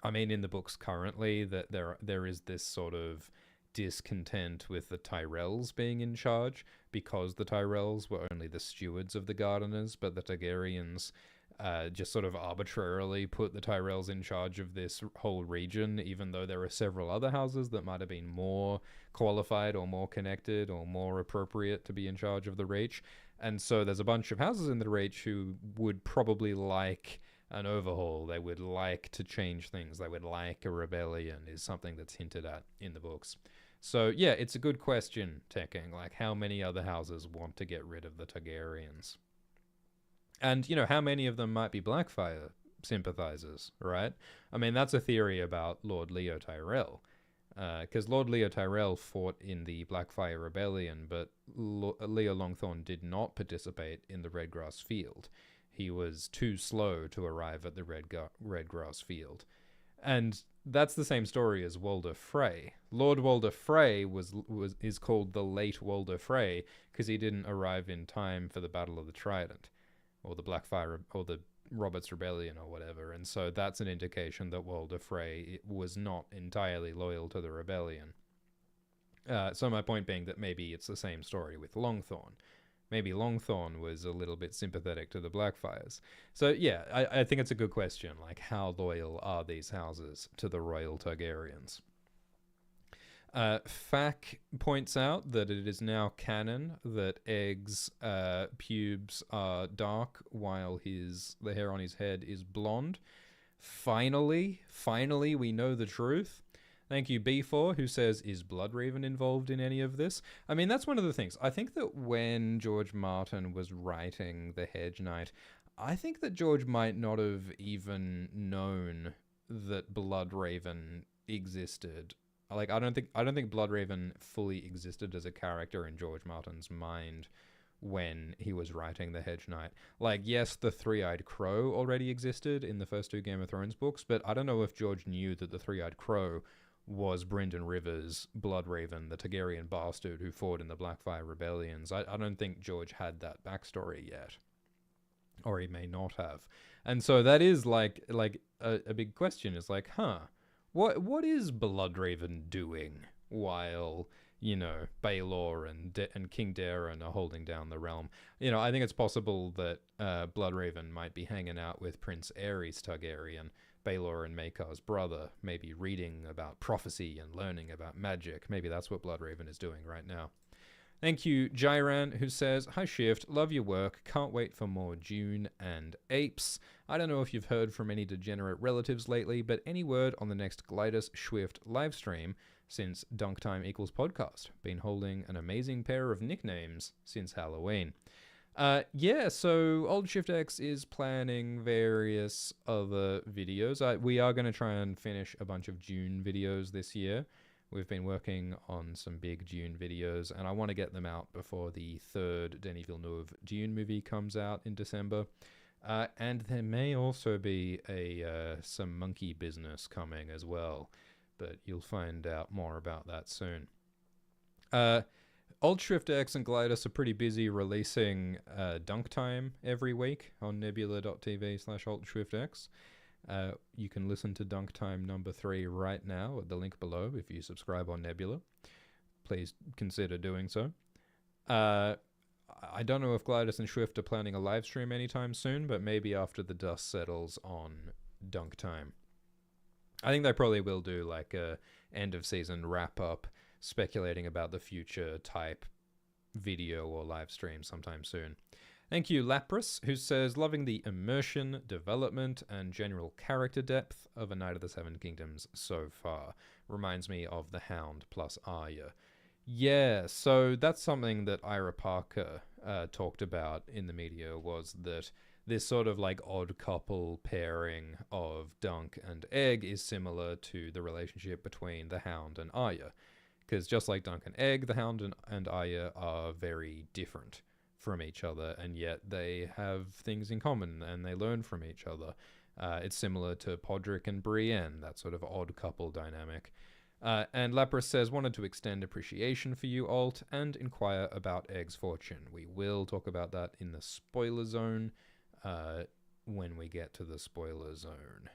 I mean, in the books currently, that there is this sort of discontent with the Tyrells being in charge, because the Tyrells were only the stewards of the Gardeners, but the Targaryens just sort of arbitrarily put the Tyrells in charge of this whole region, even though there are several other houses that might have been more qualified or more connected or more appropriate to be in charge of the Reach. And so there's a bunch of houses in the Reach who would probably like an overhaul. They would like to change things. They would like a rebellion, is something that's hinted at in the books. So yeah, it's a good question, Tekking. Like, how many other houses want to get rid of the Targaryens? And, how many of them might be Blackfire sympathizers, right? I mean, that's a theory about Lord Leo Tyrell. Because Lord Leo Tyrell fought in the Blackfire Rebellion, but Leo Longthorn did not participate in the Redgrass Field. He was too slow to arrive at the Redgrass Field. And that's the same story as Walder Frey. Lord Walder Frey is called the Late Walder Frey because he didn't arrive in time for the Battle of the Trident, or the Blackfire, or the Robert's Rebellion, or whatever. And so that's an indication that Walder Frey was not entirely loyal to the rebellion. So my point being that maybe it's the same story with Longthorn. Maybe Longthorn was a little bit sympathetic to the Blackfires. So yeah, I think it's a good question. Like, how loyal are these houses to the royal Targaryens? Fack points out that it is now canon that Egg's pubes are dark while the hair on his head is blonde. Finally, we know the truth. Thank you, B4, who says, is Bloodraven involved in any of this? I mean, that's one of the things. I think that when George Martin was writing The Hedge Knight, I think that George might not have even known that Bloodraven existed. Like, I don't think Bloodraven fully existed as a character in George Martin's mind when he was writing The Hedge Knight. Like, yes, the Three-Eyed Crow already existed in the first two Game of Thrones books, but I don't know if George knew that the Three-Eyed Crow was Brynden Rivers, Bloodraven, the Targaryen bastard who fought in the Blackfire Rebellions. I don't think George had that backstory yet. Or he may not have. And so that is like a big question. It's like, what is Bloodraven doing while, Baelor and King Daeron are holding down the realm? I think it's possible that Bloodraven might be hanging out with Prince Aerys Targaryen, Baelor and Maekar's brother, maybe reading about prophecy and learning about magic. Maybe that's what Bloodraven is doing right now. Thank you, Jairan, who says, "Hi Shift, love your work, can't wait for more Dune and Apes. I don't know if you've heard from any degenerate relatives lately, but any word on the next Glidus Swift livestream since Dunk Time equals podcast? Been holding an amazing pair of nicknames since Halloween." Yeah, so Old Shift X is planning various other videos. We are going to try and finish a bunch of Dune videos this year. We've been working on some big Dune videos, and I want to get them out before the third Denis Villeneuve Dune movie comes out in December. And there may also be some monkey business coming as well, but you'll find out more about that soon. Old Shift X and Glidus are pretty busy releasing Dunk Time every week on nebula.tv/AltShiftX. You can listen to Dunk Time number 3 right now at the link below if you subscribe on Nebula. Please consider doing so. I don't know if Glidus and Swift are planning a live stream anytime soon, but maybe after the dust settles on Dunk Time. I think they probably will do like a end of season wrap up speculating about the future type video or live stream sometime soon. Thank you, Lapras, who says, "Loving the immersion, development, and general character depth of A Knight of the Seven Kingdoms so far. Reminds me of The Hound plus Arya." Yeah, so that's something that Ira Parker talked about in the media, was that this sort of like odd couple pairing of Dunk and Egg is similar to the relationship between the Hound and Arya. Because just like Dunk and Egg, the Hound and Arya are very different from each other, and yet they have things in common and they learn from each other. It's similar to Podrick and Brienne, that sort of odd couple dynamic. And Lapras says, "Wanted to extend appreciation for you, Alt, and inquire about Egg's fortune." We will talk about that in the spoiler zone when we get to the spoiler zone.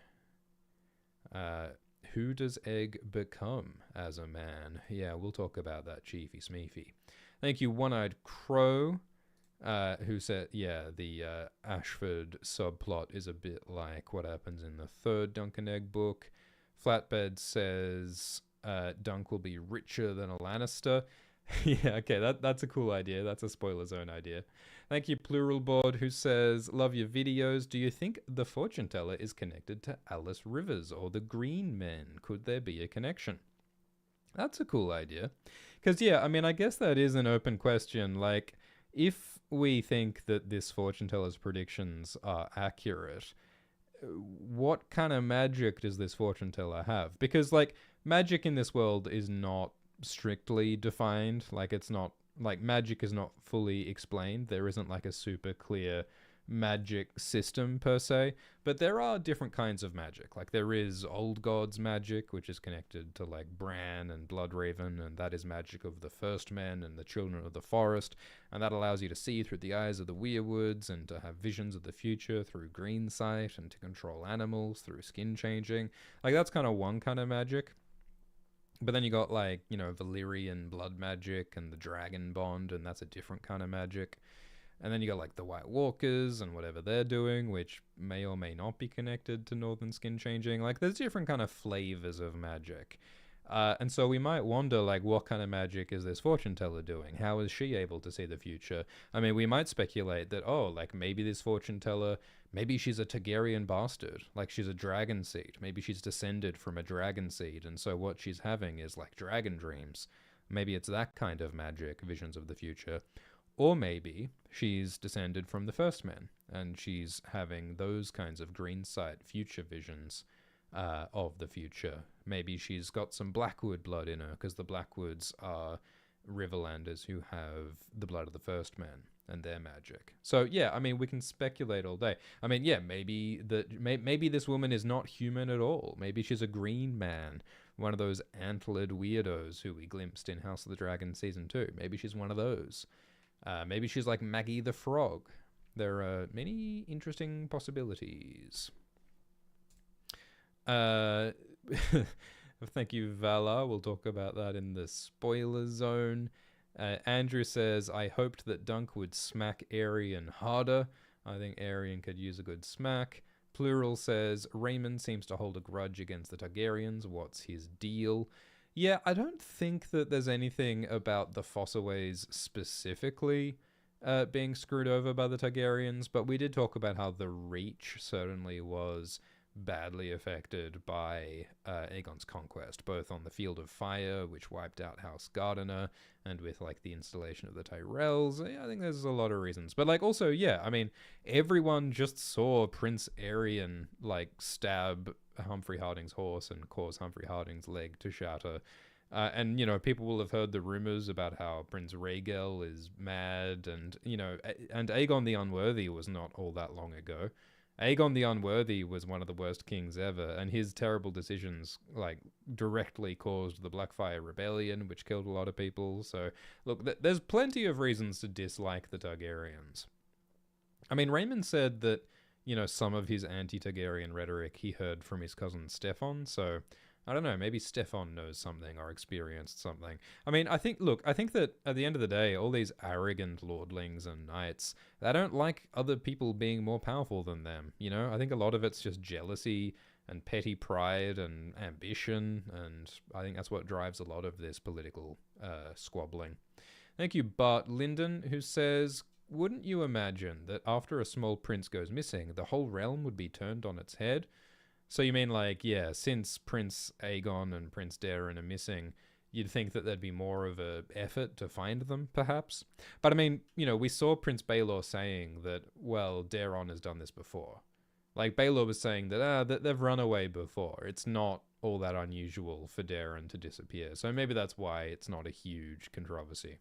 Who does Egg become as a man? Yeah, we'll talk about that, Chiefy Smeefy. Thank you, One-Eyed Crow, who said, yeah, the Ashford subplot is a bit like what happens in the third Dunk and Egg book. Flatbed says Dunk will be richer than a Lannister. Yeah, okay, that's a cool idea. That's a spoiler zone idea. Thank you, Plural Board, who says, "Love your videos. Do you think the fortune teller is connected to Alice Rivers or the Green Men? Could there be a connection?" That's a cool idea. Because, yeah, I mean, I guess that is an open question. Like, if we think that this fortune teller's predictions are accurate, what kind of magic does this fortune teller have? Because, like, magic in this world is not strictly defined. Like, it's not, like, magic is not fully explained. There isn't like a super clear magic system per se, but there are different kinds of magic. Like, there is old gods magic, which is connected to like Bran and Bloodraven, and that is magic of the First Men and the Children of the Forest, and that allows you to see through the eyes of the weirwoods and to have visions of the future through green sight and to control animals through skin changing. Like, that's kind of one kind of magic. But then you got, like, you know, Valyrian blood magic and the dragon bond, and that's a different kind of magic. And then you got, like, the White Walkers and whatever they're doing, which may or may not be connected to Northern skin changing. Like, there's different kind of flavors of magic. And so we might wonder, like, what kind of magic is this fortune teller doing? How is she able to see the future? I mean, we might speculate that, oh, like, maybe this fortune teller, maybe she's a Targaryen bastard. Like, she's a dragon seed. Maybe she's descended from a dragon seed, and so what she's having is, like, dragon dreams. Maybe it's that kind of magic, visions of the future. Or maybe she's descended from the First Men, and she's having those kinds of green sight future visions of the future. Maybe she's got some Blackwood blood in her, because the Blackwoods are Riverlanders who have the blood of the First Men and their magic. So yeah, I mean, we can speculate all day. I mean, yeah, maybe this woman is not human at all. Maybe she's a green man, one of those antlered weirdos who we glimpsed in House of the Dragon Season 2. Maybe she's one of those. Maybe she's like Maggie the Frog. There are many interesting possibilities. Thank you, Vala. We'll talk about that in the spoiler zone. Andrew says, "I hoped that Dunk would smack Aerion harder. I think Aerion could use a good smack." Plural says, "Raymond seems to hold a grudge against the Targaryens. What's his deal?" Yeah, I don't think that there's anything about the Fossaways specifically being screwed over by the Targaryens, but we did talk about how the Reach certainly was badly affected by Aegon's conquest, both on the Field of Fire, which wiped out House Gardener, and with like the installation of the Tyrells. Yeah, I think there's a lot of reasons, but like also, yeah, I mean, everyone just saw Prince Aerion like stab Humphrey Harding's horse and cause Humphrey Harding's leg to shatter. And, you know, people will have heard the rumors about how Prince Rhaegal is mad, and, you know, and Aegon the Unworthy was not all that long ago. Aegon the Unworthy was one of the worst kings ever, and his terrible decisions, like, directly caused the Blackfire Rebellion, which killed a lot of people. So, look, there's plenty of reasons to dislike the Targaryens. I mean, Raymond said that, you know, some of his anti-Targaryen rhetoric he heard from his cousin Stefan, so I don't know, maybe Stefan knows something or experienced something. I mean, I think that at the end of the day, all these arrogant lordlings and knights, they don't like other people being more powerful than them, you know? I think a lot of it's just jealousy and petty pride and ambition, and I think that's what drives a lot of this political squabbling. Thank you, Bart Linden, who says, wouldn't you imagine that after a small prince goes missing, the whole realm would be turned on its head? So you mean like, yeah, since Prince Aegon and Prince Daeron are missing, you'd think that there'd be more of a effort to find them, perhaps? But I mean, you know, we saw Prince Baelor saying that, well, Daeron has done this before. Like, Baelor was saying that they've run away before. It's not all that unusual for Daeron to disappear. So maybe that's why it's not a huge controversy.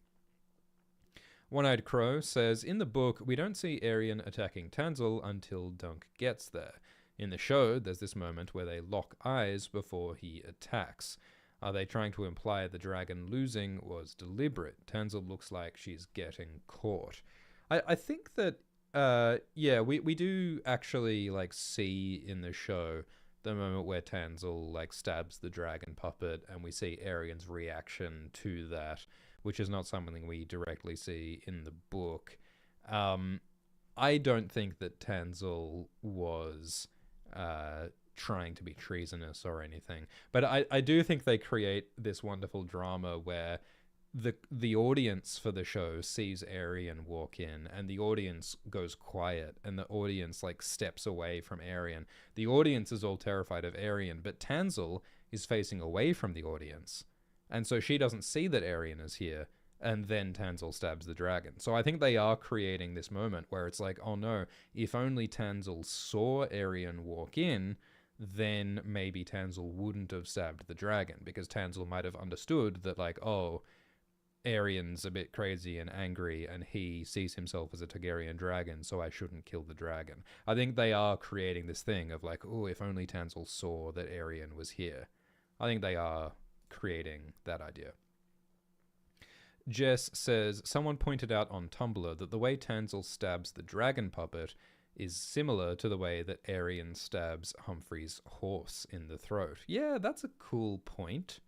One-Eyed Crow says, in the book, we don't see Aerion attacking Tanzil until Dunk gets there. In the show, there's this moment where they lock eyes before he attacks. Are they trying to imply the dragon losing was deliberate? Tanzil looks like she's getting caught. I think that, yeah, we do actually, like, see in the show the moment where Tanzil, like, stabs the dragon puppet, and we see Aerion's reaction to that, which is not something we directly see in the book. I don't think that Tanzil was trying to be treasonous or anything, but I do think they create this wonderful drama where the audience for the show sees Aerion walk in, and the audience goes quiet, and the audience like steps away from Aerion. The audience is all terrified of Aerion, but Tanzil is facing away from the audience, and so she doesn't see that Aerion is here, and then Tanzil stabs the dragon. So I think they are creating this moment where it's like, oh no, if only Tanzil saw Aerion walk in, then maybe Tanzil wouldn't have stabbed the dragon, because Tanzil might have understood that, like, oh, Aerion's a bit crazy and angry, and he sees himself as a Targaryen dragon, so I shouldn't kill the dragon. I think they are creating this thing of like, oh, if only Tanzil saw that Aerion was here. I think they are creating that idea. Jess says, someone pointed out on Tumblr that the way Tanzil stabs the dragon puppet is similar to the way that Aerion stabs Humphrey's horse in the throat. Yeah, that's a cool point.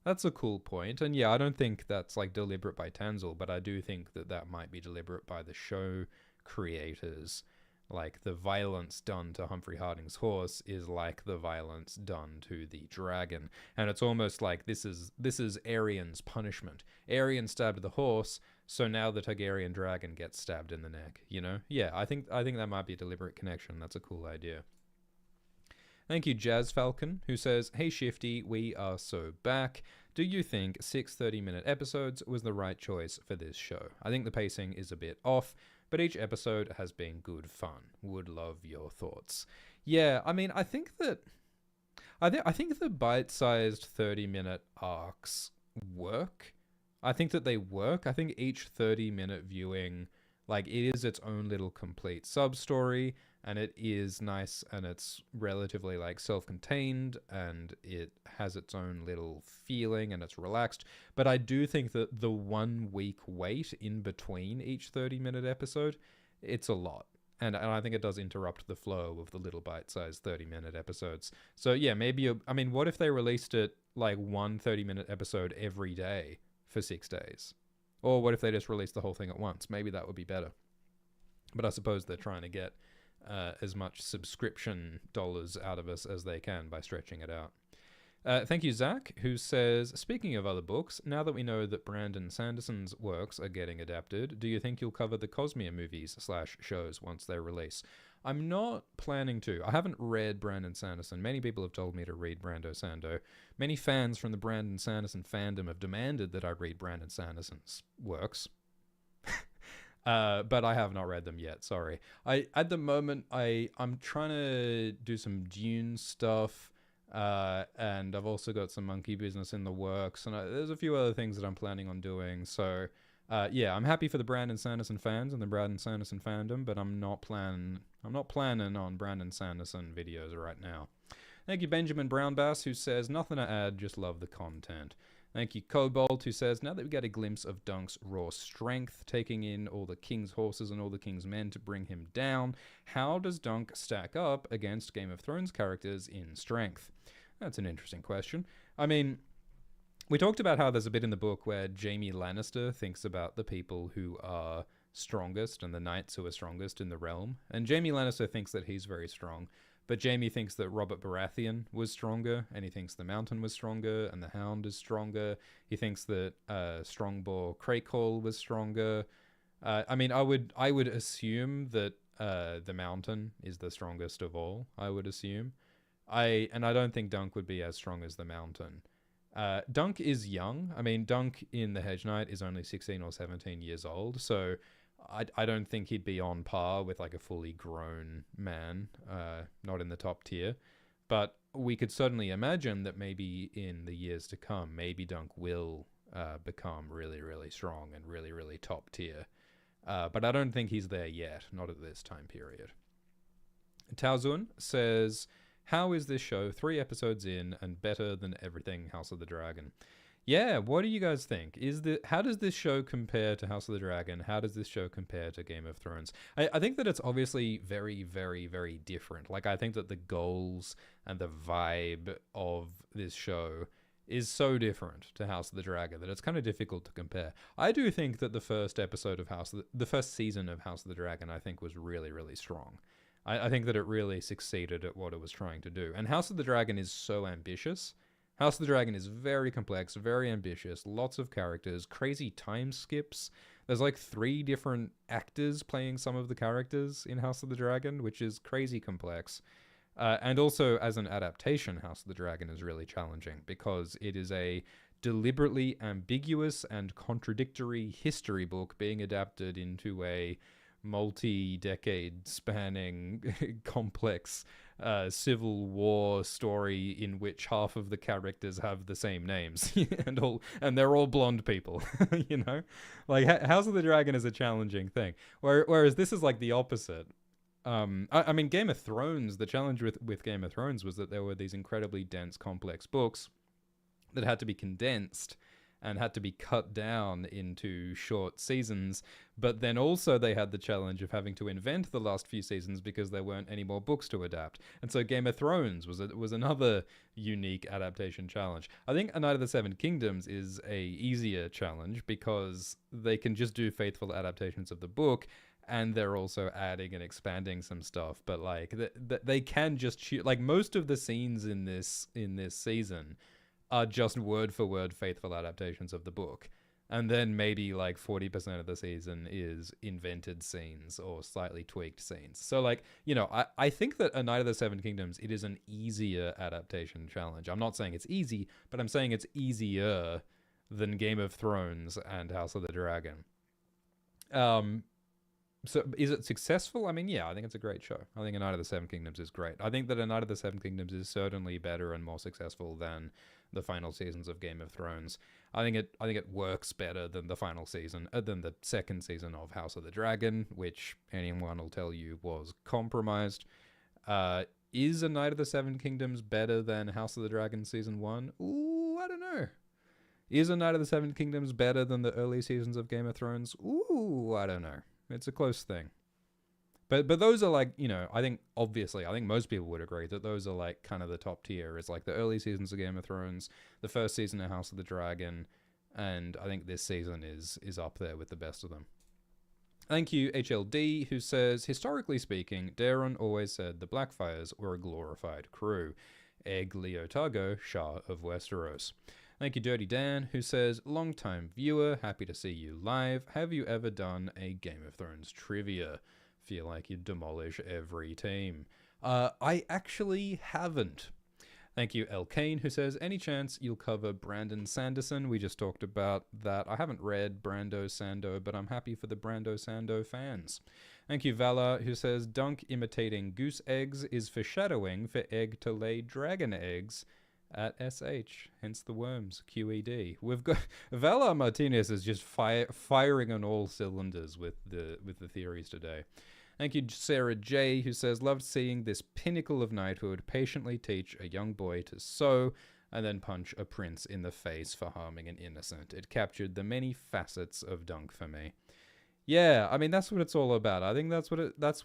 That's a cool point. And yeah, I don't think that's like deliberate by Tanzil, but I do think that that might be deliberate by the show creators. Like, the violence done to Humphrey Harding's horse is like the violence done to the dragon. And it's almost like this is Aerion's punishment. Aerion stabbed the horse, so now the Targaryen dragon gets stabbed in the neck, you know? Yeah, I think that might be a deliberate connection. That's a cool idea. Thank you, Jazz Falcon, who says, hey Shifty, we are so back. Do you think 6 30-minute episodes was the right choice for this show? I think the pacing is a bit off, but each episode has been good fun. Would love your thoughts. Yeah, I mean, I think the bite-sized 30-minute arcs work. I think that they work. I think each 30-minute viewing, like, it is its own little complete sub-story, and it is nice, and it's relatively, like, self-contained, and it has its own little feeling, and it's relaxed. But I do think that the 1 week wait in between each 30-minute episode, it's a lot. And I think it does interrupt the flow of the little bite-sized 30-minute episodes. So yeah, maybe, I mean, what if they released it, like, 1 30-minute episode every day for 6 days? Or what if they just released the whole thing at once? Maybe that would be better. But I suppose they're trying to get as much subscription dollars out of us as they can by stretching it out. Thank you, Zach, who says, speaking of other books, now that we know that Brandon Sanderson's works are getting adapted, do you think you'll cover the Cosmere movies / shows once they release? I'm not planning to. I haven't read Brandon Sanderson. Many people have told me to read Brando Sando. Many fans from the Brandon Sanderson fandom have demanded that I read Brandon Sanderson's works. But I have not read them yet, sorry. At the moment, I'm trying to do some Dune stuff. And I've also got some monkey business in the works, and there's a few other things that I'm planning on doing. So, yeah, I'm happy for the Brandon Sanderson fans and the Brandon Sanderson fandom, but I'm not planning on Brandon Sanderson videos right now. Thank you, Benjamin Brownbass, who says, nothing to add, just love the content. Thank you, Cobalt, who says, now that we get a glimpse of Dunk's raw strength, taking in all the king's horses and all the king's men to bring him down, how does Dunk stack up against Game of Thrones characters in strength? That's an interesting question. I mean, we talked about how there's a bit in the book where Jaime Lannister thinks about the people who are strongest and the knights who are strongest in the realm. And Jaime Lannister thinks that he's very strong. But Jaime thinks that Robert Baratheon was stronger, and he thinks the Mountain was stronger, and the Hound is stronger. He thinks that Strongbow Crakehall was stronger. I mean, I would assume that the Mountain is the strongest of all. I would assume. I don't think Dunk would be as strong as the Mountain. Dunk is young. I mean, Dunk in The Hedge Knight is only 16 or 17 years old, so I don't think he'd be on par with like a fully grown man, not in the top tier. But we could certainly imagine that maybe in the years to come, maybe Dunk will become really, really strong and really, really top tier. But I don't think he's there yet, not at this time period. Taozun says, how is this show 3 episodes in and better than everything House of the Dragon? Yeah, what do you guys think? How does this show compare to House of the Dragon? How does this show compare to Game of Thrones? I think that it's obviously very, very, very different. Like, I think that the goals and the vibe of this show is so different to House of the Dragon that it's kind of difficult to compare. I do think that the first season of House of the Dragon, I think, was really, really strong. I think that it really succeeded at what it was trying to do. And House of the Dragon is so ambitious. House of the Dragon is very complex, very ambitious, lots of characters, crazy time skips. There's like 3 different actors playing some of the characters in House of the Dragon, which is crazy complex. And also, as an adaptation, House of the Dragon is really challenging because it is a deliberately ambiguous and contradictory history book being adapted into a multi-decade spanning complex civil war story in which half of the characters have the same names and they're all blonde people. You know, like House of the Dragon is a challenging thing, whereas this is like the opposite. I mean, Game of Thrones, the challenge with Game of Thrones was that there were these incredibly dense, complex books that had to be condensed and had to be cut down into short seasons, but then also they had the challenge of having to invent the last few seasons because there weren't any more books to adapt. And so Game of Thrones was another unique adaptation challenge. I think A Night of the Seven Kingdoms is a easier challenge because they can just do faithful adaptations of the book, and they're also adding and expanding some stuff. But like they can just shoot, like most of the scenes in this season are just word for word faithful adaptations of the book. And then maybe like 40% of the season is invented scenes or slightly tweaked scenes. So like, you know, I think that A Night of the Seven Kingdoms, it is an easier adaptation challenge. I'm not saying it's easy, but I'm saying it's easier than Game of Thrones and House of the Dragon. So is it successful? I mean, yeah, I think it's a great show. I think A Night of the Seven Kingdoms is great. I think that A Night of the Seven Kingdoms is certainly better and more successful than the final seasons of Game of Thrones. I think it works better than the final season, than the second season of House of the Dragon, which anyone will tell you was compromised. Is A Night of the Seven Kingdoms better than House of the Dragon season 1? Ooh, I don't know. Is A Night of the Seven Kingdoms better than the early seasons of Game of Thrones? Ooh, I don't know. It's a close thing. But those are like, you know, I think most people would agree that those are like kind of the top tier. It's like the early seasons of Game of Thrones, the first season of House of the Dragon, and I think this season is up there with the best of them. Thank you, HLD, who says, historically speaking, Daron always said the Blackfires were a glorified crew. Egg Leotago, Shah of Westeros. Thank you, Dirty Dan, who says, long-time viewer, happy to see you live. Have you ever done a Game of Thrones trivia? Feel like you'd demolish every team. I actually haven't. Thank you, El Kane, who says, any chance you'll cover Brandon Sanderson? We just talked about that. I haven't read Brando Sando, but I'm happy for the Brando Sando fans. Thank you, Vala, who says, Dunk imitating goose eggs is foreshadowing for egg to lay dragon eggs at SH, hence the worms, QED. We've got Vala Martinez is just firing on all cylinders with the theories today. Thank you, Sarah J, who says, loved seeing this pinnacle of knighthood patiently teach a young boy to sew and then punch a prince in the face for harming an innocent. It captured the many facets of Dunk for me. Yeah, I mean, that's what it's all about. I think that's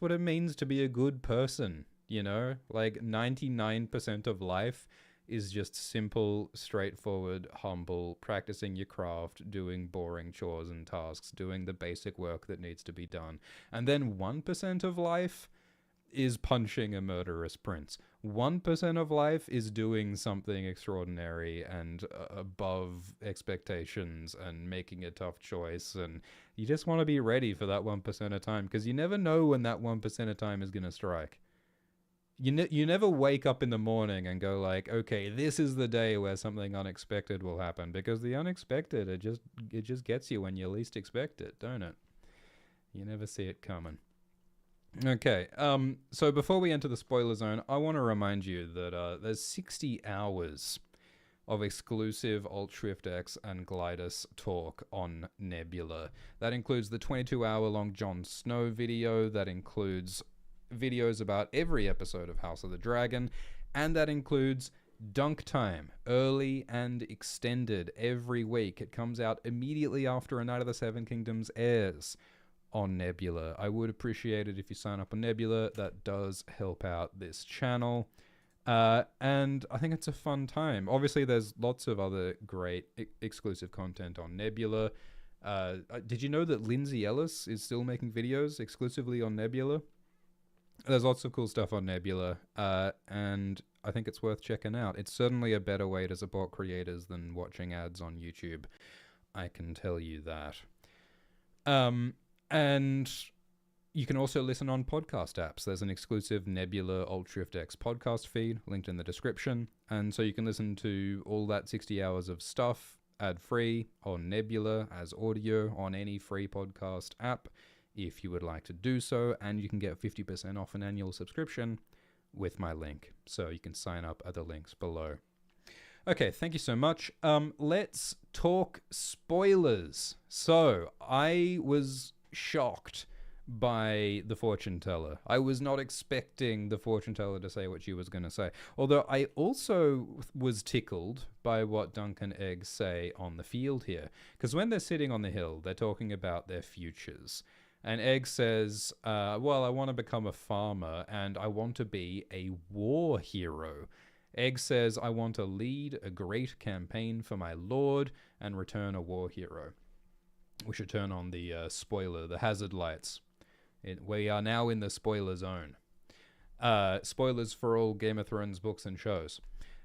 what it means to be a good person, you know? Like, 99% of life is just simple, straightforward, humble, practicing your craft, doing boring chores and tasks, doing the basic work that needs to be done. And then 1% of life is punching a murderous prince. 1% of life is doing something extraordinary and above expectations and making a tough choice. And you just want to be ready for that 1% of time, because you never know when that 1% of time is going to strike. You never wake up in the morning and go like, okay, this is the day where something unexpected will happen, because the unexpected, it just gets you when you least expect it, don't it? You never see it coming. Okay, so before we enter the spoiler zone, I want to remind you that there's 60 hours of exclusive Alt Shift X and Glidus talk on Nebula. That includes the 22-hour-long Jon Snow video, that includes videos about every episode of House of the Dragon, and that includes Dunk Time, early and extended, every week. It comes out immediately after A Night of the Seven Kingdoms airs on Nebula. I would appreciate it if you sign up on Nebula. That does help out this channel. And I think it's a fun time. Obviously, there's lots of other great exclusive content on Nebula. Did you know that Lindsay Ellis is still making videos exclusively on Nebula? There's lots of cool stuff on Nebula, and I think it's worth checking out. It's certainly a better way to support creators than watching ads on YouTube. I can tell you that. And you can also listen on podcast apps. There's an exclusive Nebula Alt Shift X podcast feed linked in the description. And so you can listen to all that 60 hours of stuff ad-free on Nebula as audio on any free podcast app, if you would like to do so, and you can get 50% off an annual subscription with my link. So you can sign up at the links below. Okay, thank you so much. Let's talk spoilers. So I was shocked by the fortune teller. I was not expecting the fortune teller to say what she was going to say. Although I also was tickled by what Dunk and Egg say on the field here. Because when they're sitting on the hill, they're talking about their futures. And Egg says, well, I want to become a farmer and I want to be a war hero. Egg says, I want to lead a great campaign for my lord and return a war hero. We should turn on the spoiler, the hazard lights. We are now in the spoiler zone. Spoilers for all Game of Thrones books and shows.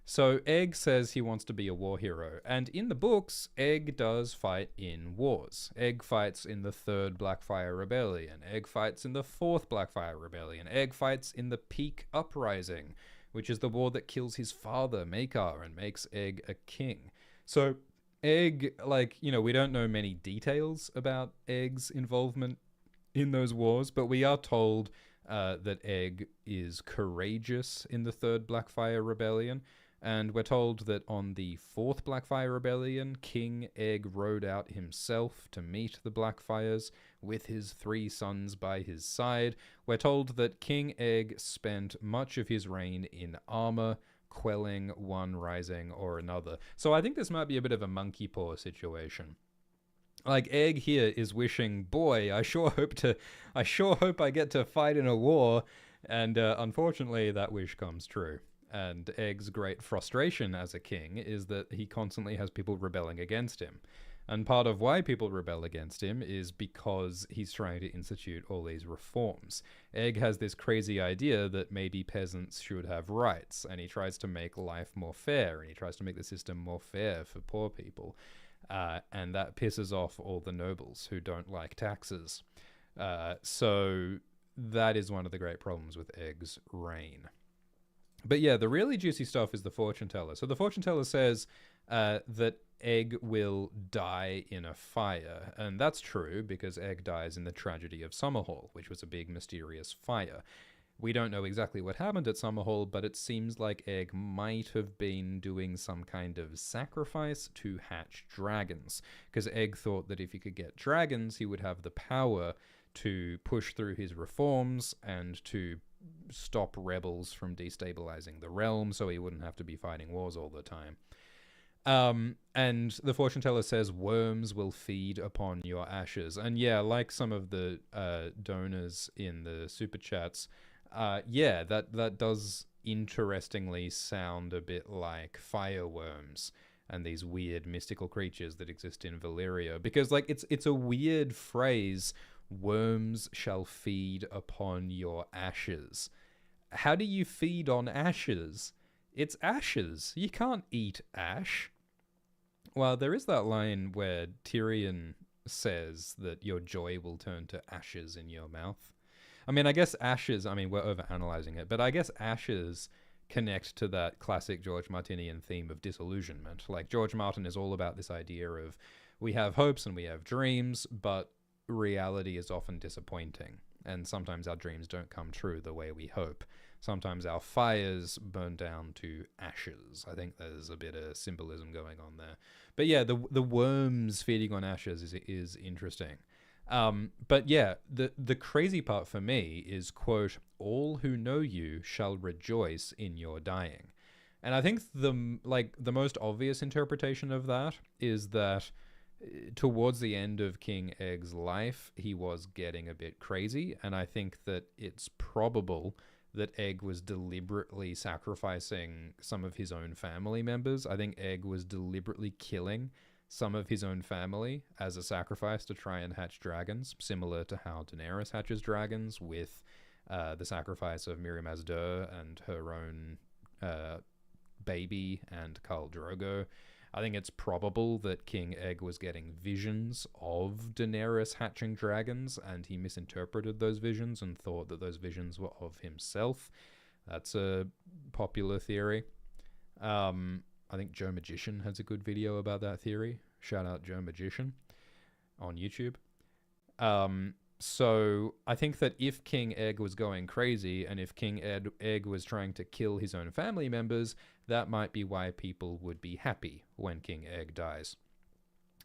So Egg says he wants to be a war hero, and in the books, Egg does fight in wars. Egg fights in the 3rd Blackfire Rebellion. Egg fights in the 4th Blackfire Rebellion. Egg fights in the Peak Uprising, which is the war that kills his father, Maekar, and makes Egg a king. So Egg, like, you know, we don't know many details about Egg's involvement in those wars, but we are told that Egg is courageous in the 3rd Blackfire Rebellion. And we're told that on the 4th Blackfire Rebellion, King Egg rode out himself to meet the Blackfires with his 3 sons by his side. We're told that King Egg spent much of his reign in armor, quelling one rising or another. So I think this might be a bit of a monkey paw situation. Like, Egg here is wishing, boy, I sure hope I get to fight in a war, and unfortunately that wish comes true. And Egg's great frustration as a king is that he constantly has people rebelling against him. And part of why people rebel against him is because he's trying to institute all these reforms. Egg has this crazy idea that maybe peasants should have rights, and he tries to make life more fair, and he tries to make the system more fair for poor people. And that pisses off all the nobles who don't like taxes. So that is one of the great problems with Egg's reign. But yeah, the really juicy stuff is the fortune teller. So the fortune teller says that Egg will die in a fire. And that's true because Egg dies in the tragedy of Summerhall, which was a big mysterious fire. We don't know exactly what happened at Summerhall, but it seems like Egg might have been doing some kind of sacrifice to hatch dragons, because Egg thought that if he could get dragons, he would have the power to push through his reforms and to stop rebels from destabilizing the realm, so he wouldn't have to be fighting wars all the time. And the fortune teller says worms will feed upon your ashes. And yeah, like some of the donors in the super chats, yeah, that does interestingly sound a bit like fireworms and these weird mystical creatures that exist in Valyria, because like it's a weird phrase. Worms shall feed upon your ashes. How do you feed on ashes? It's ashes. You can't eat ash. Well, there is that line where Tyrion says that your joy will turn to ashes in your mouth. I mean, I guess ashes, I mean, we're overanalyzing it, but I guess ashes connect to that classic George Martinian theme of disillusionment. Like, George Martin is all about this idea of we have hopes and we have dreams, but reality is often disappointing. And sometimes our dreams don't come true the way we hope. Sometimes our fires burn down to ashes. I think there's a bit of symbolism going on there. But yeah, the worms feeding on ashes is interesting. But yeah, the crazy part for me is, quote, all who know you shall rejoice in your dying. And I think the most obvious interpretation of that is that towards the end of King Egg's life, he was getting a bit crazy. And I think that it's probable that Egg was deliberately sacrificing some of his own family members. I think Egg was deliberately killing some of his own family as a sacrifice to try and hatch dragons, similar to how Daenerys hatches dragons with the sacrifice of Miriam Azdur and her own baby and Khal Drogo. I think it's probable that King Egg was getting visions of Daenerys hatching dragons, and he misinterpreted those visions and thought that those visions were of himself. That's a popular theory. I think Joe Magician has a good video about that theory. Shout out Joe Magician on YouTube. So I think that if King Egg was going crazy and if King Egg was trying to kill his own family members, that might be why people would be happy when King Egg dies.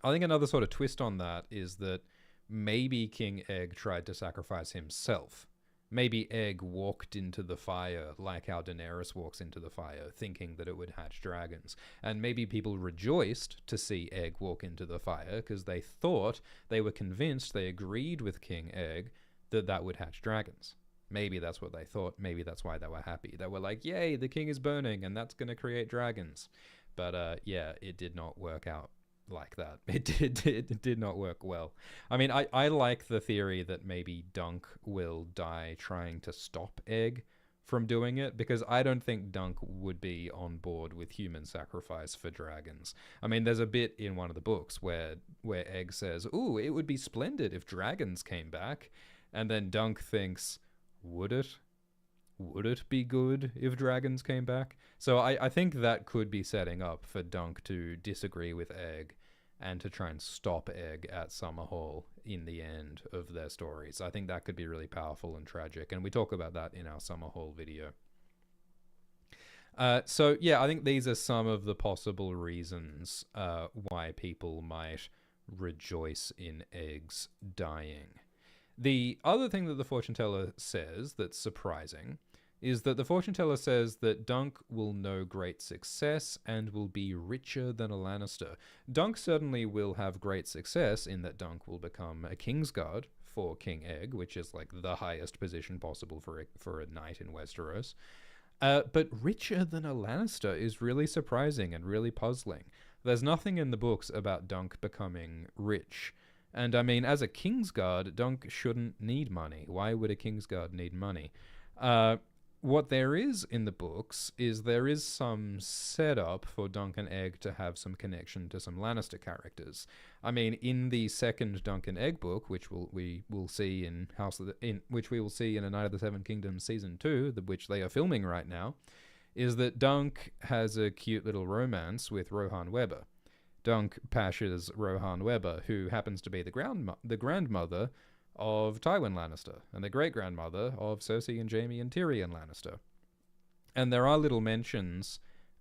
I think another sort of twist on that is that maybe King Egg tried to sacrifice himself. Maybe Egg walked into the fire like how Daenerys walks into the fire, thinking that it would hatch dragons. And maybe people rejoiced to see Egg walk into the fire because they thought, they were convinced, they agreed with King Egg that that would hatch dragons. Maybe that's what they thought. Maybe that's why they were happy. They were like, yay, the king is burning and that's going to create dragons. But yeah, it did not work out like that. It did not work well. I mean, I like the theory that maybe Dunk will die trying to stop Egg from doing it, because I don't think Dunk would be on board with human sacrifice for dragons. I mean, there's a bit in one of the books where Egg says, ooh, it would be splendid if dragons came back. And then Dunk thinks, would it? Would it be good if dragons came back? So I think that could be setting up for Dunk to disagree with Egg and to try and stop Egg at Summerhall in the end of their stories. I think that could be really powerful and tragic, and we talk about that in our Summerhall video. So yeah, I think these are some of the possible reasons why people might rejoice in Egg's dying. The other thing that the fortune teller says that's surprising is that the fortune teller says that Dunk will know great success and will be richer than a Lannister. Dunk certainly will have great success in that Dunk will become a Kingsguard for King Egg, which is like the highest position possible for a knight in Westeros. But richer than a Lannister is really surprising and really puzzling. There's nothing in the books about Dunk becoming rich. And I mean, as a Kingsguard, Dunk shouldn't need money. Why would a Kingsguard need money? What there is in the books is there is some setup for Dunk and Egg to have some connection to some Lannister characters. I mean, in the second Dunk and Egg book, which we will see in which we will see in A Night of the Seven Kingdoms season 2, which they are filming right now, is that Dunk has a cute little romance with Rohan Weber. Dunk pashes Rohan Weber, who happens to be the grandmother of Tywin Lannister, and the great-grandmother of Cersei and Jaime and Tyrion Lannister. And there are little mentions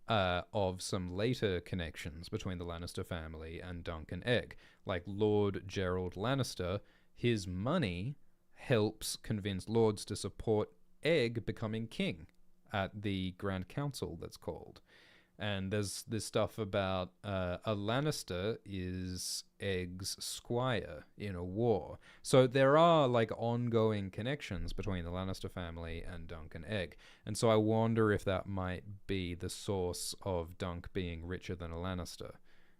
of some later connections between the Lannister family and Dunk and Egg. Like Lord Gerald Lannister, his money helps convince lords to support Egg becoming king at the Grand Council, that's called. And there's this stuff about a Lannister is Egg's squire in a war. So there are like ongoing connections between the Lannister family and Dunk and Egg. And so I wonder if that might be the source of Dunk being richer than a Lannister.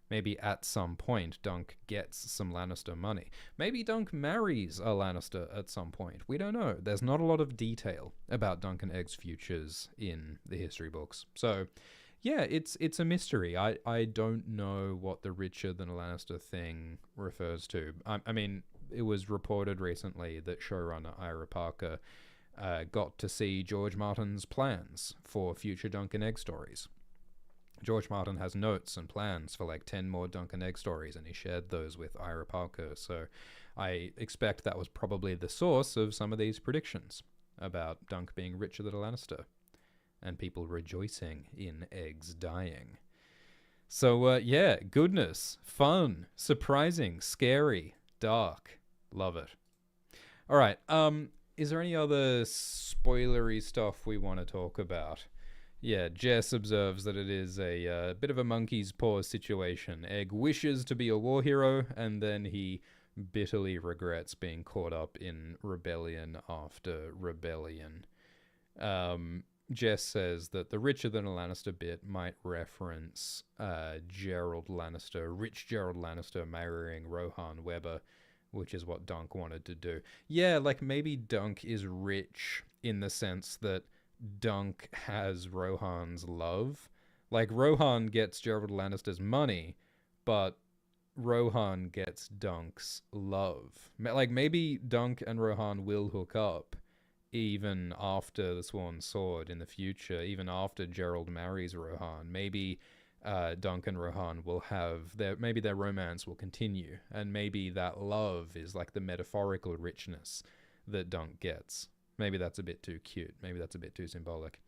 Maybe at some point Dunk gets some Lannister money. Maybe Dunk marries a Lannister at some point. We don't know. There's not a lot of detail about Dunk and Egg's futures in the history books. So yeah, it's a mystery. I don't know what the richer than a Lannister thing refers to. I mean, it was reported recently that showrunner Ira Parker got to see George Martin's plans for future Dunk and Egg stories. George Martin has notes and plans for like 10 more Dunk and Egg stories, and he shared those with Ira Parker. So I expect that was probably the source of some of these predictions about Dunk being richer than a Lannister, and people rejoicing in Eggs dying. So, yeah, goodness, fun, surprising, scary, dark. Love it. All right, is there any other spoilery stuff we want to talk about? Yeah, Jess observes that it is a bit of a monkey's paw situation. Egg wishes to be a war hero, and then he bitterly regrets being caught up in rebellion after rebellion. Jess says that the richer than a Lannister bit might reference Gerald Lannister, rich Gerald Lannister marrying Rohan Weber, which is what Dunk wanted to do. Yeah, like maybe Dunk is rich in the sense that Dunk has Rohan's love. Like Rohan gets Gerald Lannister's money, but Rohan gets Dunk's love. Like maybe Dunk and Rohan will hook up even after the Sworn Sword in the future, even after Gerald marries Rohan. Maybe Dunk and Rohan will have maybe their romance will continue, and maybe that love is like the metaphorical richness that Dunk gets. Maybe that's a bit too cute. Maybe that's a bit too symbolic.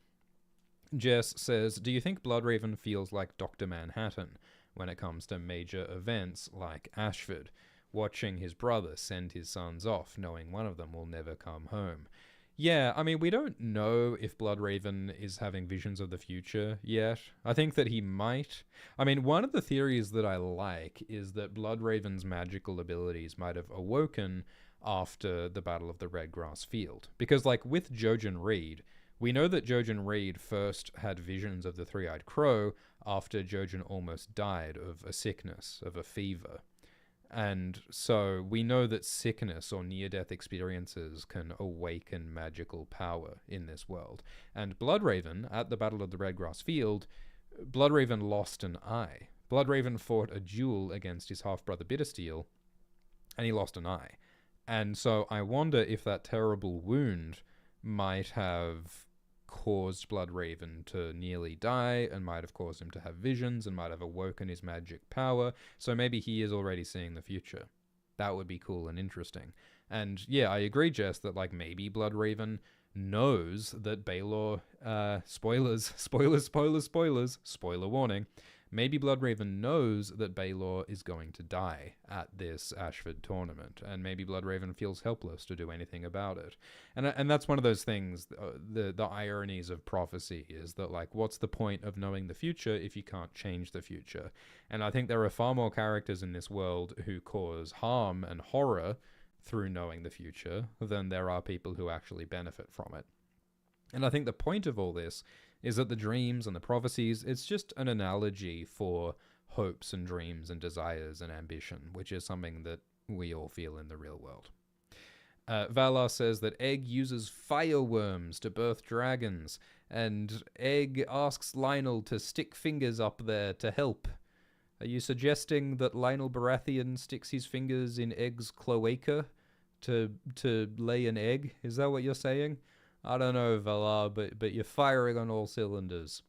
Jess says, do you think Bloodraven feels like Dr. Manhattan when it comes to major events like Ashford, watching his brother send his sons off, knowing one of them will never come home? Yeah, I mean, we don't know if Bloodraven is having visions of the future yet. I think that he might. I mean, one of the theories that I like is that Bloodraven's magical abilities might have awoken after the Battle of the Red Grass Field. Because, like, with Jojen Reed, we know that Jojen Reed first had visions of the Three-Eyed Crow after Jojen almost died of a sickness, of a fever. And so we know that sickness or near-death experiences can awaken magical power in this world. And Bloodraven, at the Battle of the Red Grass Field, Bloodraven lost an eye. Bloodraven fought a duel against his half-brother Bittersteel, and he lost an eye. And so I wonder if that terrible wound might have caused Bloodraven to nearly die, and might have caused him to have visions, and might have awoken his magic power. So maybe he is already seeing the future. That would be cool and interesting. And yeah, I agree, Jess, that like maybe Bloodraven knows that Baelor, spoilers, spoiler warning, maybe Bloodraven knows that Baelor is going to die at this Ashford tournament, and maybe Bloodraven feels helpless to do anything about it. And that's one of those things, the ironies of prophecy is that, like, what's the point of knowing the future if you can't change the future? And I think there are far more characters in this world who cause harm and horror through knowing the future than there are people who actually benefit from it. And I think the point of all this is that the dreams and the prophecies, it's just an analogy for hopes and dreams and desires and ambition, which is something that we all feel in the real world. Valar says that Egg uses fireworms to birth dragons, and Egg asks Lionel to stick fingers up there to help. Are you suggesting that Lionel Baratheon sticks his fingers in Egg's cloaca to lay an egg? Is that what you're saying? I don't know, Valar, but you're firing on all cylinders.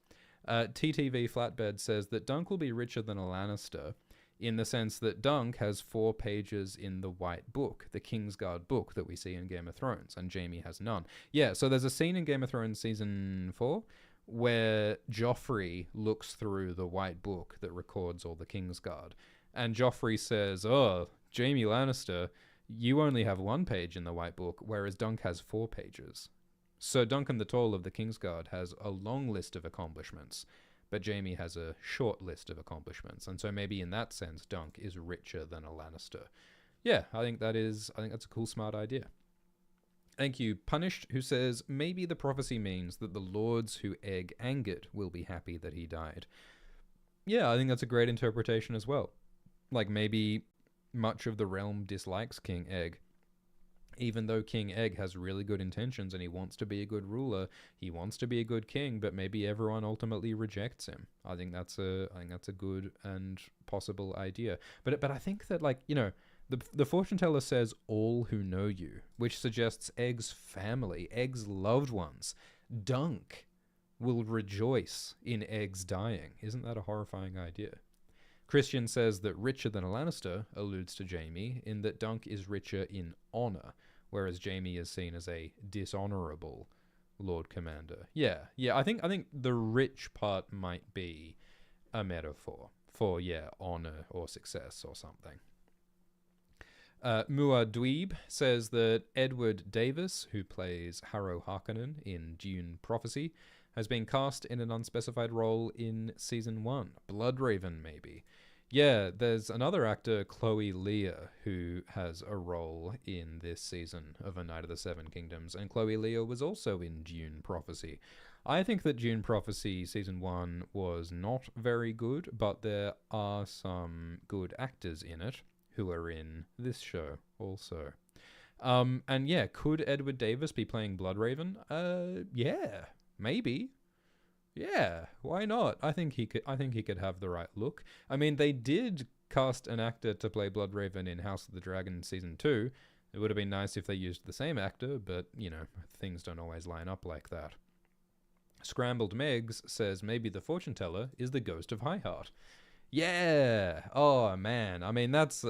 TTV Flatbed says that Dunk will be richer than a Lannister, in the sense that Dunk has 4 pages in the White Book, the Kingsguard book that we see in Game of Thrones, and Jaime has none. Yeah, so there's a scene in Game of Thrones season 4 where Joffrey looks through the White Book that records all the Kingsguard, and Joffrey says, "Oh, Jaime Lannister, you only have 1 page in the White Book, whereas Dunk has 4 pages. So Duncan the Tall of the Kingsguard has a long list of accomplishments, but Jaime has a short list of accomplishments, and so maybe in that sense, Dunk is richer than a Lannister." Yeah, I think that's a cool, smart idea. Thank you, Punished, who says, maybe the prophecy means that the lords who Egg angered will be happy that he died. Yeah, I think that's a great interpretation as well. Like, maybe much of the realm dislikes King Egg, even though King Egg has really good intentions and he wants to be a good ruler, he wants to be a good king, but maybe everyone ultimately rejects him. I think that's a good and possible idea. But I think that, like, you know, the fortune teller says all who know you, which suggests Egg's family, Egg's loved ones, Dunk, will rejoice in Egg's dying. Isn't that a horrifying idea? Christian says that richer than a Lannister alludes to Jaime, in that Dunk is richer in honor, whereas Jaime is seen as a dishonorable Lord Commander. Yeah, I think the rich part might be a metaphor for, honor or success or something. Mua Dweeb says that Edward Davis, who plays Harrow Harkonnen in Dune Prophecy, has been cast in an unspecified role in Season 1. Bloodraven, maybe. Yeah, there's another actor, Chloe Leah, who has a role in this season of A Night of the Seven Kingdoms, and Chloe Leah was also in Dune Prophecy. I think that Dune Prophecy Season 1 was not very good, but there are some good actors in it who are in this show also. And yeah, could Edward Davis be playing Bloodraven? Yeah, maybe. Yeah, why not? I think he could have the right look. I mean, they did cast an actor to play Bloodraven in House of the Dragon Season 2. It would have been nice if they used the same actor, but, you know, things don't always line up like that. Scrambled Megs says maybe the fortune teller is the ghost of Highheart. Yeah! Oh, man. I mean, that's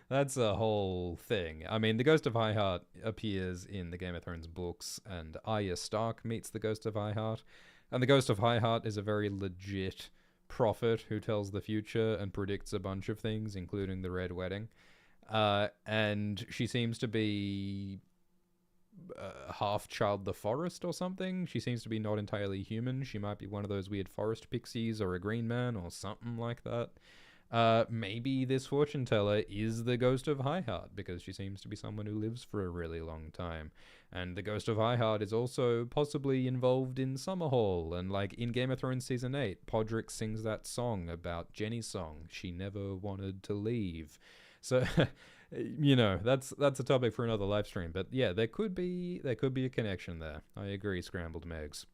that's a whole thing. I mean, the Ghost of Highheart appears in the Game of Thrones books, and Arya Stark meets the Ghost of Highheart. And the Ghost of Highheart is a very legit prophet who tells the future and predicts a bunch of things, including the Red Wedding. And she seems to be half Child the Forest or something. She seems to be not entirely human. She might be one of those weird forest pixies or a green man or something like that. Maybe this fortune teller is the Ghost of Highheart, because she seems to be someone who lives for a really long time. And the Ghost of Highheart is also possibly involved in Summerhall, and like in Game of Thrones Season 8, Podrick sings that song about Jenny's song, She Never Wanted to Leave. So, you know, that's a topic for another live stream. But yeah, there could be a connection there. I agree, Scrambled Megs.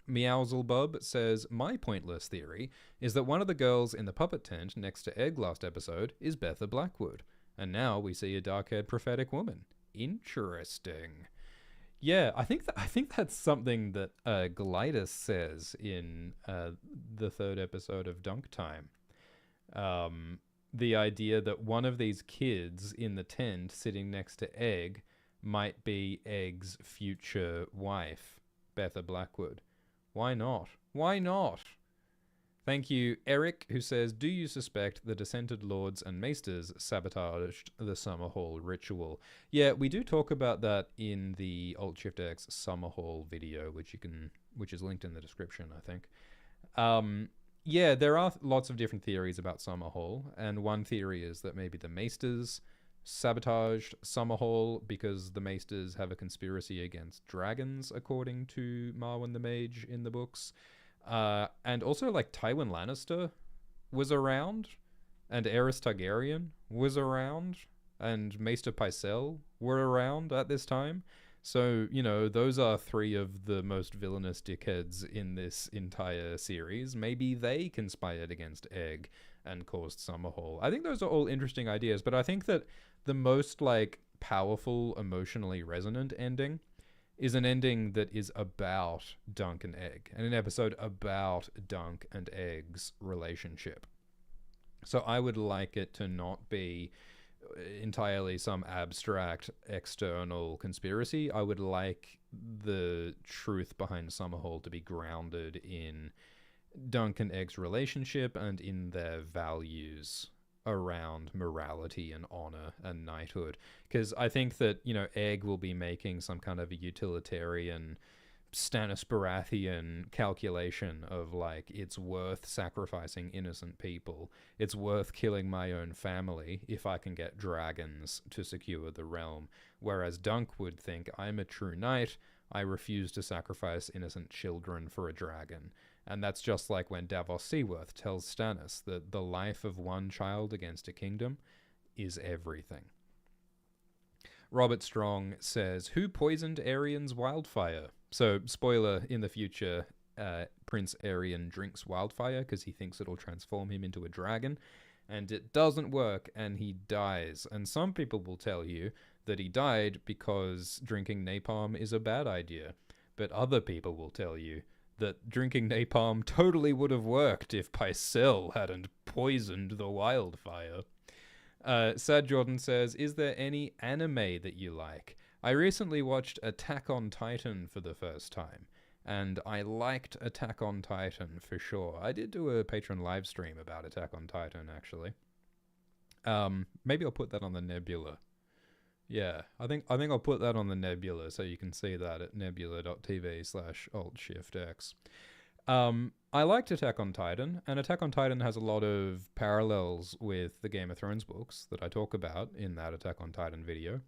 Meowzelbub says, my pointless theory is that one of the girls in the puppet tent next to Egg last episode is Betha Blackwood, and now we see a dark-haired prophetic woman. Interesting. Yeah, I think that's something that Glidus says in the 3rd episode of Dunk Time. The idea that one of these kids in the tent sitting next to Egg might be Egg's future wife, Betha Blackwood. Why not? Why not? Thank you, Eric, who says, do you suspect the Dissented Lords and Maesters sabotaged the Summerhall ritual? Yeah, we do talk about that in the Alt-Shift-X Summerhall video, which is linked in the description, I think. Yeah, there are lots of different theories about Summerhall, and one theory is that maybe the Maesters sabotaged Summerhall because the Maesters have a conspiracy against dragons, according to Marwyn the Mage in the books. And also, like, Tywin Lannister was around, and Aerys Targaryen was around, and Maester Pycelle were around at this time. So, those are three of the most villainous dickheads in this entire series. Maybe they conspired against Egg and caused Summerhall. I think those are all interesting ideas, but I think that the most, powerful, emotionally resonant ending is an ending that is about Dunk and Egg, and an episode about Dunk and Egg's relationship. So I would like it to not be entirely some abstract external conspiracy. I would like the truth behind Summerhall to be grounded in Dunk and Egg's relationship and in their values around morality and honor and knighthood. Because I think that, Egg will be making some kind of a utilitarian Stannis Baratheon calculation of it's worth sacrificing innocent people. It's worth killing my own family if I can get dragons to secure the realm. Whereas Dunk would think, I'm a true knight. I refuse to sacrifice innocent children for a dragon. And that's just like when Davos Seaworth tells Stannis that the life of one child against a kingdom is everything. Robert Strong says, who poisoned Aerian's wildfire? So, spoiler, in the future, Prince Aerian drinks wildfire because he thinks it'll transform him into a dragon, and it doesn't work, and he dies. And some people will tell you that he died because drinking napalm is a bad idea, but other people will tell you that drinking napalm totally would have worked if Pycelle hadn't poisoned the wildfire. Sad Jordan says, is there any anime that you like? I recently watched Attack on Titan for the first time, and I liked Attack on Titan for sure. I did do a Patreon live stream about Attack on Titan, actually. Maybe I'll put that on the Nebula. Yeah, I think I'll put that on the Nebula so you can see that at nebula.tv/AltShiftX. I liked Attack on Titan, and Attack on Titan has a lot of parallels with the Game of Thrones books that I talk about in that Attack on Titan video.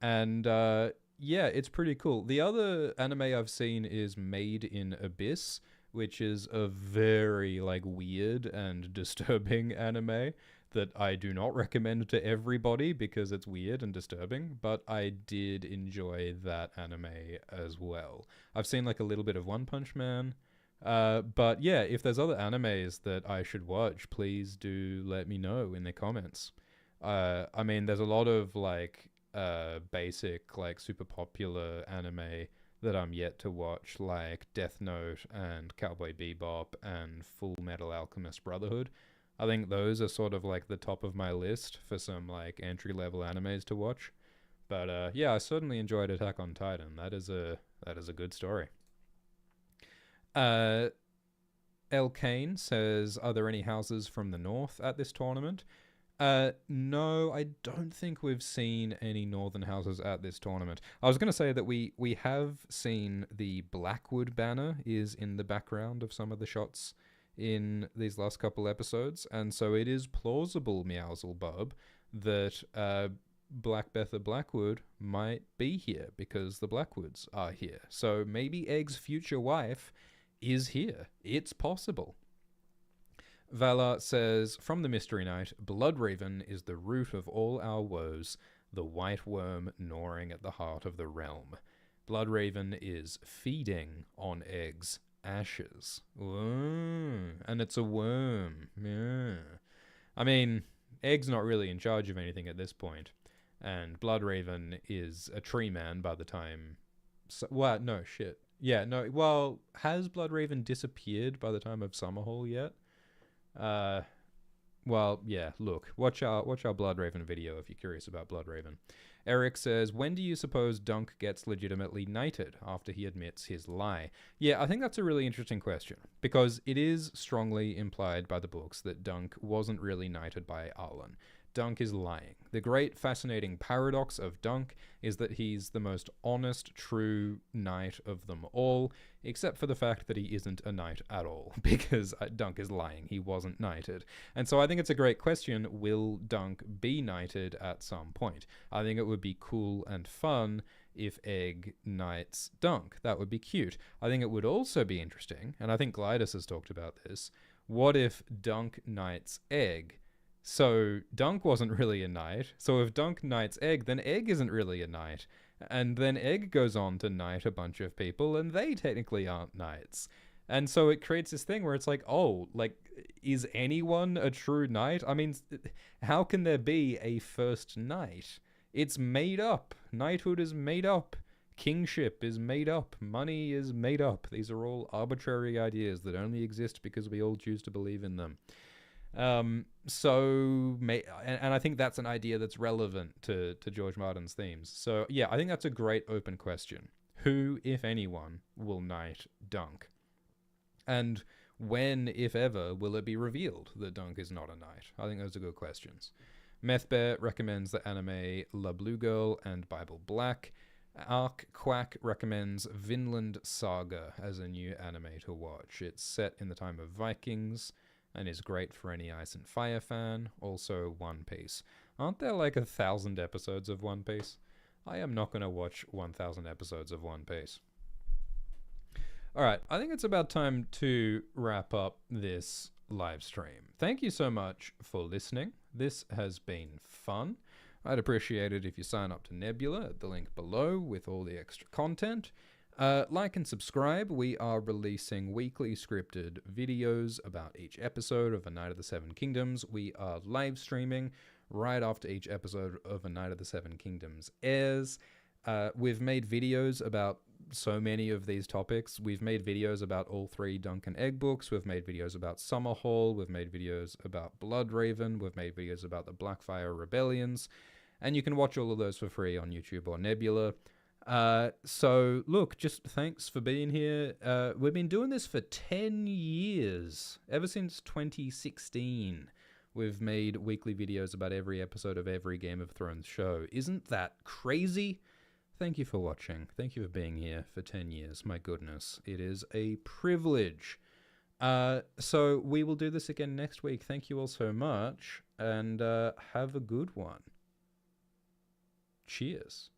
And yeah, it's pretty cool. The other anime I've seen is Made in Abyss, which is a very weird and disturbing anime that I do not recommend to everybody because it's weird and disturbing, but I did enjoy that anime as well. I've seen a little bit of One Punch Man, but yeah, if there's other animes that I should watch, please do let me know in the comments. I mean, there's a lot of basic super popular anime that I'm yet to watch, like Death Note and Cowboy Bebop and Full Metal Alchemist Brotherhood. I think those are sort of the top of my list for some entry-level animes to watch. But yeah, I certainly enjoyed Attack on Titan. That is a good story. El Kane says, are there any houses from the north at this tournament? No, I don't think we've seen any northern houses at this tournament. I was going to say that we have seen the Blackwood banner is in the background of some of the shots in these last couple episodes, and so it is plausible, Meowsle that Black Betha Blackwood might be here because the Blackwoods are here. So maybe Egg's future wife is here. It's possible. Valar says, from the Mystery Knight, Bloodraven is the root of all our woes, the white worm gnawing at the heart of the realm. Bloodraven is feeding on Egg's ashes. Ooh, and it's a worm. Yeah. I mean, Egg's not really in charge of anything at this point, and Bloodraven is a tree man by the time... no, shit. Yeah, no, well, has Bloodraven disappeared by the time of Summerhall yet? Well, yeah, look, watch our Bloodraven video if you're curious about Bloodraven. Eric says, when do you suppose Dunk gets legitimately knighted after he admits his lie? Yeah, I think that's a really interesting question, because it is strongly implied by the books that Dunk wasn't really knighted by Arlen. Dunk is lying. The great fascinating paradox of Dunk is that he's the most honest, true knight of them all, except for the fact that he isn't a knight at all, because Dunk is lying. He wasn't knighted. And so I think it's a great question, will Dunk be knighted at some point? I think it would be cool and fun if Egg knights Dunk. That would be cute. I think it would also be interesting, and I think Glidus has talked about this, what if Dunk knights Egg? So Dunk wasn't really a knight. So if Dunk knights Egg, then Egg isn't really a knight. And then Egg goes on to knight a bunch of people, and they technically aren't knights. And so it creates this thing where it's like, oh, like, is anyone a true knight? I mean, how can there be a first knight? It's made up. Knighthood is made up. Kingship is made up. Money is made up. These are all arbitrary ideas that only exist because we all choose to believe in them. And I think that's an idea that's relevant to George Martin's themes. So yeah, I think that's a great open question. Who, if anyone, will knight Dunk? And when, if ever, will it be revealed that Dunk is not a knight? I think those are good questions. Methbear recommends the anime La Blue Girl and Bible Black. Arc Quack recommends Vinland Saga as a new anime to watch. It's set in the time of Vikings and is great for any Ice and Fire fan. Also One Piece. Aren't there like 1,000 episodes of One Piece? I am not going to watch 1,000 episodes of One Piece. Alright, I think it's about time to wrap up this live stream. Thank you so much for listening. This has been fun. I'd appreciate it if you sign up to Nebula at the link below with all the extra content. Like and subscribe. We are releasing weekly scripted videos about each episode of A Night of the Seven Kingdoms. We are live streaming right after each episode of A Night of the Seven Kingdoms airs. We've made videos about so many of these topics. We've made videos about all 3 Dunk and Egg books. We've made videos about Summerhall. We've made videos about Bloodraven. We've made videos about the Blackfire Rebellions. And you can watch all of those for free on YouTube or Nebula. So, look, just thanks for being here. We've been doing this for 10 years. Ever since 2016, we've made weekly videos about every episode of every Game of Thrones show. Isn't that crazy? Thank you for watching. Thank you for being here for 10 years. My goodness, it is a privilege. So we will do this again next week. Thank you all so much, and have a good one. Cheers.